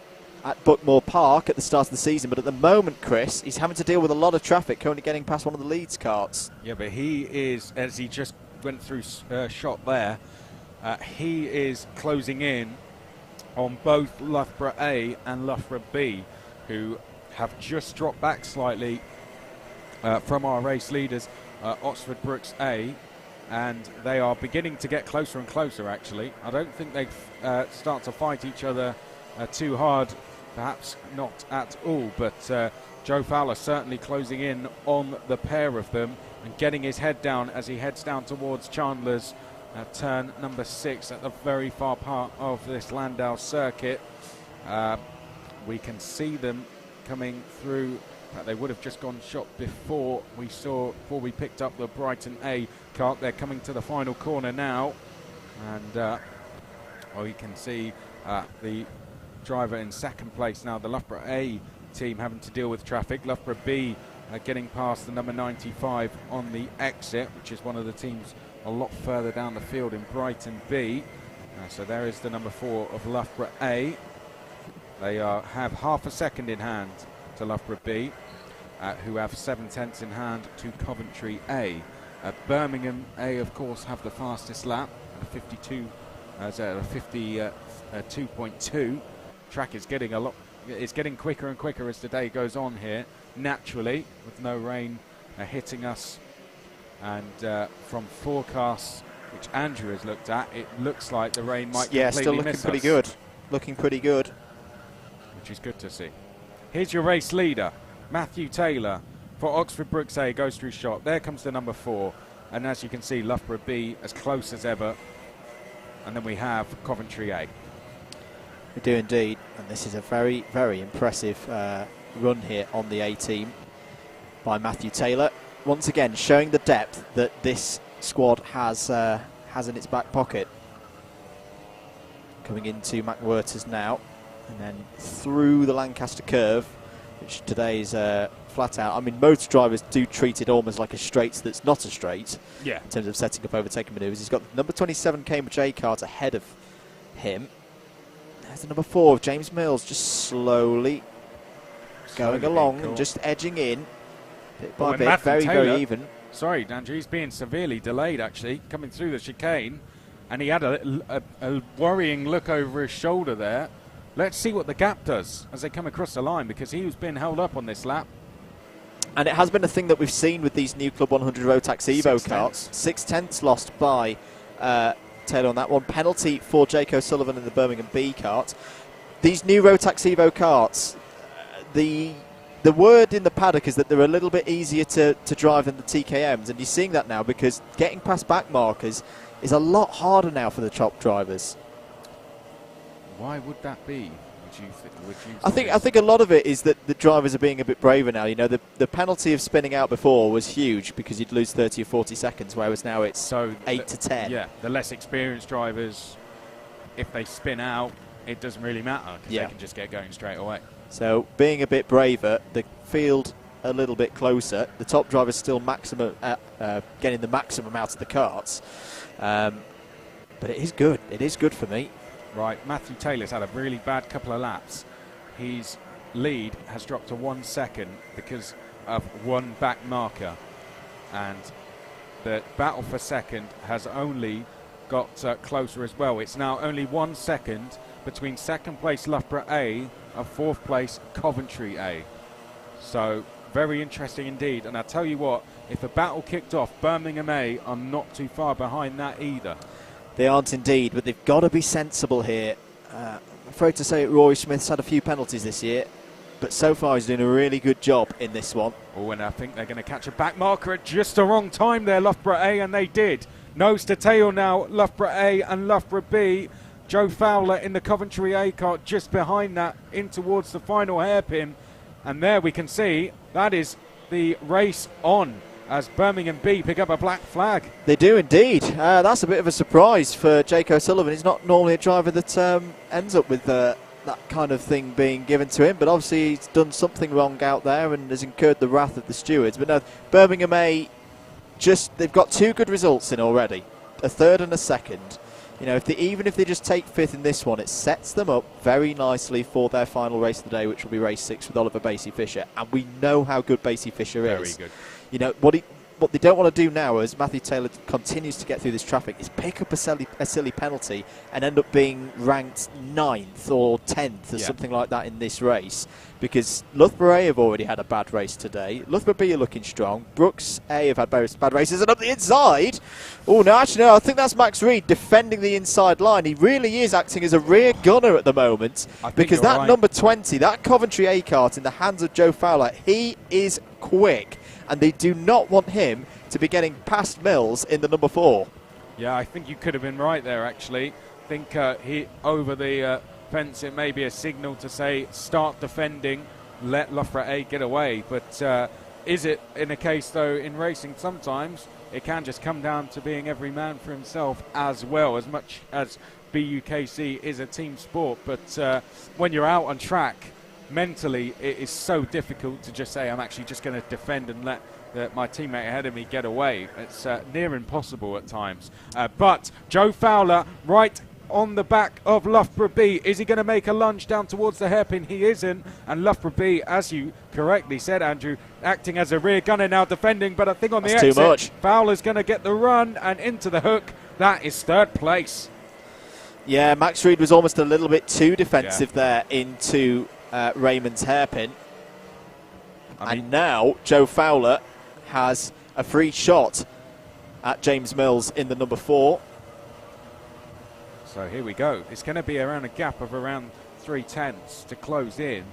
at Buckmore Park at the start of the season. But at the moment, Chris, he's having to deal with a lot of traffic, currently getting past one of the Leeds karts. Yeah, but he is, as he just went through shot there, he is closing in on both Loughborough A and Loughborough B, who have just dropped back slightly from our race leaders, Oxford Brooks A, and they are beginning to get closer and closer, actually. I don't think they start to fight each other too hard, perhaps not at all, but Joe Fowler certainly closing in on the pair of them and getting his head down as he heads down towards Chandler's turn number 6 at the very far part of this Llandow circuit. We can see them coming through. They would have just gone shot before we picked up the Brighton A kart. They're coming to the final corner now, and we can see the driver in 2nd place now, the Loughborough A team having to deal with traffic. Loughborough B getting past the number 95 on the exit, which is one of the teams a lot further down the field in Brighton B. So there is the number 4 of Loughborough A. They have half a second in hand to Loughborough B, who have 7/10 in hand to Coventry A. Birmingham A, of course, have the fastest lap at a 52.2. Track is getting it's getting quicker and quicker as the day goes on here, naturally, with no rain hitting us. And from forecasts which Andrew has looked at, it looks like the rain might completely miss us. Yeah, still looking pretty good. Looking pretty good. Which is good to see. Here's your race leader, Matthew Taylor, for Oxford Brookes A, goes through shot. There comes the number 4. And as you can see, Loughborough B as close as ever. And then we have Coventry A. We do indeed. And this is a very, very impressive run here on the A team by Matthew Taylor. Once again, showing the depth that this squad has in its back pocket. Coming into McWhirters now. And then through the Lancaster curve, which today is flat out. I mean, most drivers do treat it almost like a straight that's not a straight. Yeah. In terms of setting up overtaking manoeuvres. He's got number 27 Cambridge A cart ahead of him. There's the number 4 of James Mills, just slowly going along and just edging in bit by bit, very, very even. Sorry, Andrew, he's being severely delayed actually, coming through the chicane. And he had a worrying look over his shoulder there. Let's see what the gap does as they come across the line, because he was being held up on this lap. And it has been a thing that we've seen with these new Club 100 Rotax Evo carts. 6/10 lost by Taylor on that one. Penalty for Jake O'Sullivan in the Birmingham B cart. These new Rotax Evo carts, the word in the paddock is that they're a little bit easier to drive than the TKMs, and you're seeing that now because getting past back markers is a lot harder now for the top drivers. Why would that be? I think a lot of it is that the drivers are being a bit braver now. You know, the penalty of spinning out before was huge because you'd lose 30 or 40 seconds, whereas now it's 8 to 10. Yeah, the less experienced drivers, if they spin out, it doesn't really matter because they can just get going straight away. So being a bit braver, the field a little bit closer. The top drivers still getting the maximum out of the carts. But it is good. It is good for me. Right, Matthew Taylor's had a really bad couple of laps. His lead has dropped to 1 second because of one back marker. And the battle for second has only got closer as well. It's now only 1 second between second place Loughborough A and fourth place Coventry A. So very interesting indeed. And I tell you what, if a battle kicked off, Birmingham A are not too far behind that either. They aren't indeed, but they've got to be sensible here. I'm afraid to say Rory Smith's had a few penalties this year, but so far he's doing a really good job in this one. Oh, and I think they're going to catch a back marker at just the wrong time there, Loughborough A, and they did. Nose to tail now, Loughborough A and Loughborough B. Joe Fowler in the Coventry A cart just behind that, in towards the final hairpin. And there we can see that is the race on, as Birmingham B pick up a black flag. They do indeed. That's a bit of a surprise for Jake O'Sullivan. He's not normally a driver that ends up with that kind of thing being given to him, but obviously he's done something wrong out there and has incurred the wrath of the stewards. But no, Birmingham A, they've got 2 good results in already, a third and a second. You know, even if they just take 5th in this one, it sets them up very nicely for their final race of the day, which will be race 6 with Oliver Basie-Fisher. And we know how good Basie-Fisher is. Very good. You know, what they don't want to do now, as Matthew Taylor continues to get through this traffic, is pick up a silly penalty and end up being ranked 9th or 10th or something like that in this race. Because Loughborough A have already had a bad race today. Loughborough B are looking strong. Brooks A have had bad races. And up the inside, oh, no, actually, no, I think that's Max Reed defending the inside line. He really is acting as a rear gunner at the moment. Because that number 20, that Coventry A cart in the hands of Joe Fowler, he is quick. And they do not want him to be getting past Mills in the number 4. Yeah, I think you could have been right there, actually. I think he over the fence, it may be a signal to say, start defending, let Loughborough A get away. But is it in a case, though, in racing, sometimes it can just come down to being every man for himself as well, as much as BUKC is a team sport. But when you're out on track, mentally, it is so difficult to just say, I'm actually just going to defend and let my teammate ahead of me get away. It's near impossible at times. But Joe Fowler right on the back of Loughborough B. Is he going to make a lunge down towards the hairpin? He isn't. And Loughborough B, as you correctly said, Andrew, acting as a rear gunner now, defending. But I think on the exit, too much. Fowler's going to get the run and into the hook. That is third place. Yeah, Max Reed was almost a little bit too defensive there into Raymond's hairpin. And now Joe Fowler has a free shot at James Mills in the number 4. So here we go. It's going to be around a gap of around 3/10 to close in.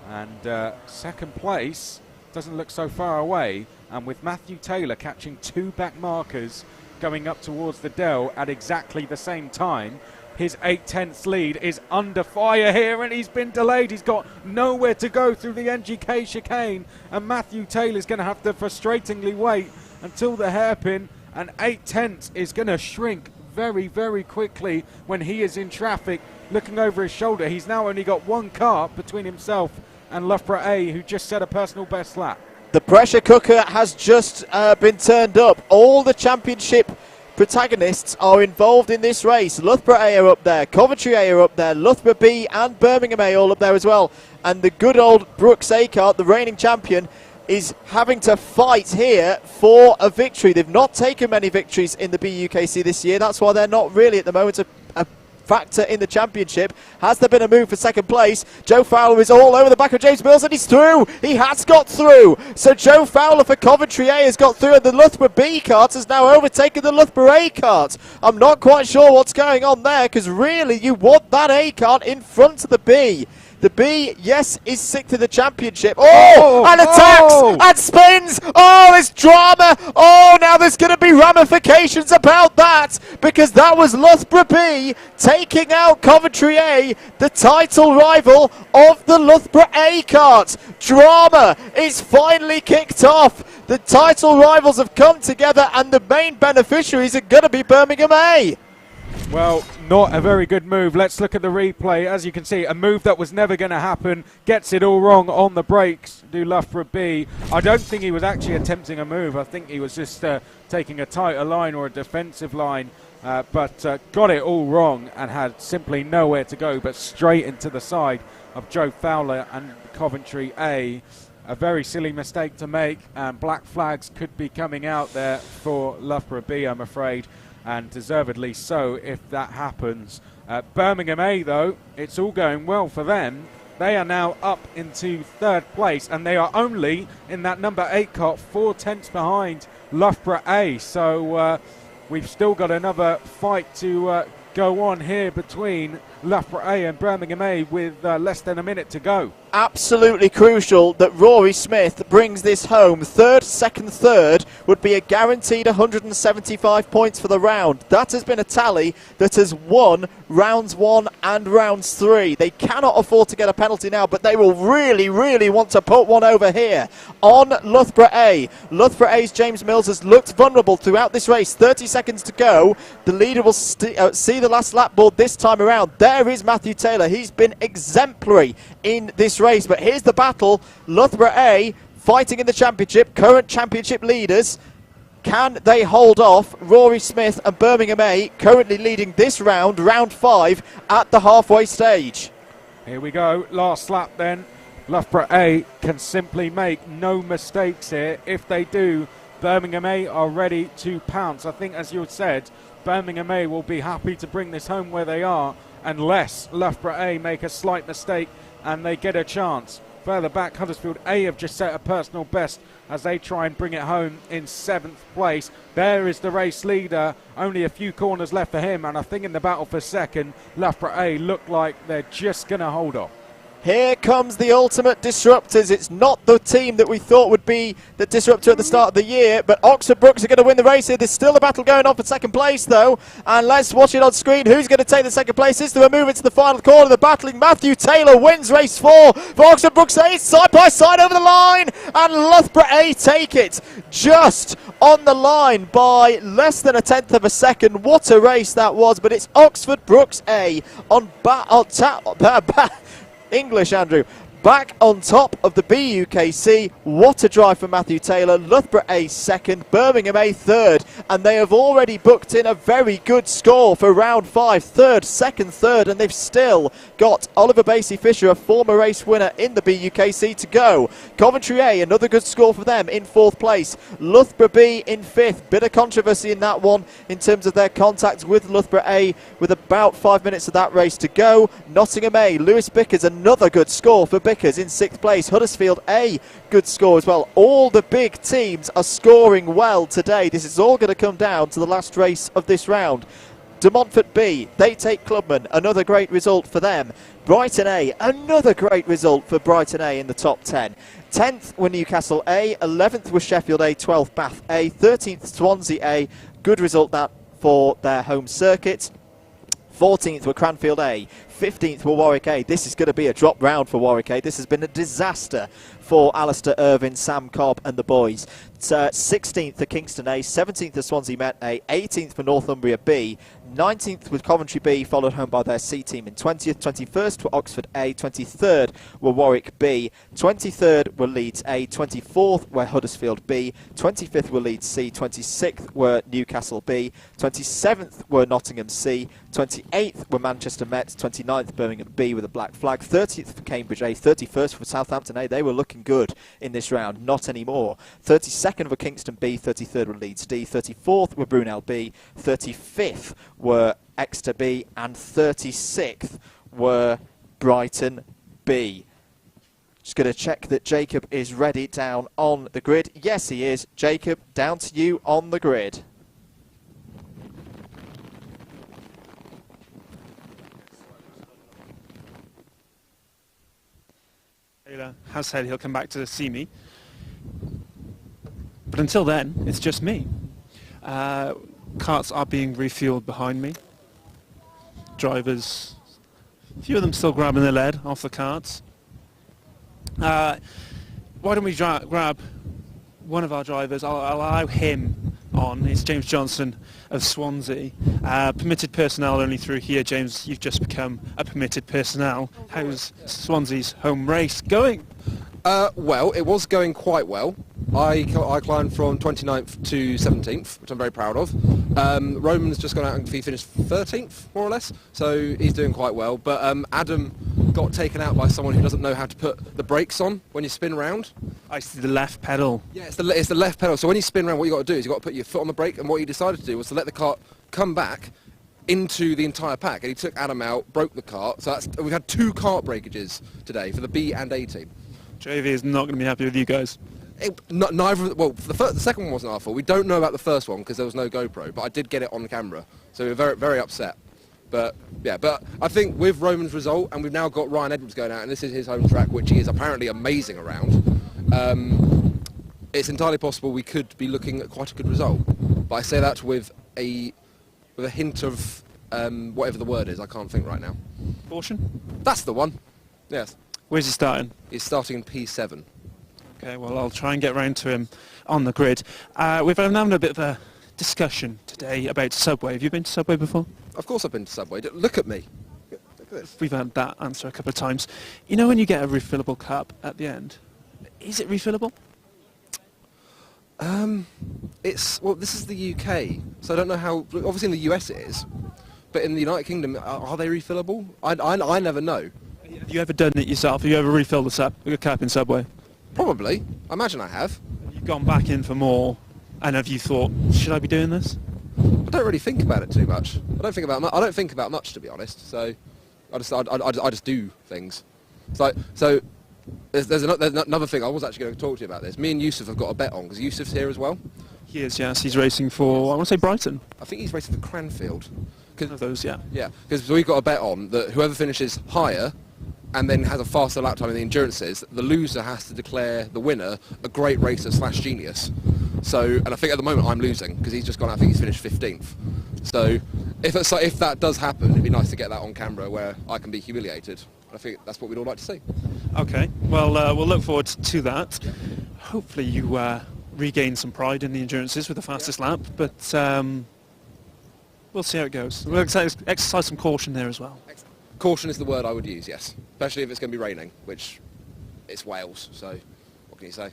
And second place doesn't look so far away. And with Matthew Taylor catching 2 back markers going up towards the Dell at exactly the same time, his 8/10 lead is under fire here, and he's been delayed. He's got nowhere to go through the NGK chicane, and Matthew Taylor's going to have to frustratingly wait until the hairpin, and 8/10 is going to shrink very, very quickly when he is in traffic. Looking over his shoulder, he's now only got 1 car between himself and Loughborough A, who just set a personal best lap. The pressure cooker has just been turned up. All the championship protagonists are involved in this race. Loughborough A are up there, Coventry A are up there, Loughborough B and Birmingham A all up there as well. And the good old Brooks A kart, the reigning champion, is having to fight here for a victory. They've not taken many victories in the BUKC this year. That's why they're not really at the moment a factor in the championship. Has there been a move for second place? Joe Fowler is all over the back of James Mills, and he's through. He has got through. So Joe Fowler for Coventry A has got through, and the Loughborough B kart has now overtaken the Loughborough A kart. I'm not quite sure what's going on there, because really you want that A kart in front of the B. The B, yes, is sick to the championship. Oh, and attacks and spins. Oh, there's drama. Oh, now there's going to be ramifications about that, because that was Loughborough B taking out Coventry A, the title rival of the Loughborough A kart. Drama is finally kicked off. The title rivals have come together, and the main beneficiaries are going to be Birmingham A. Well, not a very good move. Let's look at the replay. As you can see, a move that was never going to happen. Gets it all wrong on the brakes. Do Loughborough B. I don't think he was actually attempting a move. I think he was just taking a tighter line or a defensive line. But got it all wrong and had simply nowhere to go but straight into the side of Joe Fowler and Coventry A. A very silly mistake to make, and black flags could be coming out there for Loughborough B, I'm afraid. And deservedly so if that happens. Birmingham A, though, it's all going well for them. They are now up into third place, and they are only in that number 8 cart 4/10 behind Loughborough A. So we've still got another fight to go on here between Loughborough A and Birmingham A with less than a minute to go. Absolutely crucial that Rory Smith brings this home. Third, second, third would be a guaranteed 175 points for the round. That has been a tally that has won rounds 1 and rounds 3. They cannot afford to get a penalty now, but they will really, really want to put one over here on Loughborough A. Loughborough A's James Mills has looked vulnerable throughout this race. 30 seconds to go. The leader will see the last lap board this time around. There is Matthew Taylor. He's been exemplary in this race, but here's the battle. Loughborough A fighting in the championship, current championship leaders. Can they hold off Rory Smith and Birmingham A, currently leading this round, round 5, at the halfway stage? Here we go, last lap then. Loughborough A can simply make no mistakes here. If they do, Birmingham A are ready to pounce. I think, as you said, Birmingham A will be happy to bring this home where they are, unless Loughborough A make a slight mistake and they get a chance. Further back, Huddersfield A have just set a personal best as they try and bring it home in 7th place. There is the race leader, only a few corners left for him, and I think in the battle for second, Loughborough A look like they're just going to hold off. Here comes the ultimate disruptors. It's not the team that we thought would be the disruptor at the start of the year, but Oxford Brooks are going to win the race here. There's still a battle going on for second place, though, and let's watch it on screen. Who's going to take the second place? Is there a move into the final corner? The battling Matthew Taylor wins race 4 for Oxford Brooks A. Side by side over the line, and Loughborough A take it just on the line by less than 1/10 of a second. What a race that was, but it's Oxford Brooks A on English, Andrew. back on top of the BUKC. What a drive from Matthew Taylor. Loughborough A second, Birmingham A third, and they have already booked in a very good score for round 5. Third, second, third, and they've still got Oliver Basey-Fisher, a former race winner in the BUKC, to go. Coventry A, another good score for them, in 4th place. Loughborough B in 5th. Bit of controversy in that one in terms of their contact with Loughborough A, with about 5 minutes of that race to go. Nottingham A, Lewis Bickers, another good score for Bickers in 6th place. Huddersfield A, good score as well. All the big teams are scoring well today. This is all going to come down to the last race of this round. De Montfort B, they take Clubman, another great result for them. Brighton A, another great result for Brighton A in the top 10. 10th were Newcastle A, 11th was Sheffield A, 12th Bath A, 13th Swansea A, good result that for their home circuit. 14th were Cranfield A, 15th were Warwick A. This is going to be a drop round for Warwick A. This has been a disaster for Alistair Irvine, Sam Cobb and the boys. 16th for Kingston A, 17th for Swansea Met A, 18th for Northumbria B, 19th was Coventry B, followed home by their C team in 20th, 21st were Oxford A, 23rd were Warwick B, 23rd were Leeds A, 24th were Huddersfield B, 25th were Leeds C, 26th were Newcastle B, 27th were Nottingham C, 28th were Manchester Met, 29th Birmingham B with a black flag, 30th for Cambridge A, 31st for Southampton A. They were looking good in this round, not anymore. 32nd were Kingston B, 33rd were Leeds D, 34th were Brunel B, 35th were Exeter B, and 36th were Brighton B. Just going to check that Jacob is ready down on the grid. Yes, he is. Jacob, down to you on the grid. Taylor has said he'll come back to see me. But until then, it's just me. Carts are being refueled behind me. Drivers, a few of them still grabbing the lead off the carts. Why don't we grab one of our drivers? I'll allow him on. It's James Johnson of Swansea. Permitted personnel only through here. James, you've just become a permitted personnel. How's Swansea's home race going? Well, it was going quite well. I climbed from 29th to 17th, which I'm very proud of. Roman's just gone out and he finished 13th, more or less, so he's doing quite well. But Adam got taken out by someone who doesn't know how to put the brakes on when you spin round. I see the left pedal. Yeah, it's the left pedal. So when you spin round, what you got to do is you got to put your foot on the brake, and what he decided to do was to let the cart come back into the entire pack, and he took Adam out, broke the cart. So we've had 2 cart breakages today for the B and A team. JV is not going to be happy with you guys. The second one wasn't our fault. We don't know about the first one because there was no GoPro, but I did get it on camera, so we were very, very upset. But yeah, but I think with Roman's result, and we've now got Ryan Edwards going out, and this is his home track, which he is apparently amazing around. It's entirely possible we could be looking at quite a good result. But I say that with a hint of whatever the word is. I can't think right now. Caution? That's the one. Yes. Where's he starting? He's starting in P7. Okay, well, I'll try and get round to him on the grid. We've been having a bit of a discussion today about Subway. Have you been to Subway before? Of course I've been to Subway. Look at me. Look at this. We've had that answer a couple of times. You know when you get a refillable cup at the end? Is it refillable? Well, this is the UK, so I don't know how. Obviously in the US it is, but in the United Kingdom, are they refillable? I never know. Have you ever done it yourself? Have you ever refilled a cup in Subway? Probably. I imagine I have. You've gone back in for more, and have you thought, should I be doing this? I don't really think about it too much. I don't think about much, to be honest. So I just do things. So there's another thing. I was actually going to talk to you about this. Me and Yusuf have got a bet on because Yusuf's here as well. He is, yes. He's racing for, I want to say Brighton. I think he's racing for Cranfield. One of those, yeah. Yeah, because we've got a bet on that whoever finishes higher and then has a faster lap time in the endurances, the loser has to declare the winner a great racer / genius. So, and I think at the moment I'm losing because he's just gone. I think he's finished 15th. So, if that does happen, it'd be nice to get that on camera where I can be humiliated. I think that's what we'd all like to see. Okay. Well, we'll look forward to that. Hopefully, you regain some pride in the endurances with the fastest lap, but we'll see how it goes. We'll exercise some caution there as well. Caution is the word I would use, yes. Especially if it's going to be raining, which it's Wales, so what can you say?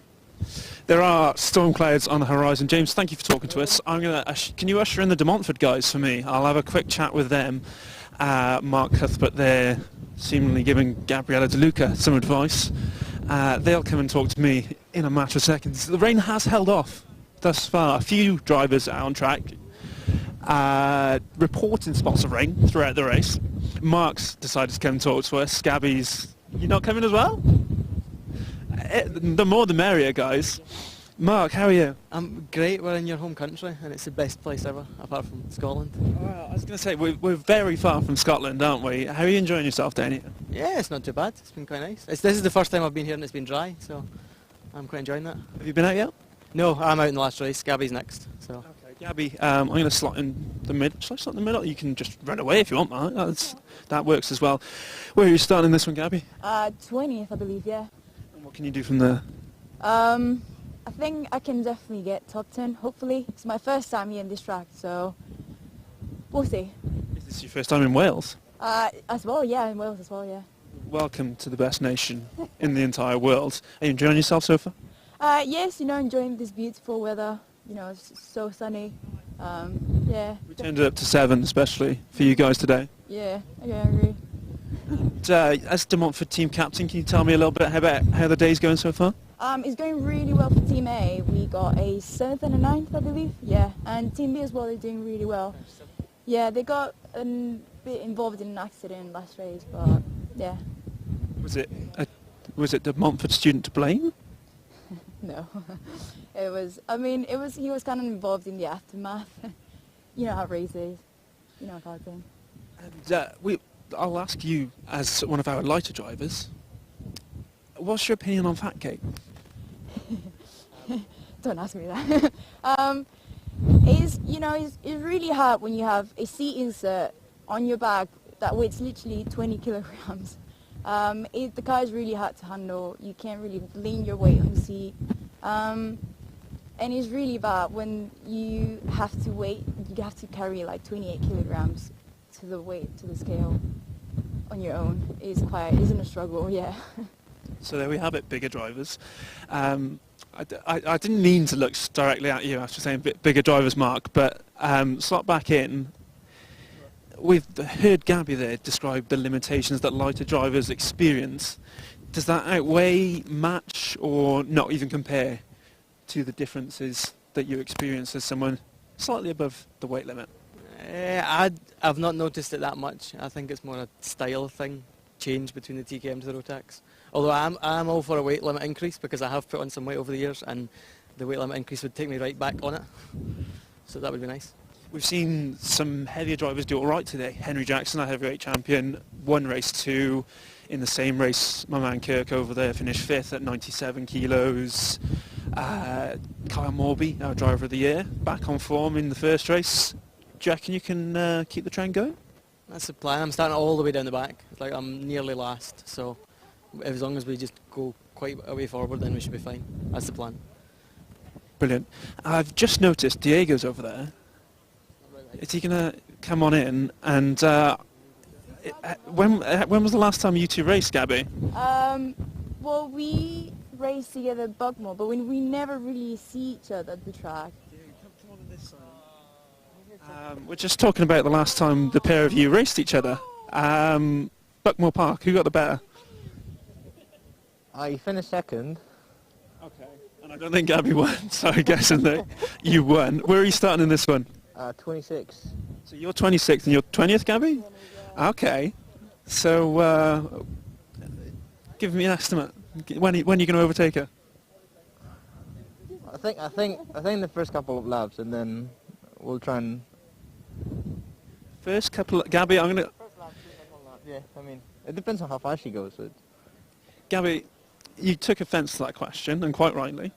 There are storm clouds on the horizon. James, thank you for talking to us. I'm gonna. Can you usher in the De Montfort guys for me? I'll have a quick chat with them. Mark Cuthbert there, seemingly giving Gabriella De Luca some advice. They'll come and talk to me in a matter of seconds. The rain has held off thus far. A few drivers out on track reporting spots of rain throughout the race. Mark's decided to come and talk to us. Gabby's, you not coming as well? The more the merrier, guys. Mark, how are you? I'm great. We're in your home country, and it's the best place ever, apart from Scotland. Well, I was going to say, we're very far from Scotland, aren't we? How are you enjoying yourself down here? Yeah, it's not too bad. It's been quite nice. This is the first time I've been here and it's been dry, so I'm quite enjoying that. Have you been out yet? No, I'm out in the last race. Gabby's next. So. Okay, Gabby, I'm going to slot in the middle. Shall I slot in the middle? You can just run away if you want, Mark. That works as well. Where are you starting this one, Gabby? 20th, I believe, yeah. And what can you do from there? I think I can definitely get top 10, hopefully. It's my first time here in this track, so we'll see. Is this your first time in Wales? As well, yeah, in Wales as well, yeah. Welcome to the best nation in the entire world. Are you enjoying yourself so far? Yes, enjoying this beautiful weather. It's so sunny. Yeah. We turned it up to 7, especially for you guys today. Yeah, I agree. And, as De Montfort team captain, can you tell me a little bit about how the day's going so far? It's going really well for Team A. We got a 7th and a 9th, I believe. Yeah, and Team B as well, they're doing really well. Yeah, they got a bit involved in an accident last race, but yeah. Was it De Montfort student to blame? No. It was, he was kind of involved in the aftermath. You know how race is. You know how karting. And I'll ask you, as one of our lighter drivers, what's your opinion on fat cake? Don't ask me that. It's really hard when you have a seat insert on your back that weighs literally 20 kilograms. The car is really hard to handle. You can't really lean your weight on the seat. And it's really bad when you have to carry like 28 kilograms to the scale on your own. Isn't a struggle, yeah. So there we have it, bigger drivers. I didn't mean to look directly at you after saying bigger drivers, Mark, but slot back in. We've heard Gabby there describe the limitations that lighter drivers experience. Does that outweigh, match, or not even compare to the differences that you experience as someone slightly above the weight limit? I've not noticed it that much. I think it's more a style thing, change between the TKM to the Rotax. Although I'm all for a weight limit increase because I have put on some weight over the years and the weight limit increase would take me right back on it. So that would be nice. We've seen some heavier drivers do all right today. Henry Jackson, our heavyweight champion, won race 2. In the same race, my man Kirk over there finished 5th at 97 kilos. Kyle Morby, our driver of the year, back on form in the first race. Do you reckon you can keep the trend going? That's the plan. I'm starting all the way down the back. Like I'm nearly last, so as long as we just go quite a way forward, then we should be fine. That's the plan. Brilliant. I've just noticed Diego's over there. Is he going to come on in? And when was the last time you two raced, Gabby? Well, we raced together at Buckmore, but we never really see each other at the track. We're just talking about the last time the pair of you raced each other. Buckmore Park, who got the better? I finished second. Okay. And I don't think Gabby won, so I'm guessing that you won. Where are you starting in this one? 26. So you're 26th and you're 20th, Gabby? Okay. So give me an estimate. When are you going to overtake her? I think the first couple of laps, and then we'll try and. First couple. Gabby, I'm going to. Yeah, I mean, it depends on how fast she goes. So. Gabby, you took offence to that question, and quite rightly.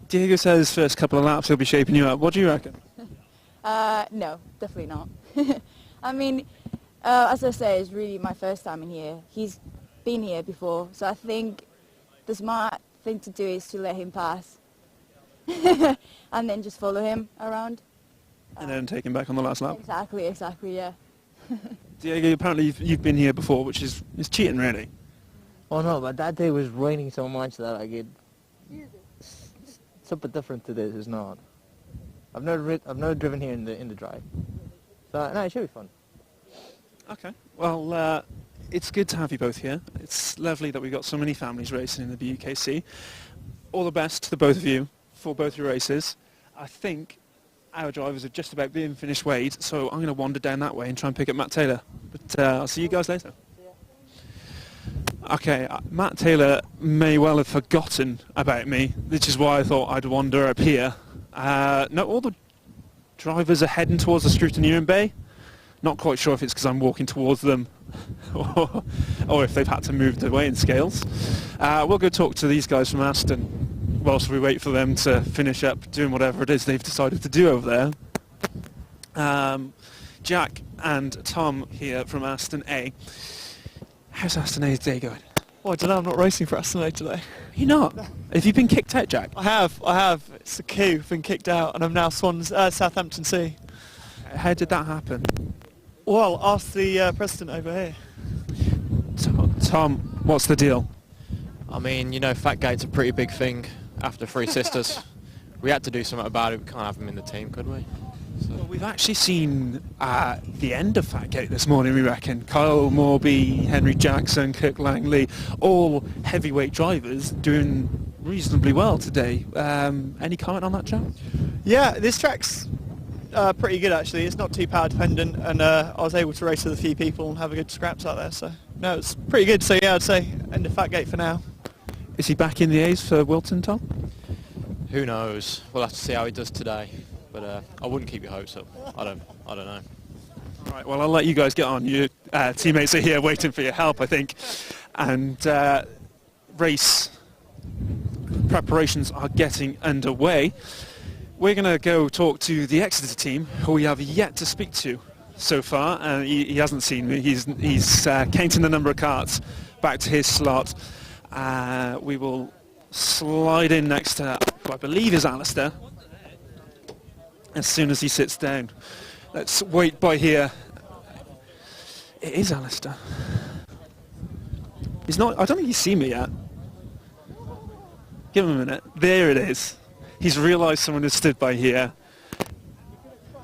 Diego says first couple of laps he'll be shaping you up. What do you reckon? No, definitely not. I mean, as I say, it's really my first time in here. He's been here before, so I think the smart thing to do is to let him pass and then just follow him around. And then take him back on the last lap. Exactly, yeah. Diego, apparently you've been here before, which is cheating, really. Oh no, but that day was raining so much that it's a bit different to this. It's not. I've never driven here in the dry, so no, it should be fun. Okay. Well, it's good to have you both here. It's lovely that we've got so many families racing in the BUKC. All the best to the both of you for both your races. I think our drivers are just about being finished weighed, so I'm going to wander down that way and try and pick up Matt Taylor. But I'll see you guys later. Okay, Matt Taylor may well have forgotten about me, which is why I thought I'd wander up here. No, all the drivers are heading towards the scrutineering bay. Not quite sure if it's because I'm walking towards them or if they've had to move the weighing scales. We'll go talk to these guys from Aston whilst we wait for them to finish up doing whatever it is they've decided to do over there. Jack and Tom here from Aston A. How's Aston A's day going? Well, I don't know, I'm not racing for Aston A today. You're not? Have you been kicked out, Jack? I have. It's a coup, been kicked out, and I'm now Southampton C. How did that happen? Well, ask the president over here. Tom, what's the deal? I mean, you know, Fatgate's a pretty big thing after Three Sisters. We had to do something about it. We can't have him in the team, could we? Well, we've actually seen the end of Fatgate this morning, we reckon. Kyle Morby, Henry Jackson, Kirk Langley, all heavyweight drivers doing reasonably well today. Any comment on that, Jack? Yeah, this track's pretty good actually. It's not too power dependent, and I was able to race with a few people and have a good scraps out there. So no, it's pretty good. So yeah, I'd say end of Fatgate for now. Is he back in the A's for Wilton, Tom? Who knows? We'll have to see how he does today. But I wouldn't keep your hopes up. I don't know. All right, well, I'll let you guys get on. Your teammates are here waiting for your help, I think. And race preparations are getting underway. We're going to go talk to the Exeter team, who we have yet to speak to so far. He hasn't seen me. He's counting the number of carts back to his slot. We will slide in next to, who I believe is Alistair, as soon as he sits down. Let's wait by here. It is Alistair. He's not, I don't think he's seen me yet. Give him a minute. There it is. He's realised someone has stood by here.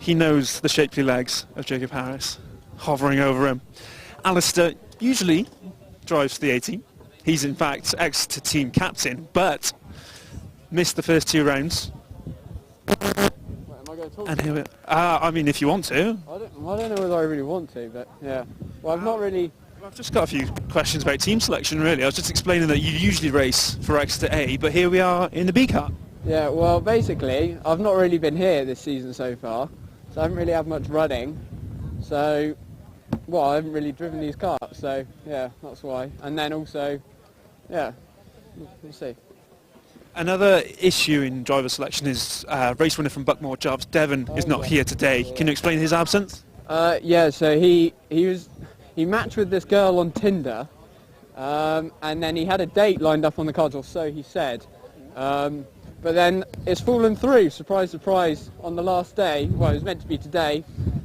He knows the shapely legs of Jacob Harris hovering over him. Alistair usually drives the 80. He's in fact Exeter team captain, but missed the first 2 rounds. And here I mean, if you want to. I don't know whether I really want to, but yeah. Well, I've not really... I've just got a few questions about team selection, really. I was just explaining that you usually race for Exeter A, but here we are in the B car. Yeah, well, basically, I've not really been here this season so far, so I haven't really had much running. So, well, I haven't really driven these karts, so yeah, that's why. And then also, yeah, we'll see. Another issue in driver selection is race winner from Buckmore Jarvis Devon is not here today. Can you explain his absence? Yeah, so he matched with this girl on Tinder, and then he had a date lined up on the cards, or so he said. But then it's fallen through, surprise, surprise, on the last day. Well, it was meant to be today.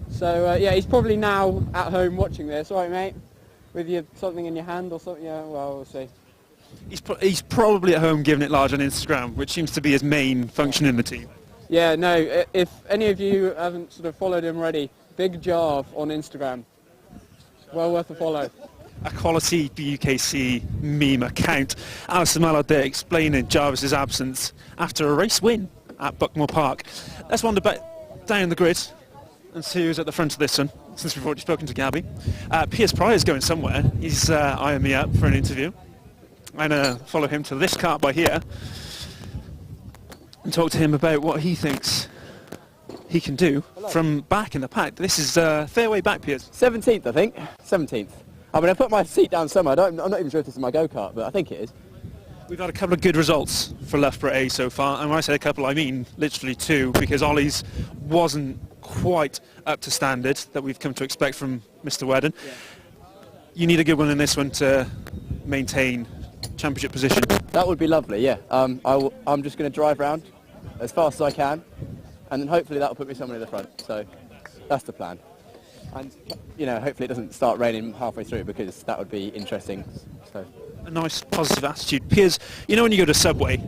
So yeah, he's probably now at home watching this. All right, mate, with something in your hand or something. Yeah, well, we'll see. He's probably at home giving it large on Instagram, which seems to be his main function in the team. Yeah, no, if any of you haven't sort of followed him already, Big Jarv on Instagram. Well worth a follow. A quality BUKC meme account. Alistair Mallard there explaining Jarvis's absence after a race win at Buckmore Park. Let's wander back down the grid and see who's at the front of this one, since we've already spoken to Gabby. Piers Pryor's going somewhere. He's eyeing me up for an interview. I'm going to follow him to this cart by here and talk to him about what he thinks he can do from back in the pack. This is fair way back, Piers. 17th, I think. 17th. I mean, I put my seat down somewhere. I'm not even sure if this is my go-kart, but I think it is. We've had a couple of good results for Loughborough A so far, and when I say a couple, I mean literally 2, because Ollie's wasn't quite up to standard that we've come to expect from Mr. Wedden. Yeah. You need a good one in this one to maintain championship position. That would be lovely, yeah. I'm just going to drive round as fast as I can, and then hopefully that will put me somewhere in the front. So that's the plan. And, you know, hopefully it doesn't start raining halfway through, because that would be interesting. So a nice positive attitude. Because, you know when you go to Subway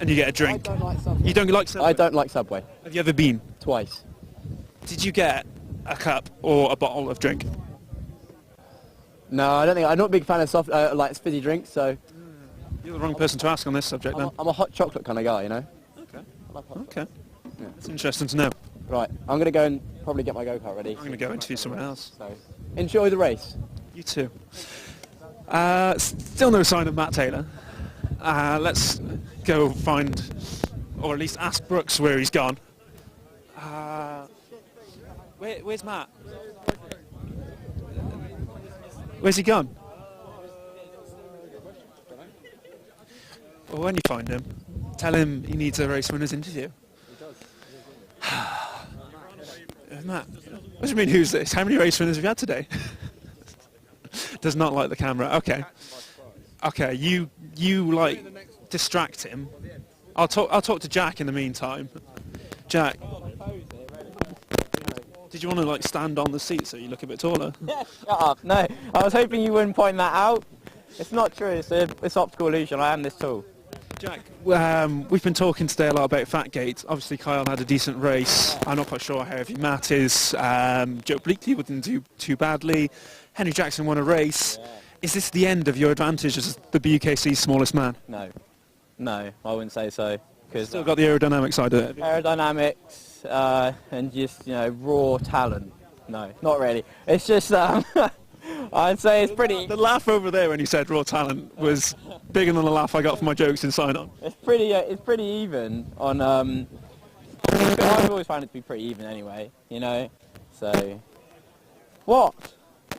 and you get a drink? I don't like Subway. You don't like Subway? I don't like Subway. Have you ever been? Twice. Did you get a cup or a bottle of drink? No, I don't think. I'm not a big fan of soft, like fizzy drinks, so... You're the wrong person to ask on this subject, then. I'm a hot chocolate kind of guy, you know? Okay. I like hot Okay. Yeah. It's interesting to know. Right, I'm going to go and probably get my go-kart ready. I'm going to go interview someone else. So, enjoy the race. You too. Still no sign of Matt Taylor. Let's go find, or at least ask Brooks where he's gone. Where's Matt? Where's he gone? Well, when you find him, tell him he needs a race winner's interview. Matt, what do you mean, who's this? How many race winners have you had today? Does not like the camera. Okay. Okay, you like distract him. I'll talk to Jack in the meantime. Jack, did you want to like stand on the seat so you look a bit taller? Shut up. No, I was hoping you wouldn't point that out. It's not true. It's optical illusion. I am this tall. Jack, we've been talking today a lot about Fatgate. Obviously, Kyle had a decent race. I'm not quite sure how heavy Matt is. Joe Bleakley didn't do too badly. Henry Jackson won a race. Yeah. Is this the end of your advantage as the BUKC's smallest man? No. No, I wouldn't say so. Cause still got the aerodynamic side of it. Aerodynamics and just, raw talent. No, not really. It's just... I'd say it's pretty... The laugh over there when you said raw talent was bigger than the laugh I got for my jokes in sign-on. It's pretty even on... I've always found it to be pretty even anyway, So... What?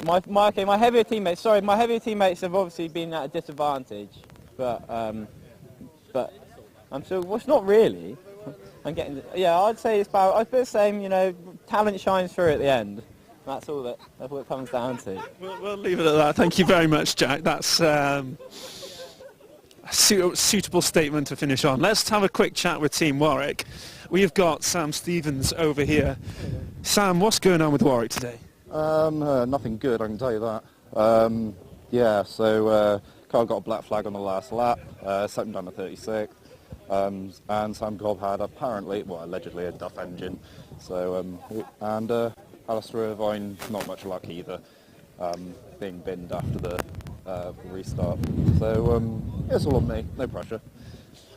My heavier teammates... Sorry, my heavier teammates have obviously been at a disadvantage. But I'm still... Well, it's not really. I'm getting... Yeah, I'd say it's about... I'd put the same, talent shines through at the end. That's what it comes down to. We'll leave it at that. Thank you very much, Jack. That's a suitable statement to finish on. Let's have a quick chat with Team Warwick. We've got Sam Stevens over here. Sam, what's going on with Warwick today? Nothing good, I can tell you that. So Carl got a black flag on the last lap, set him down to 36, and Sam Cobb had allegedly a duff engine. So, Alistair Irvine, not much luck either, being binned after the restart. So, it's all on me, no pressure.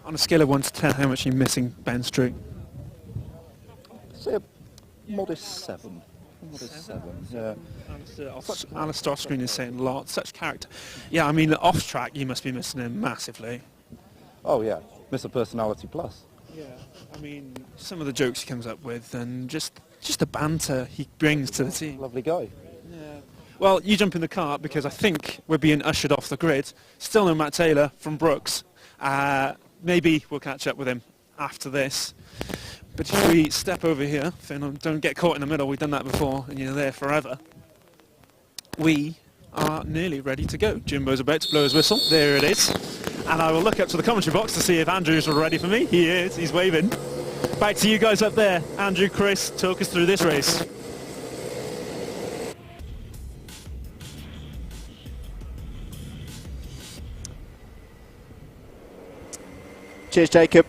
On a scale of 1 to 10, how much are you missing Ben Street? Say a modest 7. Modest 7, yeah. Alistair off-screen is saying a lot, such character. Yeah, I mean, off-track, you must be missing him massively. Oh, yeah, Mr. Personality Plus. Yeah, I mean, some of the jokes he comes up with and just the banter he brings to the team. Lovely guy. Yeah. Well, you jump in the car because I think we're being ushered off the grid. Still no Matt Taylor from Brooks. Maybe we'll catch up with him after this. But if we step over here, Finn, don't get caught in the middle. We've done that before and you're there forever. We are nearly ready to go. Jimbo's about to blow his whistle. There it is. And I will look up to the commentary box to see if Andrew's ready for me. He is. He's waving. Back to you guys up there. Andrew, Chris, talk us through this race. Cheers, Jacob.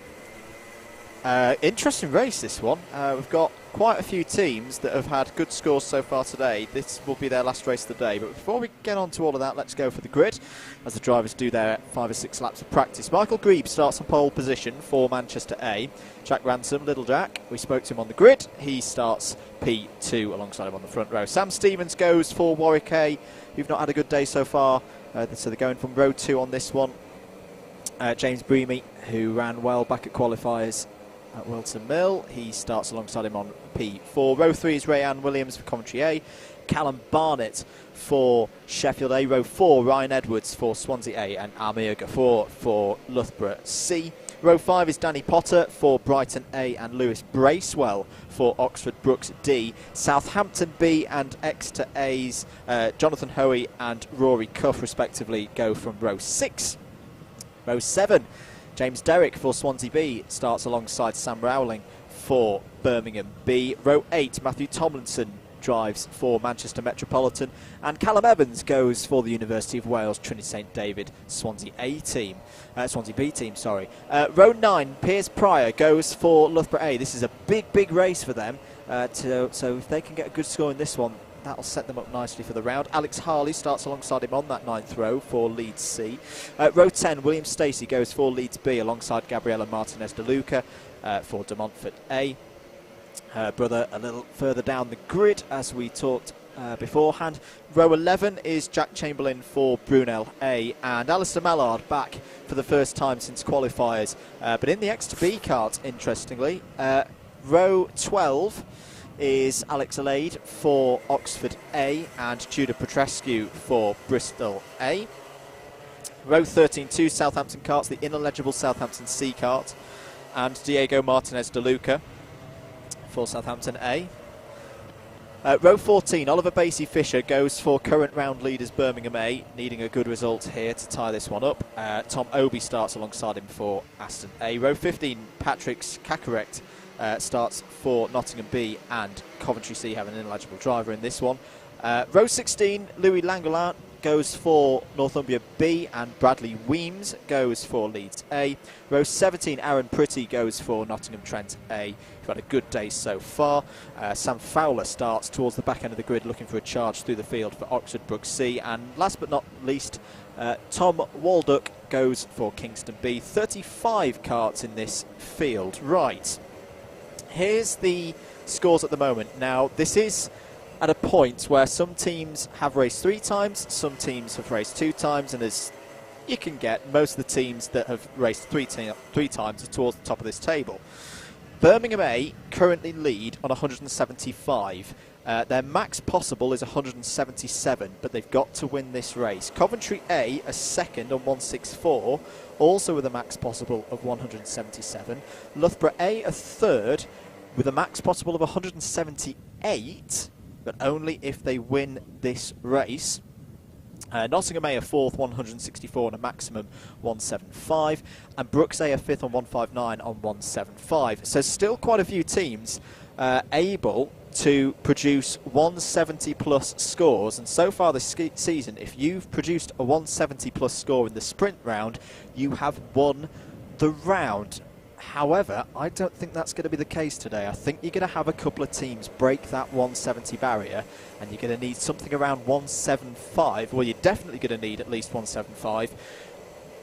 Interesting race, this one. We've got quite a few teams that have had good scores so far today. This will be their last race of the day. But before we get on to all of that, let's go for the grid as the drivers do their 5 or 6 laps of practice. Michael Grebe starts on pole position for Manchester A. Jack Ransom, Little Jack, we spoke to him on the grid. He starts P2 alongside him on the front row. Sam Stevens goes for Warwick A, who've not had a good day so far. So they're going from row 2 on this one. James Breamy, who ran well back at qualifiers at Wilton Mill. He starts alongside him on P4. Row 3 is Rayanne Williams for Coventry A. Callum Barnett for Sheffield A. Row 4, Ryan Edwards for Swansea A. And Amir Ghaffur for Loughborough C. Row 5 is Danny Potter for Brighton A. And Lewis Bracewell for Oxford Brooks D. Southampton B and Exeter A's Jonathan Hoey and Rory Cuff respectively go from row 6. Row 7, James Derrick for Swansea B starts alongside Sam Rowling for Birmingham B. Row 8, Matthew Tomlinson drives for Manchester Metropolitan, and Callum Evans goes for the University of Wales Trinity St David Swansea B team. Row 9, Piers Pryor goes for Loughborough A. This is a big race for them, so if they can get a good score in this one, that'll set them up nicely for the round. Alex Harley starts alongside him on that 9th row for Leeds C. Row 10, William Stacey goes for Leeds B alongside Gabriela Martinez de Luca for De Montfort A. Her brother a little further down the grid, as we talked beforehand. Row 11 is Jack Chamberlain for Brunel A, and Alistair Mallard back for the first time since qualifiers, but in the X2B kart, interestingly. Row 12 is Alex Alade for Oxford A and Tudor Petrescu for Bristol A. Row 13, 2 Southampton karts, the ineligible Southampton C kart, and Diego Martinez de Luca for Southampton A. Row 14, Oliver Basie Fisher goes for current round leaders Birmingham A, needing a good result here to tie this one up. Tom Obi starts alongside him for Aston A. Row 15, Patrick Kakarekt starts for Nottingham B, and Coventry C have an ineligible driver in this one. Row 16, Louis Langolin goes for Northumbria B, and Bradley Weems goes for Leeds A. Row 17, Aaron Pretty goes for Nottingham Trent A. We've had a good day so far. Sam Fowler starts towards the back end of the grid looking for a charge through the field for Oxford Brook C, and last but not least, Tom Walduck goes for Kingston B. 35 karts in this field. Right. Here's the scores at the moment. Now, this is at a point where some teams have raced 3 times, some teams have raced 2 times, and as you can get, most of the teams that have raced 3 times are towards the top of this table. Birmingham A currently lead on 175. Their max possible is 177, but they've got to win this race. Coventry A are second on 164, also with a max possible of 177. Loughborough A are third with a max possible of 178, but only if they win this race. Nottingham A are fourth, 164 and a maximum 175, and Brooks A are fifth on 159 on 175. So still quite a few teams able to produce 170 plus scores, and so far this season, if you've produced a 170 plus score in the sprint round, you have won the round. However, I don't think that's going to be the case today. I think you're going to have a couple of teams break that 170 barrier, and you're going to need something around 175. Well, you're definitely going to need at least 175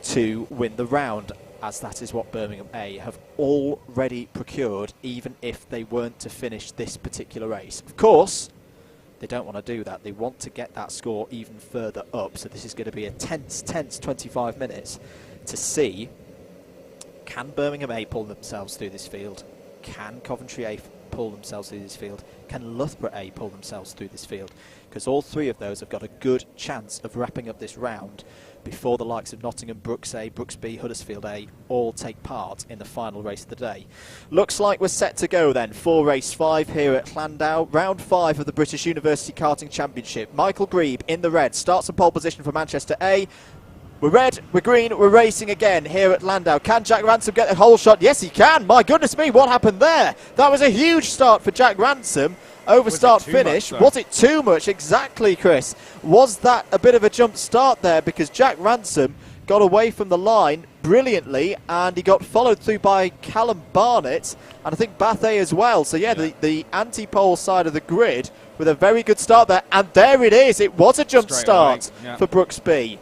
to win the round, as that is what Birmingham A have already procured, even if they weren't to finish this particular race. Of course, they don't want to do that. They want to get that score even further up, so this is going to be a tense 25 minutes to see, can Birmingham A pull themselves through this field? Can Coventry A pull themselves through this field? Can Loughborough A pull themselves through this field? Because all 3 of those have got a good chance of wrapping up this round before the likes of Nottingham, Brooks A, Brooks B, Huddersfield A all take part in the final race of the day. Looks like we're set to go then for race 5 here at Llandow. Round 5 of the British University Karting Championship. Michael Grebe in the red starts a pole position for Manchester A. We're red, we're green, we're racing again here at Llandow. Can Jack Ransom get a hole shot? Yes, he can. My goodness me, what happened there? That was a huge start for Jack Ransom. Over start finish. Was it too much? Exactly, Chris. Was that a bit of a jump start there? Because Jack Ransom got away from the line brilliantly, and he got followed through by Callum Barnett, and I think Bath A as well. So yeah, the anti-pole side of the grid with a very good start there. And there it is. It was a jump start for Brooks B.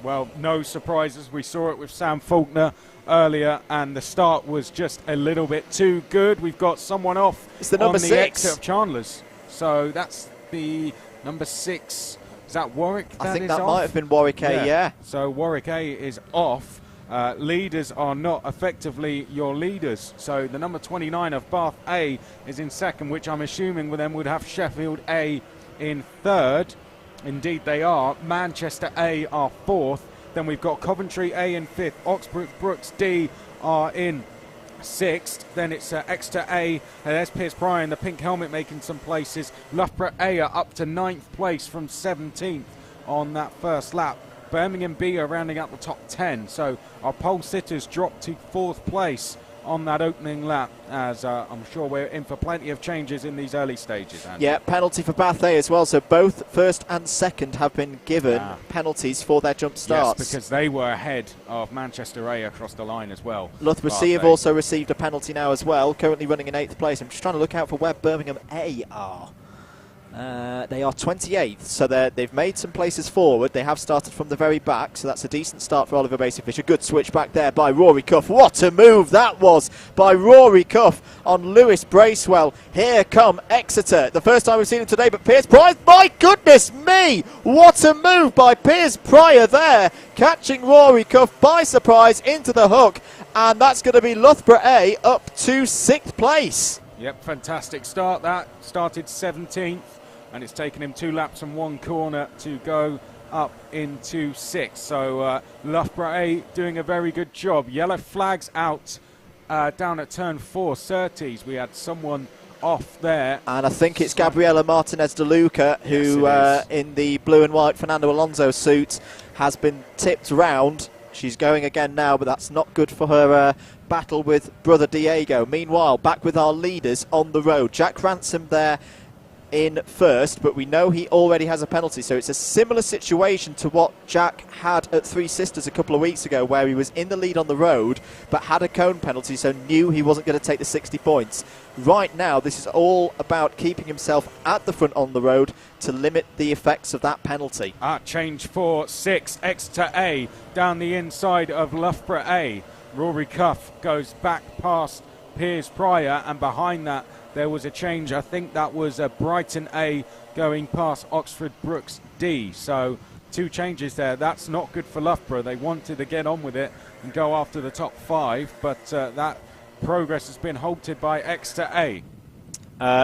Well, no surprises. We saw it with Sam Faulkner earlier, and the start was just a little bit too good. We've got someone off the number on the 6 exit of Chandler's. So that's the number 6. Is that Warwick? I think that might have been Warwick A, yeah. So Warwick A is off. Leaders are not effectively your leaders. So the number 29 of Bath A is in second, which I'm assuming then would have Sheffield A in third. Indeed they are. Manchester A are fourth. Then we've got Coventry A in fifth. Oxford Brooks D are in sixth. Then it's Exeter A. And there's Piers Pryor in the pink helmet making some places. Loughborough A are up to 9th place from 17th on that first lap. Birmingham B are rounding out the top 10. So our pole sitters dropped to 4th place on that opening lap, as I'm sure we're in for plenty of changes in these early stages. Andy. Yeah, penalty for Bathé as well. So both first and second have been given penalties for their jump starts. Yes, because they were ahead of Manchester A across the line as well. Loughborough C have also received a penalty now as well, currently running in 8th place. I'm just trying to look out for where Birmingham A are. They are 28th, so they've made some places forward. They have started from the very back, so that's a decent start for Oliver Basey-Fisher. Good switch back there by Rory Cuff. What a move that was by Rory Cuff on Lewis Bracewell. Here come Exeter. The first time we've seen him today, but Piers Pryor, my goodness me! What a move by Piers Pryor there, catching Rory Cuff by surprise into the hook, and that's going to be Loughborough A up to 6th place. Yep, fantastic start. That started 17th. And it's taken him 2 laps and 1 corner to go up into 6th. So Loughborough A doing a very good job. Yellow flags out down at turn 4. Surtees, we had someone off there. And I think it's Gabriela Martinez de Luca who, in the blue and white Fernando Alonso suit, has been tipped round. She's going again now, but that's not good for her battle with brother Diego. Meanwhile, back with our leaders on the road. Jack Ransom there in first, but we know he already has a penalty, so it's a similar situation to what Jack had at Three Sisters a couple of weeks ago, where he was in the lead on the road but had a cone penalty, so knew he wasn't going to take the 60 points. Right now this is all about keeping himself at the front on the road to limit the effects of that penalty. Change for 6, Exeter A down the inside of Loughborough A. Rory Cuff goes back past Piers Pryor, and behind that there was a change. I think that was Brighton A going past Oxford Brooks D. So 2 changes there. That's not good for Loughborough. They wanted to get on with it and go after the top 5, but that progress has been halted by Exeter A.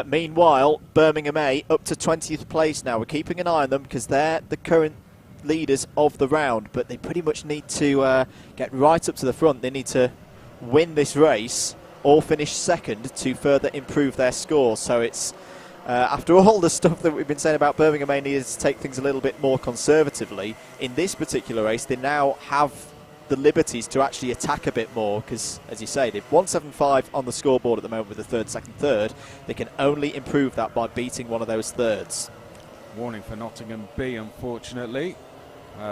Meanwhile, Birmingham A up to 20th place now. We're keeping an eye on them because they're the current leaders of the round, but they pretty much need to get right up to the front. They need to win this race or finish second to further improve their score. So it's, after all the stuff that we've been saying about Birmingham A needed to take things a little bit more conservatively, in this particular race they now have the liberties to actually attack a bit more, because, as you say, they've 175 on the scoreboard at the moment with the third, second, third. They can only improve that by beating one of those thirds. Warning for Nottingham B, unfortunately.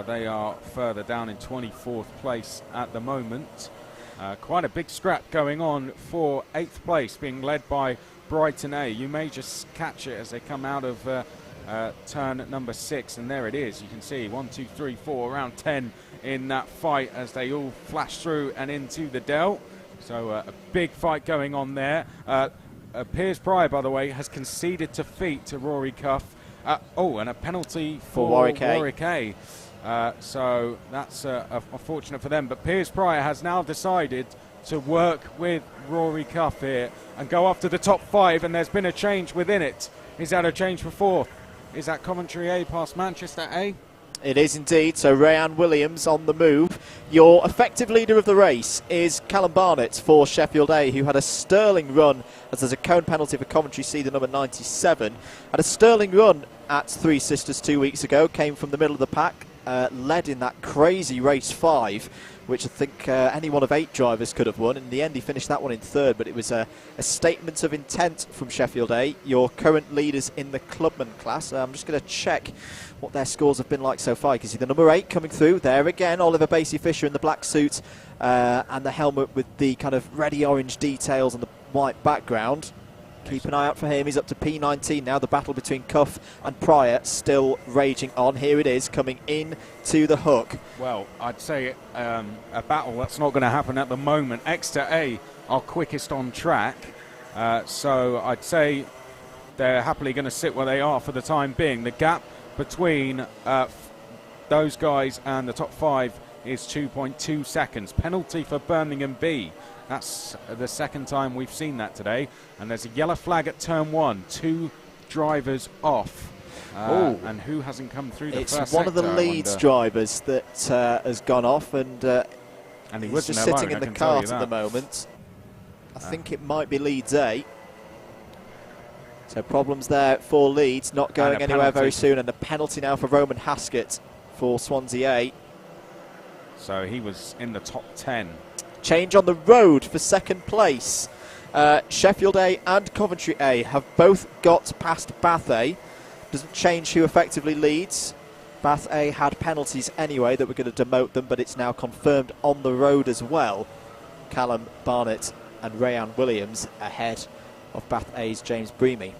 They are further down in 24th place at the moment. Quite a big scrap going on for 8th place, being led by Brighton A. You may just catch it as they come out of turn number 6, and there it is. You can see 1, 2, 3, 4, around 10 in that fight as they all flash through and into the Dell. So a big fight going on there. Piers Pryor, by the way, has conceded defeat to Rory Cuff. And a penalty for Warwick A. So that's unfortunate for them. But Piers Pryor has now decided to work with Rory Cuff here and go after the top 5, and there's been a change within it. Is that a change for 4th? Is that Coventry A past Manchester A? It is indeed. So Rayanne Williams on the move. Your effective leader of the race is Callum Barnett for Sheffield A, who had a sterling run, as there's a cone penalty for Coventry C, the number 97. Had a sterling run at Three Sisters 2 weeks ago, came from the middle of the pack, led in that crazy race 5, which I think any one of 8 drivers could have won. In the end he finished that one in 3rd, but it was a statement of intent from Sheffield A, your current leaders in the clubman class. I'm just going to check what their scores have been like so far. You can see the number 8 coming through there again, Oliver Basey-Fisher in the black suit and the helmet with the kind of reddy orange details on the white background. Keep an eye out for him. He's up to P19 now. The battle between Cuff and Pryor still raging on. Here it is, coming in to the hook. Well, I'd say a battle that's not going to happen at the moment. Exeter A are quickest on track, so I'd say they're happily going to sit where they are for the time being. The gap between those guys and the top 5 is 2.2 seconds. Penalty for Birmingham B. That's the second time we've seen that today. And there's a yellow flag at turn 1. 2 drivers off. And who hasn't come through the first sector? It's one of the Leeds drivers that has gone off, and he's just sitting in the cart at the moment. I think it might be Leeds A. So problems there for Leeds, not going anywhere very soon. And a penalty now for Roman Haskett for Swansea A. So he was in the top 10. Change on the road for second place. Sheffield A and Coventry A have both got past Bath A. Doesn't change who effectively leads. Bath A had penalties anyway that were going to demote them, but it's now confirmed on the road as well. Callum Barnett and Rayan Williams ahead of Bath A's James Breamy.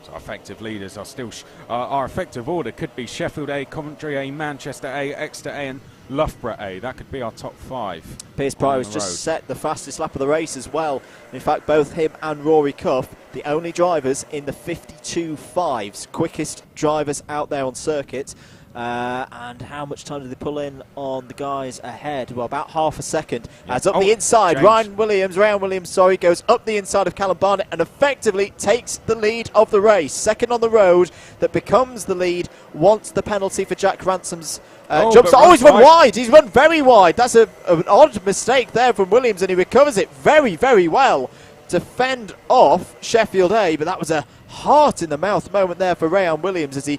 So our effective leaders are still... our effective order could be Sheffield A, Coventry A, Manchester A, Exeter A and Loughborough A. That could be our top 5. Piers Pryor has just set the fastest lap of the race as well. In fact, both him and Rory Cuff, the only drivers in the 52.5s, quickest drivers out there on circuit. And how much time did they pull in on the guys ahead? Well, about half a second. As up the inside, Rayan Williams, goes up the inside of Callum Barnett and effectively takes the lead of the race. Second on the road, that becomes the lead once the penalty for Jack Ransom's jumps. He's run wide. He's run very wide. That's an odd mistake there from Williams, and he recovers it very, very well to fend off Sheffield A. But that was a heart-in-the-mouth moment there for Rayan Williams as he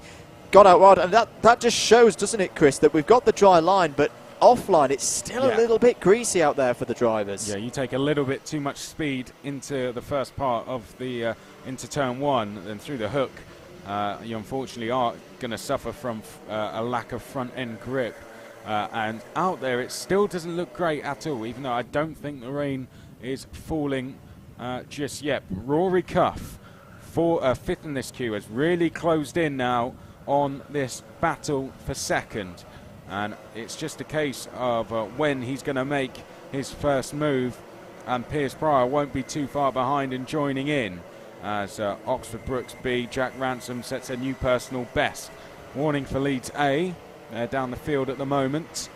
got out wide, and that just shows, doesn't it, Chris, that we've got the dry line, but offline it's still a little bit greasy out there for the drivers. Yeah, you take a little bit too much speed into the first part of the into turn 1 and through the hook. You unfortunately are going to suffer from a lack of front end grip, and out there it still doesn't look great at all, even though I don't think the rain is falling just yet. Rory Cuff, 5th in this queue, has really closed in now on this battle for second, and it's just a case of when he's going to make his first move, and Piers Pryor won't be too far behind and joining in as Oxford Brookes B, Jack Ransom, sets a new personal best. Warning for Leeds A, they're down the field at the moment,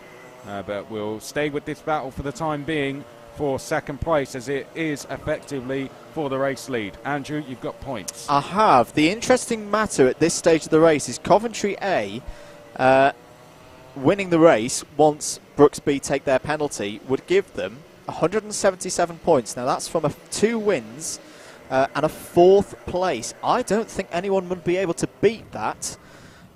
but we'll stay with this battle for the time being for second place, as it is effectively for the race lead. Andrew, you've got points. I have. The interesting matter at this stage of the race is Coventry A winning the race once Brookes B take their penalty would give them 177 points. Now that's from 2 wins and a 4th place. I don't think anyone would be able to beat that.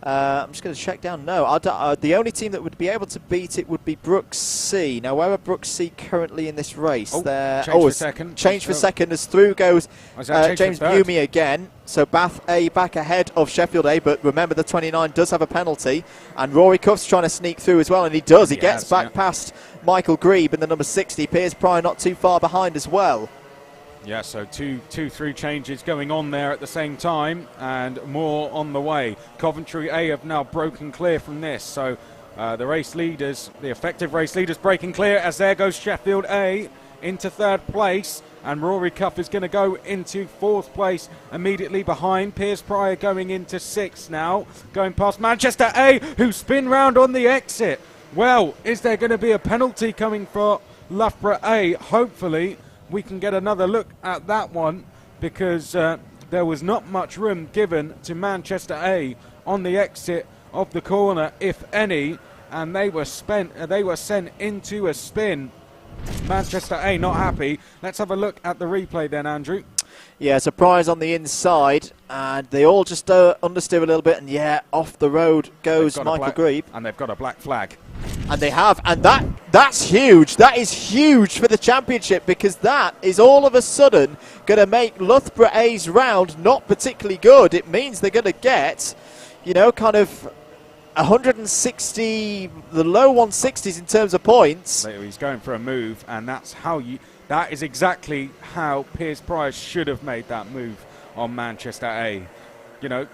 I'm just going to check down. No, the only team that would be able to beat it would be Brookes C. Now, where are Brookes C currently in this race? Change for second as through goes James Bewmey again. So Bath A back ahead of Sheffield A, but remember the 29 does have a penalty, and Rory Cuff's trying to sneak through as well, and he does. He gets back past Michael Grebe in the number 60. Piers Pryor not too far behind as well. Yeah, so two through changes going on there at the same time, and more on the way. Coventry A have now broken clear from this, so the race leaders, the effective race leaders, breaking clear, as there goes Sheffield A into 3rd place, and Rory Cuff is going to go into 4th place immediately behind. Piers Pryor going into 6th now, going past Manchester A, who spin round on the exit. Well, is there going to be a penalty coming for Loughborough A? Hopefully we can get another look at that one, because there was not much room given to Manchester A on the exit of the corner, if any, and they were sent into a spin. Manchester A not happy. Let's have a look at the replay then, Andrew. Yeah, surprise on the inside, and they all just understeer a little bit, and off the road goes Michael Grebe. And they've got a black flag. And they have, and that's huge. That is huge for the championship, because that is all of a sudden going to make Loughborough A's round not particularly good. It means they're going to get, kind of 160, the low 160s in terms of points. He's going for a move, and that is exactly how Piers Pryor should have made that move on Manchester A.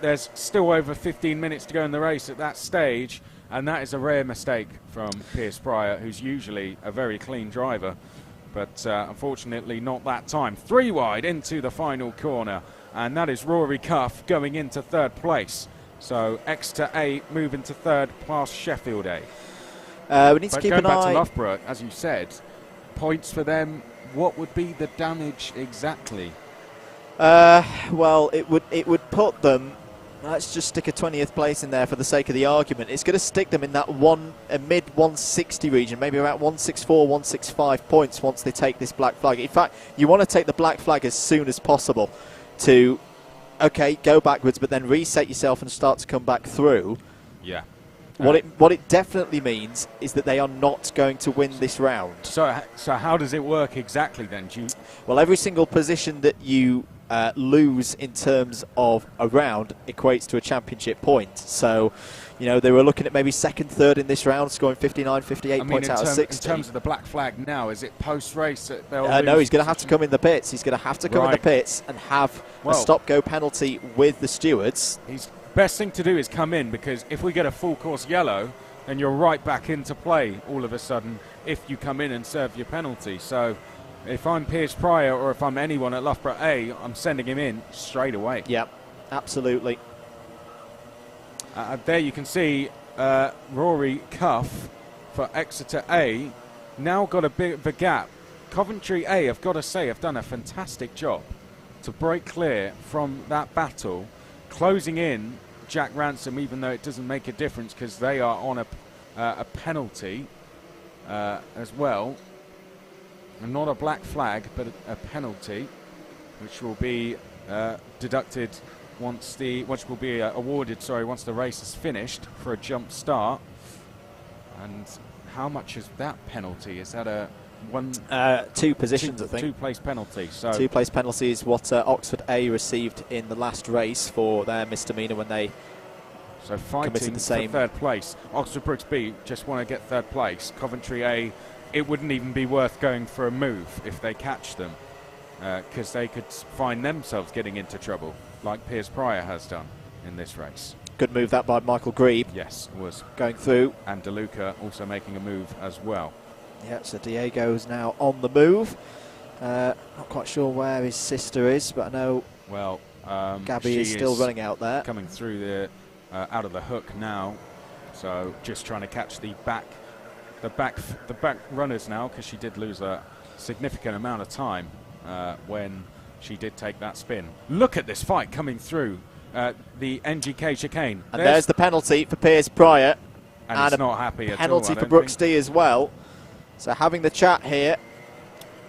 There's still over 15 minutes to go in the race at that stage, and that is a rare mistake from Piers Pryor, who's usually a very clean driver. But unfortunately not that time. 3 wide into the final corner, and that is Rory Cuff going into 3rd place. So Exeter A moving to 3rd past Sheffield A. We need to keep an eye. Going back to Loughborough, as you said, points for them. What would be the damage exactly? Well, it would put them. Let's just stick a 20th place in there for the sake of the argument. It's going to stick them in that mid 160 region, maybe around 164, 165 points once they take this black flag. In fact, you want to take the black flag as soon as possible to, go backwards, but then reset yourself and start to come back through. Yeah. What it definitely means is that they are not going to win this round. So how does it work exactly then? Well, every single position that you lose in terms of a round equates to a championship point. So, you know, they were looking at maybe second, third in this round, scoring 59, 58 points out of 60. In terms of the black flag now, is it post-race that they'll no, he's going to have to come in the pits. He's going to have to come in the pits and have a stop-go penalty with the stewards. Best thing to do is come in, because if we get a full course yellow, then you're right back into play all of a sudden if you come in and serve your penalty. So if I'm Piers Pryor or if I'm anyone at Loughborough A, I'm sending him in straight away. Yep, absolutely. There you can see Rory Cuff for Exeter A now got a bit of a gap. Coventry A, I've got to say, have done a fantastic job to break clear from that battle, closing in Jack Ransom, even though it doesn't make a difference because they are on a penalty as well. And not a black flag, but a penalty, which will be deducted which will be awarded, once the race is finished for a jump start. And how much is that penalty? Is that a one? 2 positions, I think. 2-place penalty. So 2-place penalty is what Oxford A received in the last race for their misdemeanor when they fighting the same. for third place. Oxford Brooks B just want to get third place. Coventry A, it wouldn't even be worth going for a move if they catch them, because they could find themselves getting into trouble, like Piers Pryor has done in this race. Good move that by Michael Grebe. Yes, it was. Going through. And DeLuca also making a move as well. Yeah, so Diego's now on the move. Not quite sure where his sister is, but I know Gabby is still running out there. Coming through the out of the hook now. So just trying to catch the back runners now, because she did lose a significant amount of time when she did take that spin. Look at this fight coming through the NGK chicane. And there's the penalty for Piers Pryor. And it's not happy at all. Penalty for Brooks D as well. So having the chat here,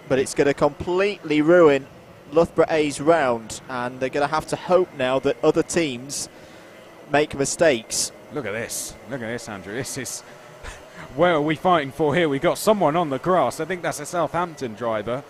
but it's going to completely ruin Loughborough A's round, and they're going to have to hope now that other teams make mistakes. Look at this, Andrew. This is where are we fighting for here? We got someone on the grass. I think that's a Southampton driver.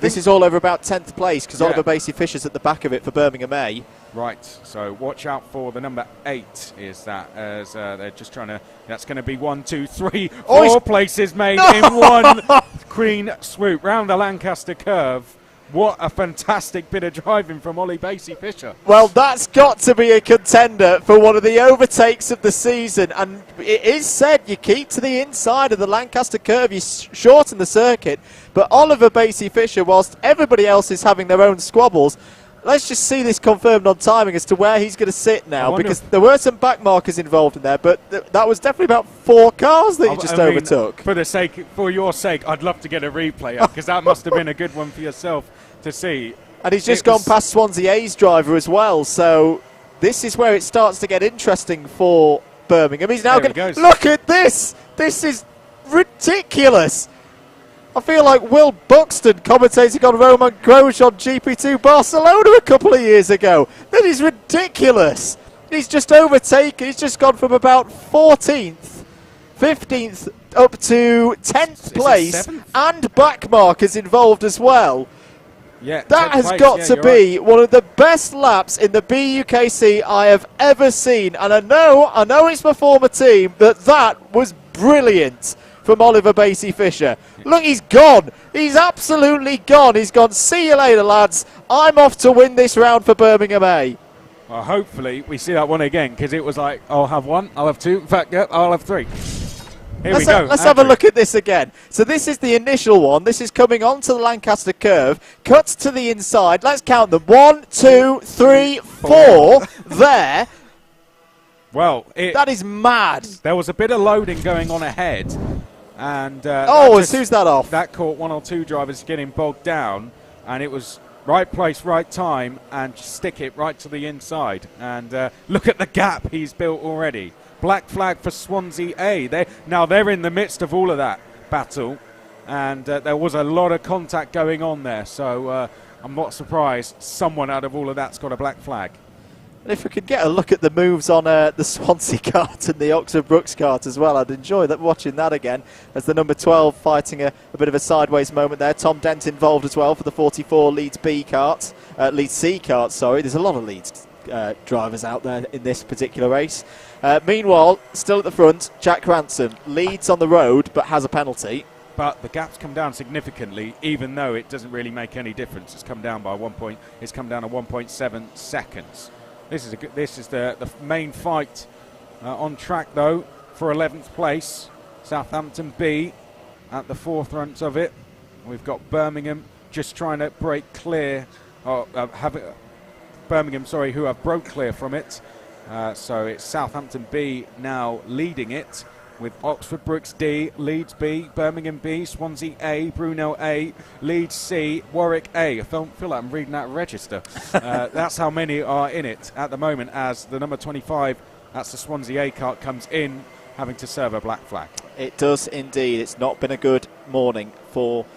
This is all over about 10th place, because Oliver Basey-Fisher's at the back of it for Birmingham A. Right, so watch out for the number 8, is that, as they're just trying to, that's going to be 1, 2, 3, 4 places made in one clean swoop round the Lancaster curve. What a fantastic bit of driving from Ollie Basey-Fisher. Well, that's got to be a contender for one of the overtakes of the season. And it is said you keep to the inside of the Lancaster curve, you shorten the circuit. But Oliver Basey-Fisher, whilst everybody else is having their own squabbles, let's just see this confirmed on timing as to where he's going to sit now, because there were some back markers involved in there, but that was definitely about 4 cars that he just overtook. For your sake, I'd love to get a replay up, because that must have been a good one for yourself to see. And he's just gone past Swansea A's driver as well, so this is where it starts to get interesting for Birmingham. He's now going to look at this. This is ridiculous. I feel like Will Buxton commentating on Romain Grosjean on GP2 Barcelona a couple of years ago. That is ridiculous. He's just overtaken. He's just gone from about 14th, 15th up to 10th place, and back markers involved as well. Yeah, that has got to be one of the best laps in the BUKC I have ever seen. And I know it's my former team, but that was brilliant from Oliver Basey-Fisher. Look, he's gone. He's absolutely gone. He's gone, see you later, lads. I'm off to win this round for Birmingham A. Well, hopefully we see that one again, because it was like, I'll have 1, I'll have 2, in fact, yep, I'll have 3. Here we go. Let's have a look at this again. So this is the initial one. This is coming onto the Lancaster curve. Cuts to the inside. Let's count them. 1, 2, 3, 4 there. Well, that is mad. There was a bit of loading going on ahead. And who's that off? That caught 1 or 2 drivers getting bogged down. And it was right place, right time, and stick it right to the inside. And look at the gap he's built already. Black flag for Swansea A. They're in the midst of all of that battle, and there was a lot of contact going on there. So I'm not surprised someone out of all of that's got a black flag. And if we could get a look at the moves on the Swansea kart and the Oxford Brooks kart as well, I'd enjoy watching that again, as the number 12 fighting a bit of a sideways moment there. Tom Dent involved as well for the 44 Leeds C kart, sorry. There's a lot of Leeds drivers out there in this particular race. Meanwhile, still at the front, Jack Ransom leads on the road but has a penalty. But the gap's come down significantly, even though it doesn't really make any difference. It's come down by 1 point. It's come down to 1.7 seconds. This is the main fight on track, though, for 11th place. Southampton B at the forefront of it. We've got Birmingham just trying to break clear, Birmingham, who have broke clear from it. So it's Southampton B now leading it, with Oxford Brooks D, Leeds B, Birmingham B, Swansea A, Brunel A, Leeds C, Warwick A. I feel like I'm reading that register. That's how many are in it at the moment, as the number 25, that's the Swansea A kart, comes in, having to serve a black flag. It does indeed. It's not been a good morning for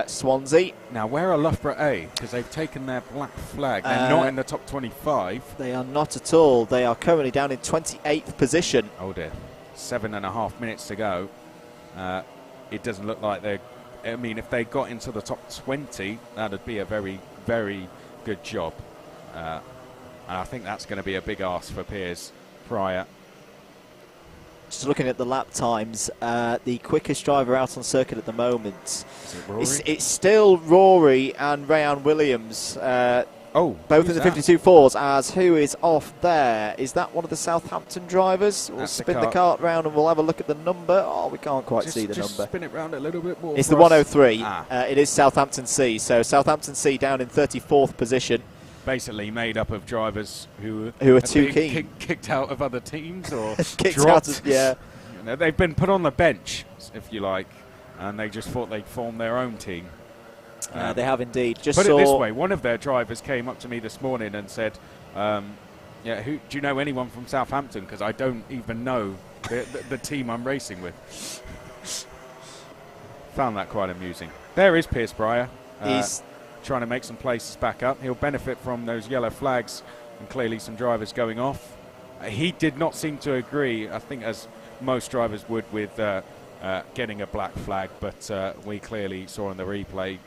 Swansea. Now, where are Loughborough A? Because they've taken their black flag. They're not in the top 25. They are not at all. They are currently down in 28th position. Oh dear. 7.5 minutes to go. It doesn't look like they're... I mean, if they got into the top 20, that would be a very, very good job. And I think that's going to be a big ask for Piers Pryor. Just looking at the lap times, the quickest driver out on circuit at the moment. It's still Rory and Rayan Williams. Both in the 52.4s, as who is off there? Is that one of the Southampton drivers? We'll spin the kart round and we'll have a look at the number. Oh, we can't quite see the number. Spin it round a little bit more. It's the 103. It is Southampton C. So Southampton C down in 34th position. Basically made up of drivers who are too keen. Kicked out of other teams or kicked dropped. Out of, yeah. You know, they've been put on the bench, if you like, and they just thought they'd form their own team. They have indeed. Just put it this way, one of their drivers came up to me this morning and said, do you know anyone from Southampton? Because I don't even know the team I'm racing with. Found that quite amusing. There is Piers Pryor. He's trying to make some places back up. He'll benefit from those yellow flags and clearly some drivers going off. He did not seem to agree, I think, as most drivers would, with getting a black flag, but we clearly saw in the replay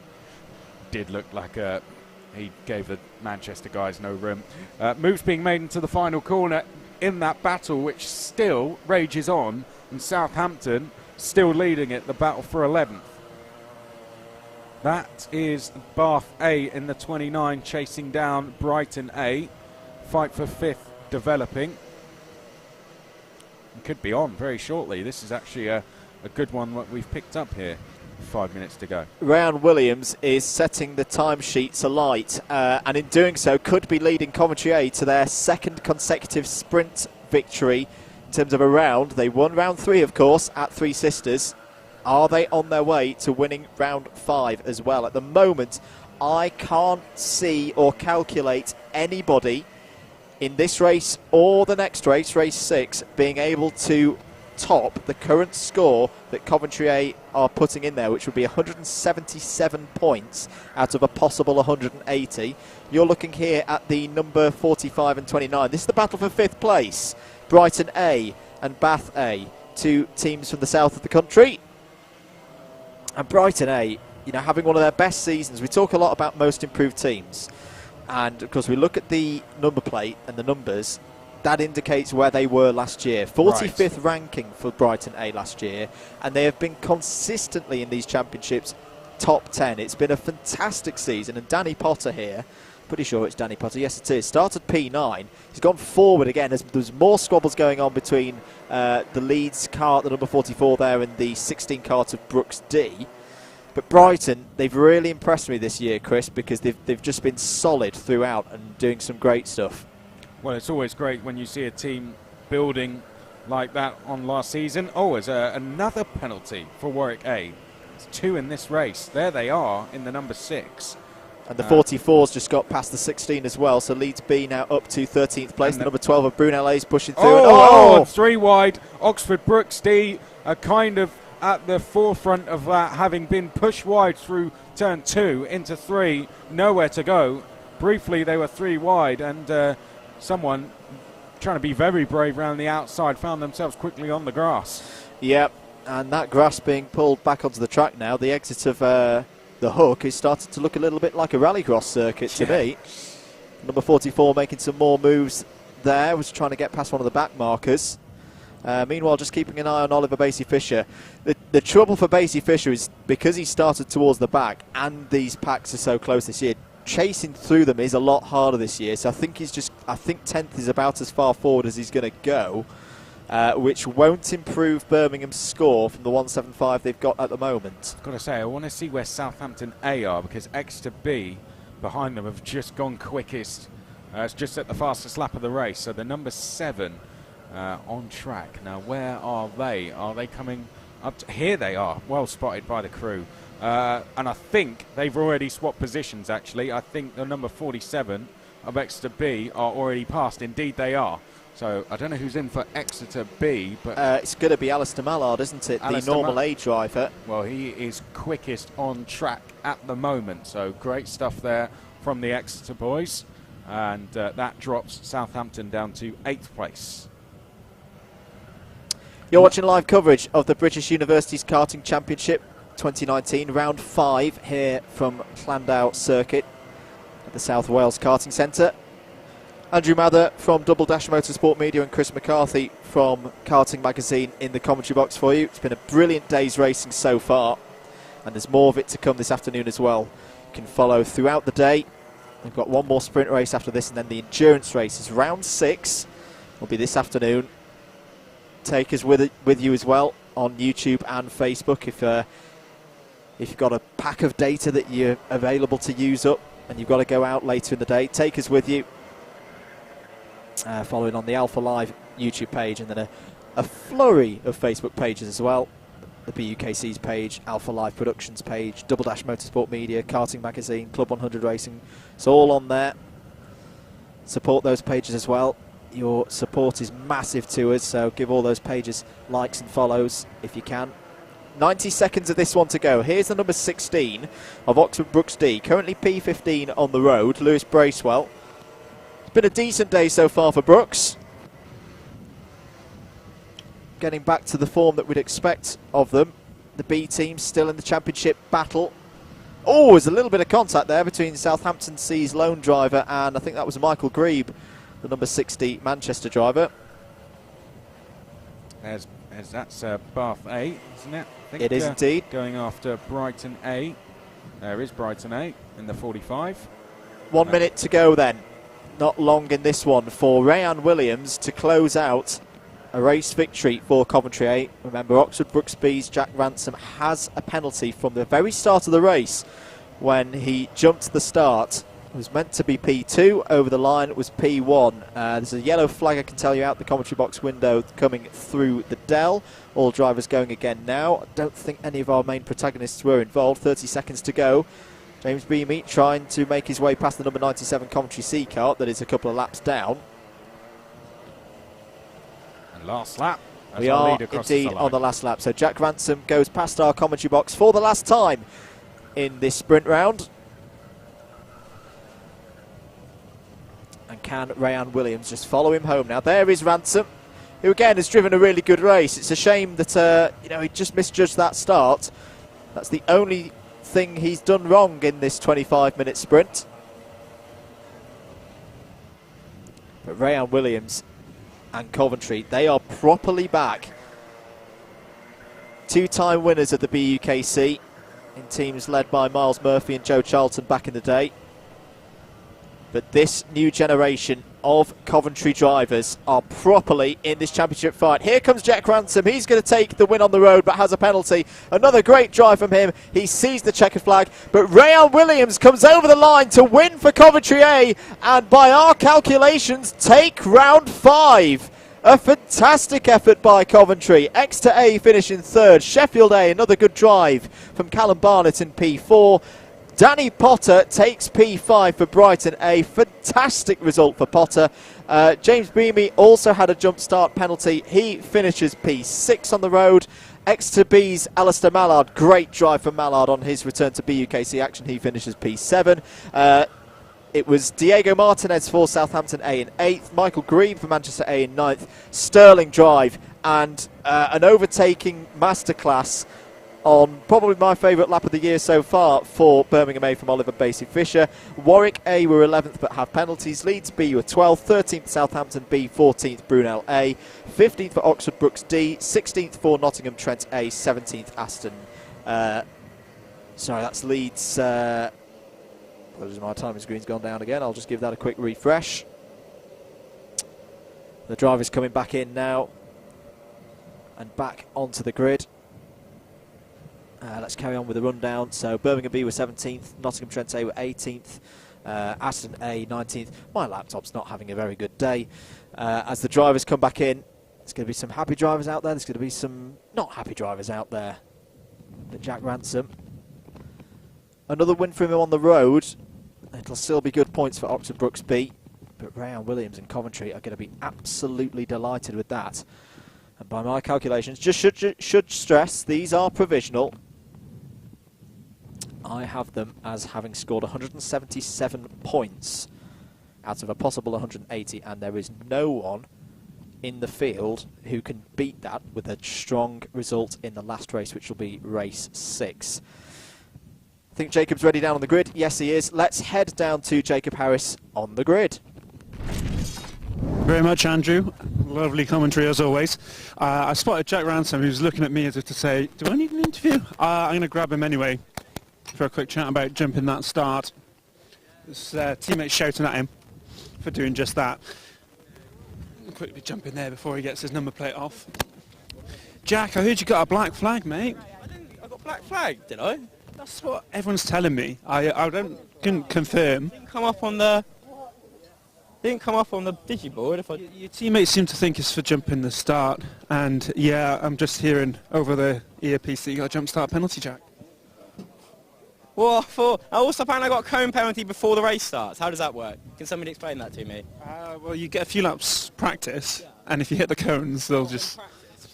did look like he gave the Manchester guys no room. Moves being made into the final corner in that battle, which still rages on, and Southampton still leading it, the battle for 11th. That is Bath A in the 29 chasing down Brighton A. Fight for 5th developing. It could be on very shortly. This is actually a good one what we've picked up here. 5 minutes to go. Rayan Williams is setting the timesheets alight, and in doing so could be leading Coventry A to their second consecutive sprint victory in terms of a round. They won round 3, of course, at Three Sisters. Are they on their way to winning round 5 as well? At the moment, I can't see or calculate anybody in this race or the next race, race 6, being able to top the current score that Coventry A are putting in there, which would be 177 points out of a possible 180. You're looking here at the number 45 and 29. This is the battle for 5th place. Brighton A and Bath A, two teams from the south of the country. And Brighton A, having one of their best seasons. We talk a lot about most improved teams, and of course we look at the number plate and the numbers. That indicates where they were last year. 45th ranking for Brighton A last year, and they have been consistently in these championships top 10. It's been a fantastic season, and Danny Potter here, pretty sure it's Danny Potter, yes it is, started P9. He's gone forward again. There's more squabbles going on between the Leeds kart, the number 44 there, and the 16 kart of Brooks D. But Brighton, they've really impressed me this year, Chris, because they've just been solid throughout and doing some great stuff. Well, it's always great when you see a team building like that on last season. Oh, there's another penalty for Warwick A. It's 2 in this race. There they are in the number 6. And the 44's just got past the 16 as well, so Leeds B now up to 13th place. The number 12 of Brunel A's pushing through. 3 wide. Oxford Brooks D are kind of at the forefront of that, having been pushed wide through turn 2 into 3. Nowhere to go. Briefly, they were 3 wide, and someone trying to be very brave around the outside found themselves quickly on the grass. Yep, and that grass being pulled back onto the track now. The exit of the hook is starting to look a little bit like a rallycross circuit to me. Number 44 making some more moves there, was trying to get past one of the back markers. Meanwhile, just keeping an eye on Oliver Basie-Fisher. The trouble for Basie-Fisher is because he started towards the back and these packs are so close this year, chasing through them is a lot harder this year. So I think 10th is about as far forward as he's going to go, which won't improve Birmingham's score from the 175 they've got at the moment. I've got to say, I want to see where Southampton A are, because Exeter B behind them have just gone quickest. It's just at the fastest lap of the race. So the number 7 on track. Now, where are they? Are they coming up? Here they are, well spotted by the crew. And I think they've already swapped positions, actually. I think the number 47 of Exeter B are already past. Indeed, they are. So I don't know who's in for Exeter B, but it's going to be Alistair Mallard, isn't it? The normal A driver. Well, he is quickest on track at the moment. So great stuff there from the Exeter boys. And that drops Southampton down to 8th place. You're watching live coverage of the British Universities Karting Championship 2019, round 5 here from Llandow Circuit at the South Wales Karting Centre. Andrew Mather from Double Dash Motorsport Media and Chris McCarthy from Karting Magazine in the commentary box for you. It's been a brilliant day's racing so far, and there's more of it to come this afternoon as well. You can follow throughout the day. We've got one more sprint race after this, and then the endurance race is round 6. Will be this afternoon. Take us with you as well on YouTube and Facebook if you've got a pack of data that you're available to use up and you've got to go out later in the day. Take us with you. Following on the Alpha Live YouTube page, and then a flurry of Facebook pages as well. The BUKC's page, Alpha Live Productions page, Double Dash Motorsport Media, Karting Magazine, Club 100 Racing. It's all on there. Support those pages as well. Your support is massive to us, so give all those pages likes and follows if you can. 90 seconds of this one to go. Here's the number 16 of Oxford Brooks D, currently P15 on the road, Lewis Bracewell. It's been a decent day so far for Brooks. Getting back to the form that we'd expect of them. The B team still in the championship battle. Oh, there's a little bit of contact there between Southampton C's lone driver and I think that was Michael Grebe, the number 60 Manchester driver. As that's Bath A, isn't it? I think, it is indeed. Going after Brighton A. There is Brighton A in the 45. 1 minute to go then. Not long in this one for Rayan Williams to close out a race victory for Coventry A. Remember, Oxford Brooks B's Jack Ransom has a penalty from the very start of the race when he jumped the start. It was meant to be P2, over the line it was P1. There's a yellow flag I can tell you out the commentary box window coming through the Dell. All drivers going again now. I don't think any of our main protagonists were involved. 30 seconds to go. James Beamy trying to make his way past the number 97 Coventry C kart that is a couple of laps down. And last lap. We are indeed on the last lap. So Jack Ransom goes past our commentary box for the last time in this sprint round. And can Rayan Williams just follow him home now? There is Ransom, who again has driven a really good race. It's a shame that he just misjudged that start. That's the only thing he's done wrong in this 25-minute sprint. But Rayan Williams and Coventry, they are properly back. Two-time winners of the BUKC in teams led by Miles Murphy and Joe Charlton back in the day. But this new generation of Coventry drivers are properly in this championship fight. Here comes Jack Ransom. He's going to take the win on the road, but has a penalty. Another great drive from him. He sees the checker flag, but Rayan Williams comes over the line to win for Coventry A, and by our calculations, take round 5. A fantastic effort by Coventry. Exeter A finishing 3rd. Sheffield A, another good drive from Callum Barnett in P4. Danny Potter takes P5 for Brighton A. Fantastic result for Potter. James Beamy also had a jump start penalty. He finishes P6 on the road. Exeter B's Alistair Mallard. Great drive from Mallard on his return to BUKC action. He finishes P7. it was Diego Martinez for Southampton A in 8th, Michael Green for Manchester A in 9th, Sterling Drive, and an overtaking masterclass on probably my favourite lap of the year so far for Birmingham A from Oliver Basey Fisher. Warwick A were 11th but have penalties. Leeds B were 12th, 13th Southampton B, 14th Brunel A, 15th for Oxford Brookes D, 16th for Nottingham Trent A, 17th Aston. Sorry, that's Leeds. My timing screen's gone down again. I'll just give that a quick refresh. The driver's coming back in now and back onto the grid. Let's carry on with the rundown. So Birmingham B were 17th, Nottingham Trent A were 18th, Aston A 19th. My laptop's not having a very good day. As the drivers come back in, there's going to be some happy drivers out there. There's going to be some not happy drivers out there. But Jack Ransom, another win for him on the road. It'll still be good points for Oxford Brookes B. But Rayan Williams and Coventry are going to be absolutely delighted with that. And by my calculations, just should stress, these are provisional. I have them as having scored 177 points out of a possible 180, and there is no one in the field who can beat that with a strong result in the last race, which will be race 6. I think Jacob's ready down on the grid. Yes, he is. Let's head down to Jacob Harris on the grid. Very much, Andrew. Lovely commentary as always. I spotted Jack Ransom, who's looking at me as if to say, do I need an interview? I'm going to grab him anyway for a quick chat about jumping that start. His teammates shouting at him for doing just that. I'll quickly jump in there before he gets his number plate off. Jack, I heard you got a black flag, mate. I got black flag, did I? That's what everyone's telling me. I couldn't confirm. Didn't come up on the digiboard. Your teammates seem to think it's for jumping the start, and yeah, I'm just hearing over the earpiece that you got a jump start penalty, Jack. Well, I also found I got a cone penalty before the race starts. How does that work? Can somebody explain that to me? Well, you get a few laps practice, and if you hit the cones, they'll just...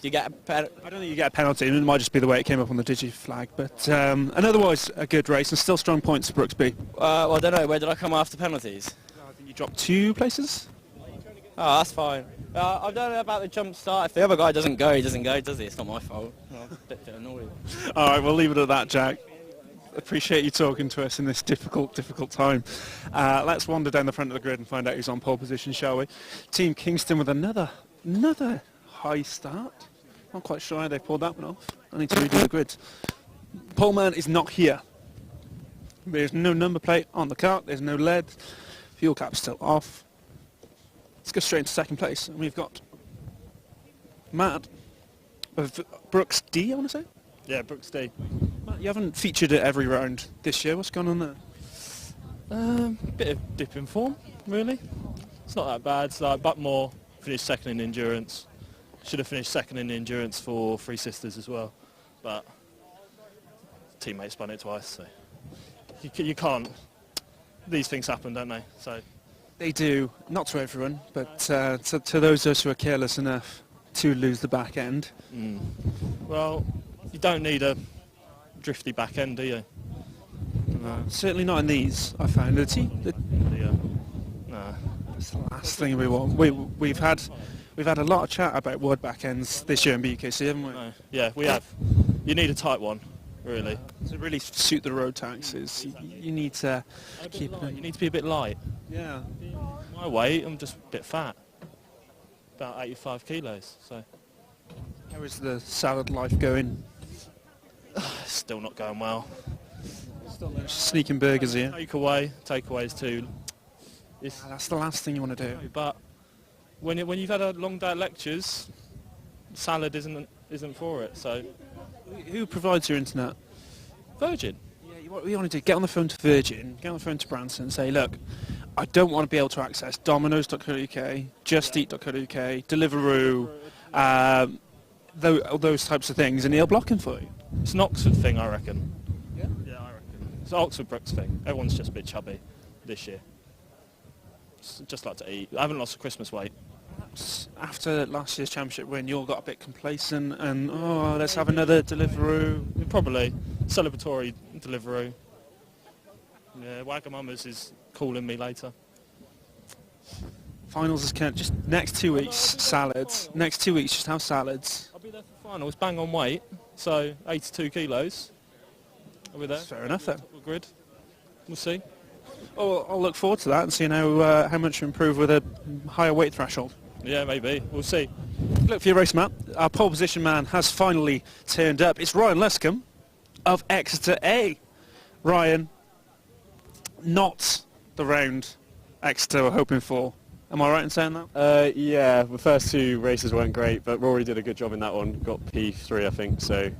You get I don't think you get a penalty. It might just be the way it came up on the digi flag, but and otherwise a good race and still strong points for Brookes B. Well, I don't know. Where did I come after penalties? I think you dropped 2 places. Oh, that's fine. I don't know about the jump start. If the other guy doesn't go, he doesn't go, does he? It's not my fault. I'm a bit annoyed. All right, we'll leave it at that, Jack. Appreciate you talking to us in this difficult time. Let's wander down the front of the grid and find out who's on pole position, shall we? Team Kingston with another high start. Not quite sure how they pulled that one off. I need to redo the grid. Poleman is not here. There's no number plate on the car. There's no lead. Fuel cap's still off. Let's go straight into second place. And we've got Matt of Brookes D, I want to say? Yeah, Brookes D. Matt, you haven't featured it every round this year. What's going on there? Bit of dip in form, really. It's not that bad. It's like Buckmore finished second in endurance. Should have finished second in endurance for Three Sisters as well, but teammate spun it twice, so you can't. These things happen, don't they? So they do, not to everyone, but to those of us who are careless enough to lose the back end. Well, you don't need a drifty back end, do you? No, certainly not in these. I found it. No, that's the last thing we want. We've had a lot of chat about wide back ends this year in BUKC, haven't we? No. Yeah, we have. You need a tight one, really. To really suit the road taxes, you need to keep... You need to be a bit light. Yeah. My weight, I'm just a bit fat. About 85 kilos, so... How is the salad life going? Still not going well. Still no sneaking burgers here. Takeaways too. That's the last thing you want to do. But when you've had a long day at lectures, salad isn't for it. So, who provides your internet? Virgin. Yeah, what we want to do, get on the phone to Virgin, get on the phone to Branson and say, look, I don't want to be able to access Domino's.co.uk, JustEat.co.uk, Deliveroo, those types of things, and he'll block him for you. It's an Oxford thing, I reckon. Yeah? Yeah, I reckon. It's an Oxford Brookes thing. Everyone's just a bit chubby this year. Just like to eat. I haven't lost a Christmas weight. Perhaps after last year's championship win, you all got a bit complacent and, let's have another Deliveroo. Probably. Celebratory Deliveroo. Yeah, Wagamama's is calling me later. Finals is just next 2 weeks, salads. Next 2 weeks, just have salads. I'll be there for finals, bang on weight, so 82 kilos. I'll be there. Fair enough then. We're good. We'll see. Oh, I'll look forward to that and see how much you improve with a higher weight threshold. Yeah, maybe. We'll see. Look for your race map. Our pole position man has finally turned up. It's Ryan Luscombe of Exeter A. Ryan, not the round Exeter were hoping for. Am I right in saying that? Yeah, the first two races weren't great, but Rory did a good job in that one. Got P3, I think, so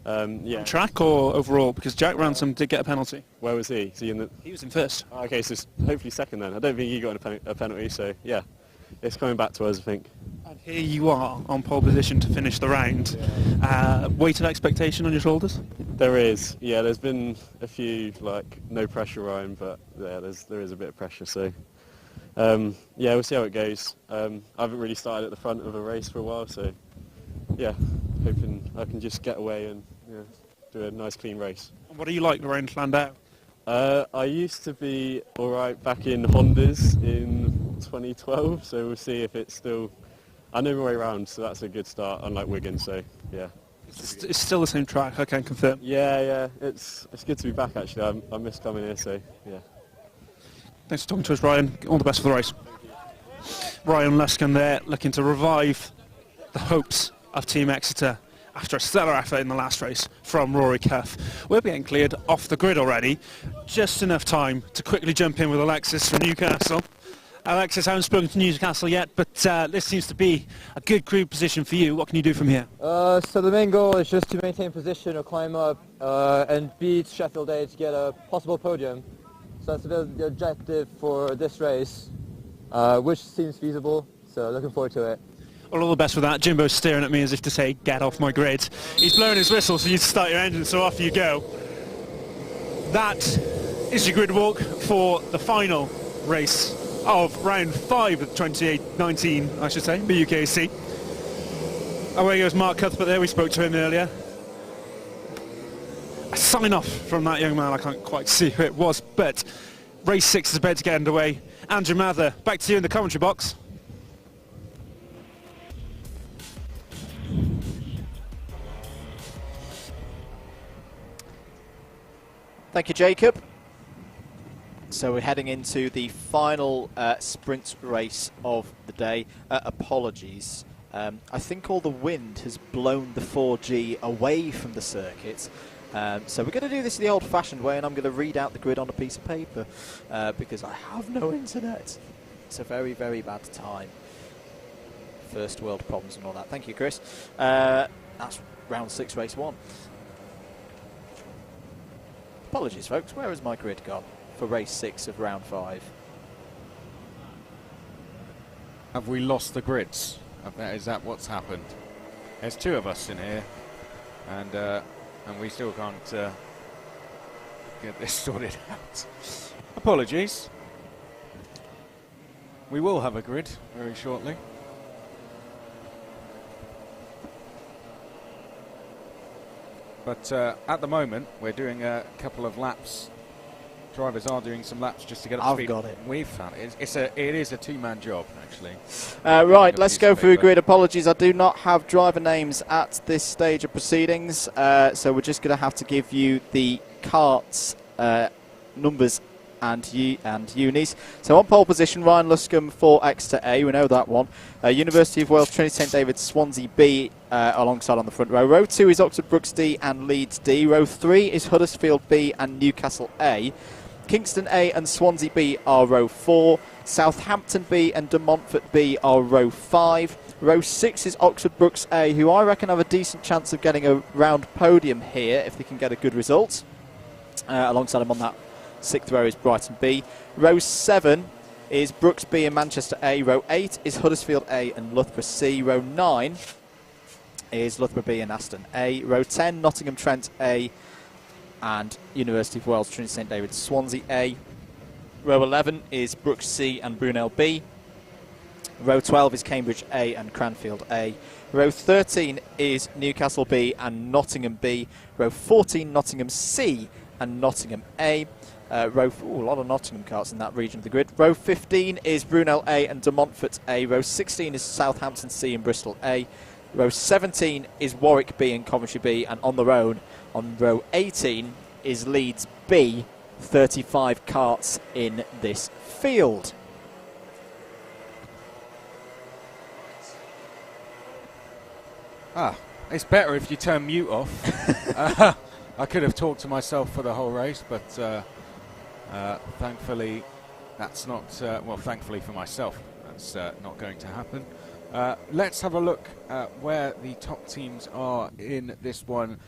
yeah. On track or overall? Because Jack Ransom did get a penalty. Where was he? Is he in the... He was in first. Okay, so hopefully second then. I don't think he got a penalty, so yeah. It's coming back to us, I think. And here you are on pole position to finish the round. Weighted expectation on your shoulders? There is, yeah. There's been a few no pressure Ryan, but yeah, there is a bit of pressure. So yeah, we'll see how it goes. I haven't really started at the front of a race for a while, so yeah, hoping I can just get away and do a nice clean race. What do you like around Llandow? I used to be alright back in Hondas in 2012, so we'll see if it's still... I know my way around, so that's a good start, unlike Wigan, so yeah. It's still the same track, I can confirm. Yeah, it's good to be back actually. I miss coming here, so yeah. Thanks for talking to us, Ryan. All the best for the race. Ryan Luscombe there, looking to revive the hopes of Team Exeter after a stellar effort in the last race from Rory Cuff. We're getting cleared off the grid already. Just enough time to quickly jump in with Alexis from Newcastle. Alexis, I haven't spoken to Newcastle yet, but this seems to be a good group position for you. What can you do from here? So the main goal is just to maintain position or climb up and beat Sheffield A to get a possible podium. So that's the objective for this race, which seems feasible, so looking forward to it. Well, all the best with that. Jimbo's staring at me as if to say, get off my grid. He's blowing his whistle, so you start your engine, so off you go. That is your grid walk for the final race of round 5 of 2019, I should say, BUKC. Away goes Mark Cuthbert there, we spoke to him earlier. A sign off from that young man, I can't quite see who it was, but race 6 is about to get underway. Andrew Mather, back to you in the commentary box. Thank you, Jacob. So we're heading into the final sprint race of the day. Apologies. I think all the wind has blown the 4G away from the circuit. So we're going to do this the old-fashioned way, and I'm going to read out the grid on a piece of paper because I have no internet. It's a very, very bad time. First world problems and all that. Thank you, Chris. That's round 6, race 1. Apologies, folks. Where has my grid gone for race 6 of round 5? Have we lost the grids? Is that what's happened? There's 2 of us in here, and we still can't get this sorted out. Apologies. We will have a grid very shortly. But at the moment, we're doing a couple of laps. Drivers are doing some laps just to get up to speed. I've got it. We've found it. It is a 2-man job, actually. Right, let's go through grid. Apologies, I do not have driver names at this stage of proceedings, so we're just going to have to give you the carts, numbers and unis. So on pole position, Ryan Luscombe for Exeter A, we know that one. University of Wales, Trinity St David's, Swansea B, alongside on the front row. Row 2 is Oxford Brookes D and Leeds D. Row 3 is Huddersfield B and Newcastle A. Kingston A and Swansea B are row 4. Southampton B and De Montfort B are row 5. Row 6 is Oxford Brookes A, who I reckon have a decent chance of getting a round podium here if they can get a good result. Alongside them on that 6th row is Brighton B. Row 7 is Brookes B and Manchester A. Row 8 is Huddersfield A and Loughborough C. Row 9 is Loughborough B and Aston A. Row 10, Nottingham Trent A and University of Wales, Trinity St David's, Swansea A. Row 11 is Brookes C and Brunel B. Row 12 is Cambridge A and Cranfield A. Row 13 is Newcastle B and Nottingham B. Row 14, Nottingham C and Nottingham A. A lot of Nottingham karts in that region of the grid. Row 15 is Brunel A and De Montfort A. Row 16 is Southampton C and Bristol A. Row 17 is Warwick B and Coventry B. And on their own, on row 18 is Leeds B. 35 karts in this field. It's better if you turn mute off. I could have talked to myself for the whole race, but thankfully that's not, thankfully for myself, that's not going to happen. Let's have a look at where the top teams are in this one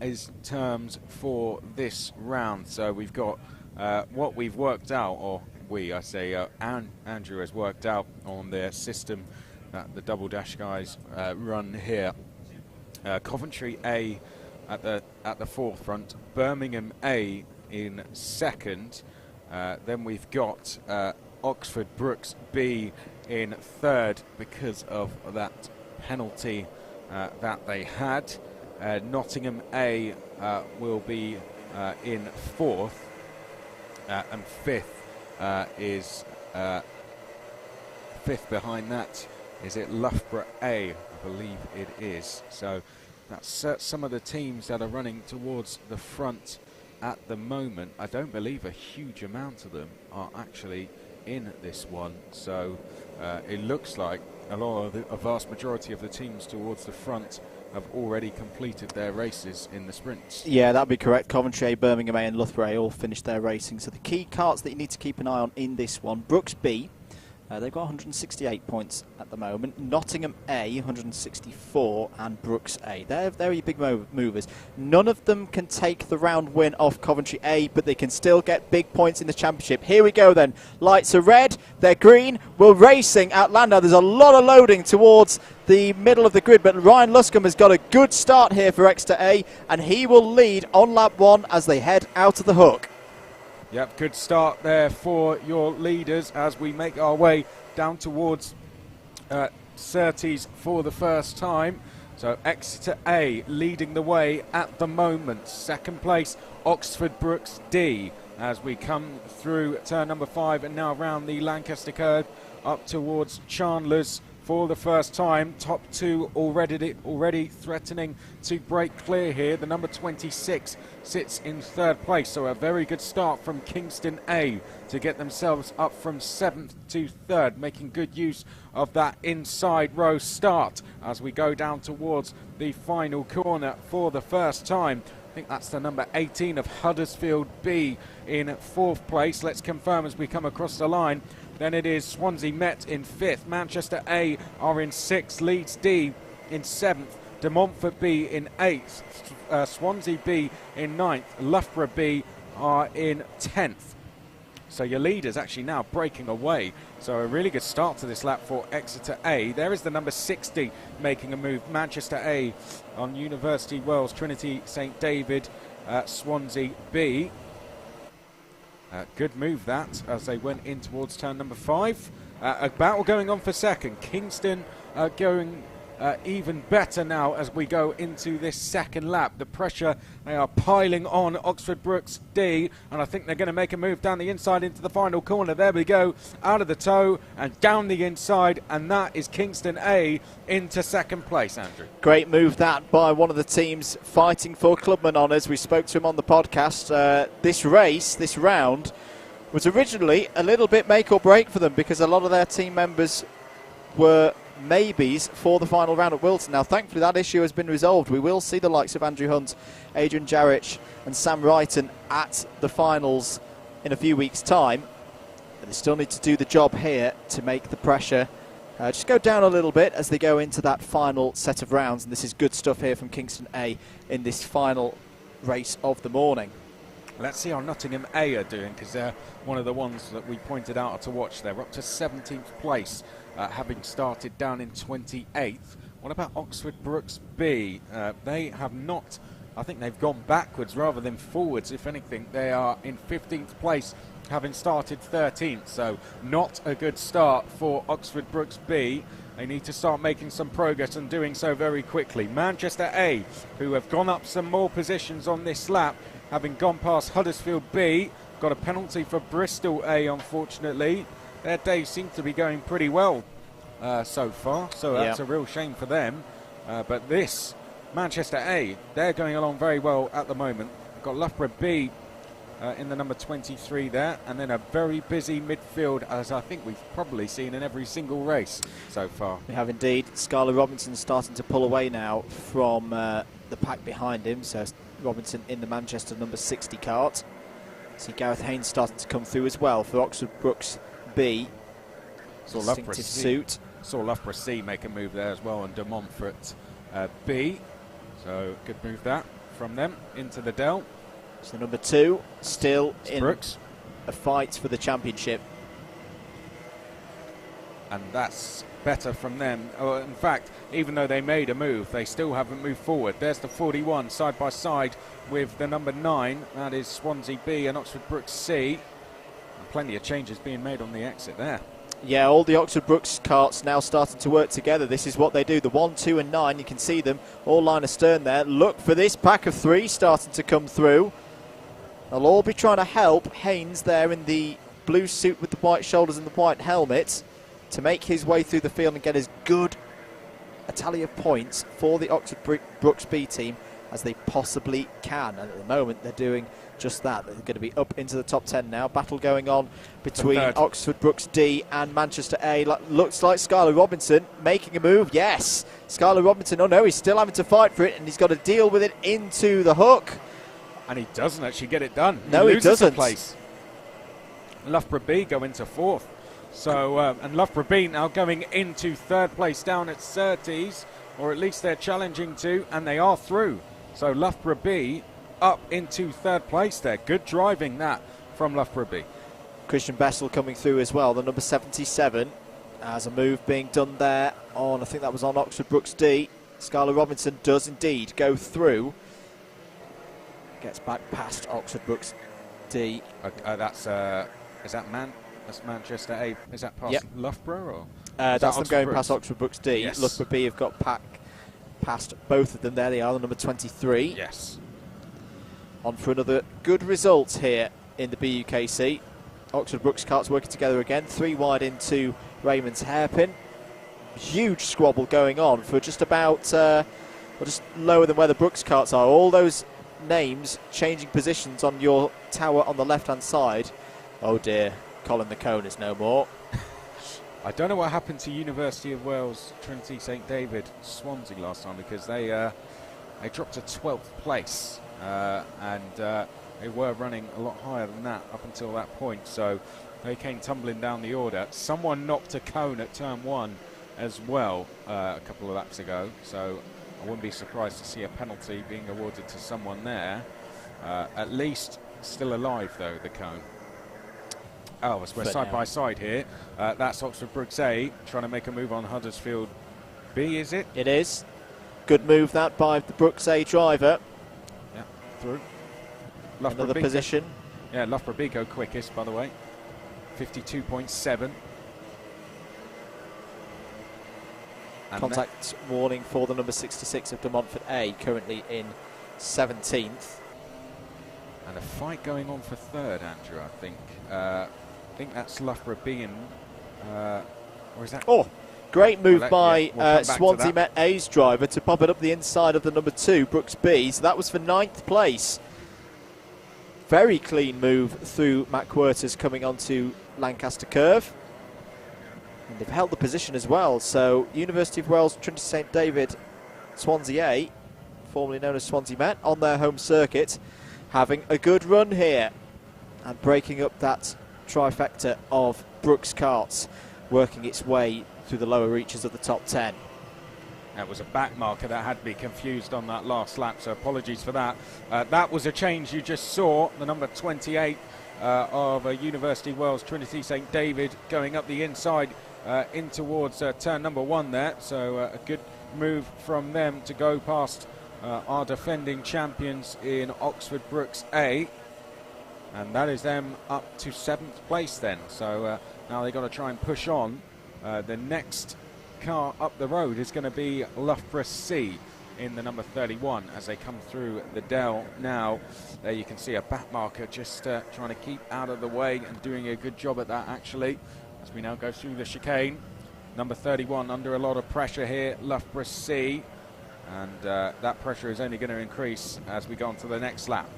as terms for this round. So we've got what we've worked out, or Andrew has worked out on their system that the Double Dash guys run here. Coventry A at the forefront, Birmingham A in second, then we've got Oxford Brookes B in third because of that penalty that they had. Nottingham A will be in fourth, and fifth is fifth behind that. Is it Loughborough A? I believe it is. So that's some of the teams that are running towards the front at the moment. I don't believe a huge amount of them are actually in this one. So it looks like a vast majority of the teams towards the front have already completed their races in the sprints. Yeah, that'd be correct. Coventry A, Birmingham A and Loughborough A all finished their racing. So the key karts that you need to keep an eye on in this one, Brookes B, they've got 168 points at the moment. Nottingham A, 164, and Brookes A. They're very big movers. None of them can take the round win off Coventry A, but they can still get big points in the championship. Here we go then. Lights are red, they're green. We're racing at Llandow. There's a lot of loading towards the middle of the grid, but Ryan Luscombe has got a good start here for Exeter A, and he will lead on lap 1 as they head out of the hook. Yep, good start there for your leaders as we make our way down towards Surtees for the first time. So Exeter A leading the way at the moment. Second place, Oxford Brookes D, as we come through turn number 5 and now around the Lancaster curve up towards Chandler's for the first time. Top two already threatening to break clear here. The number 26 sits in third place, so a very good start from Kingston A to get themselves up from 7th to 3rd, making good use of that inside row start as we go down towards the final corner for the first time. I think that's the number 18 of Huddersfield B in 4th place. Let's confirm as we come across the line. Then it is Swansea Met in 5th. Manchester A are in 6th. Leeds D in 7th. De Montfort B in 8th. Swansea B in 9th. Loughborough B are in 10th. So your leaders actually now breaking away. So a really good start to this lap for Exeter A. There is the number 60 making a move. Manchester A on University Wells, Trinity St David, Swansea B. Good move that as they went in towards turn number 5. A battle going on for second. Kingston going even better now as we go into this second lap. The pressure, they are piling on Oxford Brookes D, and I think they're going to make a move down the inside into the final corner. There we go, out of the toe and down the inside, and that is Kingston A into second place, Andrew. Great move that by one of the teams fighting for Clubman honours. We spoke to him on the podcast. This round was originally a little bit make or break for them because a lot of their team members were maybes for the final round at Wilton. Now thankfully that issue has been resolved. We will see the likes of Andrew Hunt, Adrian Jarrich and Sam Wrighton at the finals in a few weeks time, but they still need to do the job here to make the pressure just go down a little bit as they go into that final set of rounds, and this is good stuff here from Kingston A in this final race of the morning. Let's see how Nottingham A are doing, because they're one of the ones that we pointed out to watch. They're up to 17th place, having started down in 28th. What about Oxford Brookes B? They have not, I think they've gone backwards rather than forwards. If anything, they are in 15th place, having started 13th. So not a good start for Oxford Brookes B. They need to start making some progress and doing so very quickly. Manchester A, who have gone up some more positions on this lap, having gone past Huddersfield B, got a penalty for Bristol A, unfortunately. Their day seems to be going pretty well so far, so that's a real shame for them. But this, Manchester A, they're going along very well at the moment. We've got Loughborough B in the number 23 there, and then a very busy midfield, as I think we've probably seen in every single race so far. We have indeed. Skylar Robinson starting to pull away now from the pack behind him, so Robinson in the Manchester number 60 kart. See Gareth Haynes starting to come through as well for Oxford Brooks B. Distinctive suit. Saw Loughborough C make a move there as well, and De Montfort B. So good move that from them into the Dell. So number 2 still in Brooks. a fight for the championship. And that's better from them. In fact, even though they made a move, they still haven't moved forward. There's the 41 side by side with the number 9. That is Swansea B and Oxford Brooks C. And plenty of changes being made on the exit there. Yeah, all the Oxford Brooks karts now starting to work together. This is what they do. The 1, 2 and 9, you can see them all line astern there. Look for this pack of 3 starting to come through. They'll all be trying to help Haynes there in the blue suit with the white shoulders and the white helmet to make his way through the field and get as good a tally of points for the Oxford Brooks B team as they possibly can. And at the moment, they're doing just that. They're going to be up into the top 10 now. Battle going on between Oxford Brooks D and Manchester A. Looks like Skylar Robinson making a move. Yes, Skylar Robinson. Oh no, he's still having to fight for it, and he's got to deal with it into the hook. And he doesn't actually get it done. No, he doesn't. Place. Loughborough B go into 4th. So, and Loughborough B now going into 3rd place down at Surtees, or at least they're challenging to, and they are through. So Loughborough B up into 3rd place there. Good driving that from Loughborough B. Christian Bessel coming through as well, the number 77, as a move being done there on, I think that was on Oxford Brooks D. Skylar Robinson does indeed go through. Gets back past Oxford Brooks D. That's Manchester A. Is that past Loughborough or? That's them going Brooks? past Oxford Brooks D. Yes. Loughborough B have got past both of them. There they are, the number 23. Yes. On for another good result here in the BUKC. Oxford Brooks karts working together again. 3 wide into Raymond's hairpin. Huge squabble going on for just about, just lower than where the Brooks karts are. All those names changing positions on your tower on the left hand side. Oh dear, Colin the Cone is no more. I don't know what happened to University of Wales Trinity St David Swansea last time, because they dropped to 12th place and they were running a lot higher than that up until that point, so they came tumbling down the order. Someone knocked a cone at turn 1 as well a couple of laps ago, so I wouldn't be surprised to see a penalty being awarded to someone there. At least still alive though, the cone. Oh, we're side by side here. That's Oxford Brooks A trying to make a move on Huddersfield B, is it? It is. Good move that by the Brooks A driver. Yeah, through. Another position. Yeah, Loughborough B go quickest, by the way. 52.7. Contact warning for the number 66 of De Montfort A, currently in 17th. And a fight going on for 3rd, Andrew, I think. I think that's Loughborough B and... or is that... Oh, great move by we'll Swansea Met A's driver to pop it up the inside of the number 2, Brooks B. So that was for 9th place. Very clean move through Matt Querters coming onto Lancaster Curve. And they've held the position as well. So University of Wales, Trinity St David, Swansea A, formerly known as Swansea Met, on their home circuit, having a good run here and breaking up that trifecta of Brooks karts, working its way through the lower reaches of the top 10. That was a back marker that had me confused on that last lap, so apologies for that. That was a change you just saw, the number 28 of University of Wales, Trinity St David, going up the inside in towards turn number 1 there. So a good move from them to go past our defending champions in Oxford Brooks A. And that is them up to 7th place then. So now they've got to try and push on. The next car up the road is going to be Loughborough C. in the number 31 as they come through the Dell now. There you can see a back marker just trying to keep out of the way and doing a good job at that, actually, as we now go through the chicane. Number 31 under a lot of pressure here, Loughborough C, and that pressure is only going to increase as we go on to the next lap.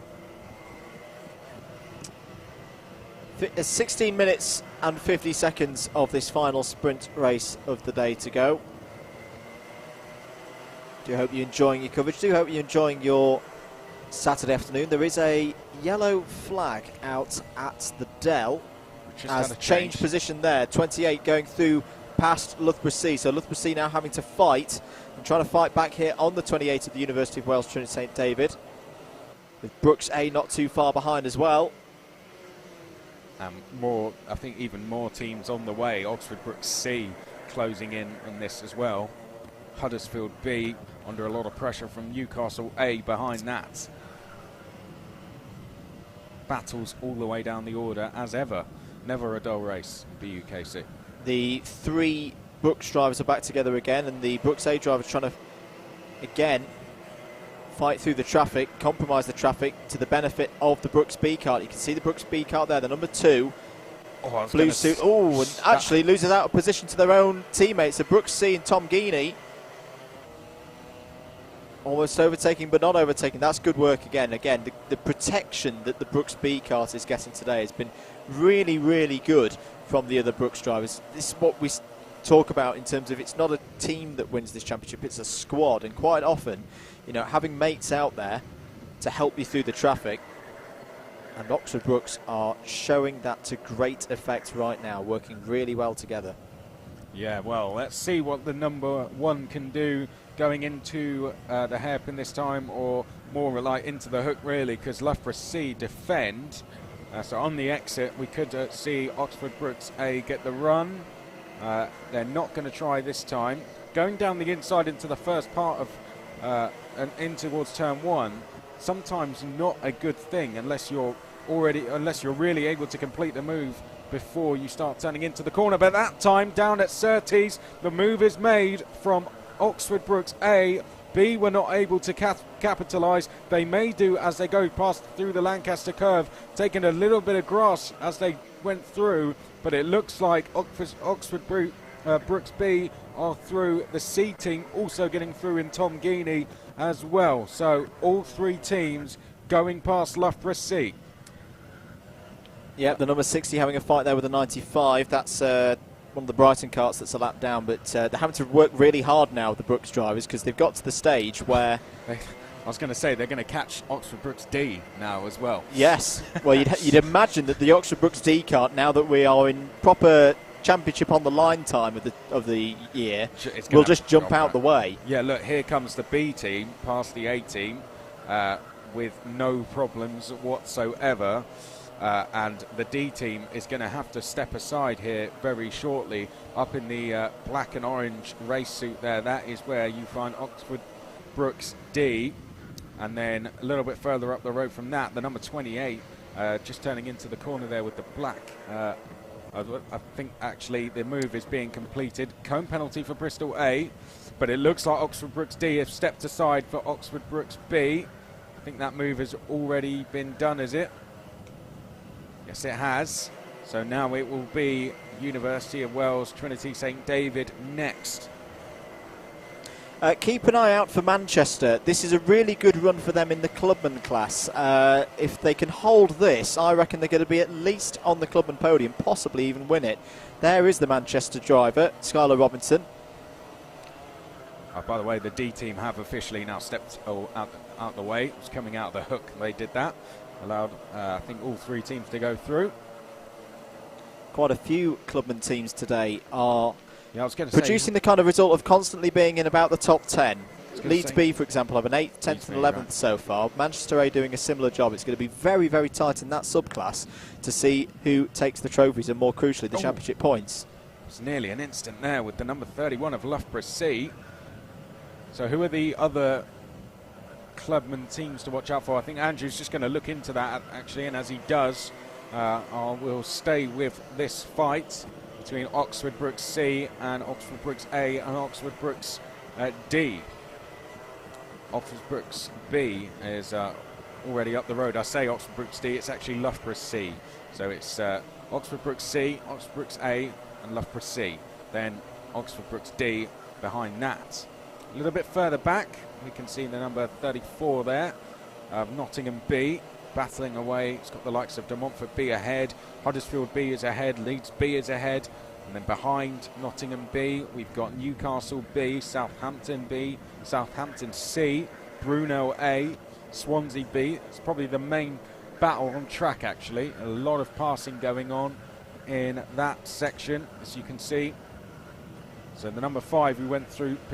16 minutes and 50 seconds of this final sprint race of the day to go. Do hope you're enjoying your coverage. Do hope you're enjoying your Saturday afternoon. There is a yellow flag out at the Dell. Has changed position there. 28 going through past Loughborough C. So Loughborough C now having to fight and trying to fight back here on the 28 of the University of Wales Trinity St David. With Brooks A not too far behind as well. More, I think even more teams on the way. Oxford Brooks C closing in on this as well. Huddersfield B under a lot of pressure from Newcastle A behind that. Battles all the way down the order as ever. Never a dull race, BUKC. The 3 Brooks drivers are back together again, and the Brooks A drivers trying to again fight through the traffic, compromise the traffic to the benefit of the Brooks B kart. You can see the Brooks B kart there, the number 2. Blue suit. Oh, and actually loses out of position to their own teammates. So Brooks C and Tom Geeney almost overtaking, but not overtaking. That's good work again. Again, the protection that the Brooks B kart is getting today has been really, really good from the other Brooks drivers. This is what we talk about in terms of it's not a team that wins this championship, it's a squad, and quite often, you know, having mates out there to help you through the traffic, and Oxford Brooks are showing that to great effect right now, working really well together. Yeah, well, let's see what the number 1 can do going into the hairpin this time, or more like into the hook really, because Loughborough C defend. So on the exit we could see Oxford Brooks A get the run. They're not going to try this time. Going down the inside into the first part of and in towards turn 1, sometimes not a good thing unless you're really able to complete the move before you start turning into the corner. But that time down at Surtees, the move is made from Oxford Brooks A. B were not able to capitalise. They may do as they go past through the Lancaster curve, taking a little bit of grass as they went through, but it looks like Oxford Brooks B are through. The C team also getting through in Tom Geeney as well. So all 3 teams going past Loughborough C. Yeah, the number 60 having a fight there with the 95. That's one of the Brighton karts that's a lap down, but they're having to work really hard now, the Brooks drivers, because they've got to the stage where... I was going to say they're going to catch Oxford Brooks D now as well. Yes. Well, you'd imagine that the Oxford Brooks D kart, now that we are in proper championship on the line time of the year, will just jump out the way. Yeah, look, here comes the B team past the A team with no problems whatsoever. And the D team is going to have to step aside here very shortly. Up in the black and orange race suit there, that is where you find Oxford Brooks D. And then a little bit further up the road from that, the number 28, just turning into the corner there with the black. I think actually the move is being completed. Cone penalty for Bristol A, but it looks like Oxford Brooks D have stepped aside for Oxford Brooks B. I think that move has already been done, is it? Yes, it has. So now it will be University of Wales Trinity St David next. Keep an eye out for Manchester. This is a really good run for them in the clubman class. If they can hold this, I reckon they're going to be at least on the clubman podium, possibly even win it. There is the Manchester driver, Skylar Robinson. By the way, the D team have officially now stepped out the way. It was coming out of the hook. They did that. Allowed, I think, all 3 teams to go through. Quite a few clubman teams today are producing say, the kind of result of constantly being in about the top 10. Leeds B, for example, have an 8th, 10th and 11th so far. Manchester A doing a similar job. It's going to be very, very tight in that subclass to see who takes the trophies and, more crucially, the championship points. It's nearly an instant there with the number 31 of Loughborough C. So who are the other clubman teams to watch out for? I think Andrew's just going to look into that, actually, and as he does, we'll stay with this fight between Oxford Brooks C and Oxford Brooks A and Oxford Brooks D. Oxford Brooks B is already up the road. I say Oxford Brooks D, it's actually Loughborough C. So it's Oxford Brooks C, Oxford Brooks A, and Loughborough C. Then Oxford Brooks D behind that. A little bit further back, we can see the number 34 there. Nottingham B battling away. It's got the likes of De Montfort B ahead. Huddersfield B is ahead. Leeds B is ahead. And then behind Nottingham B, we've got Newcastle B, Southampton B, Southampton C, Brunel A, Swansea B. It's probably the main battle on track, actually. A lot of passing going on in that section, as you can see. So the number 5 we went through picked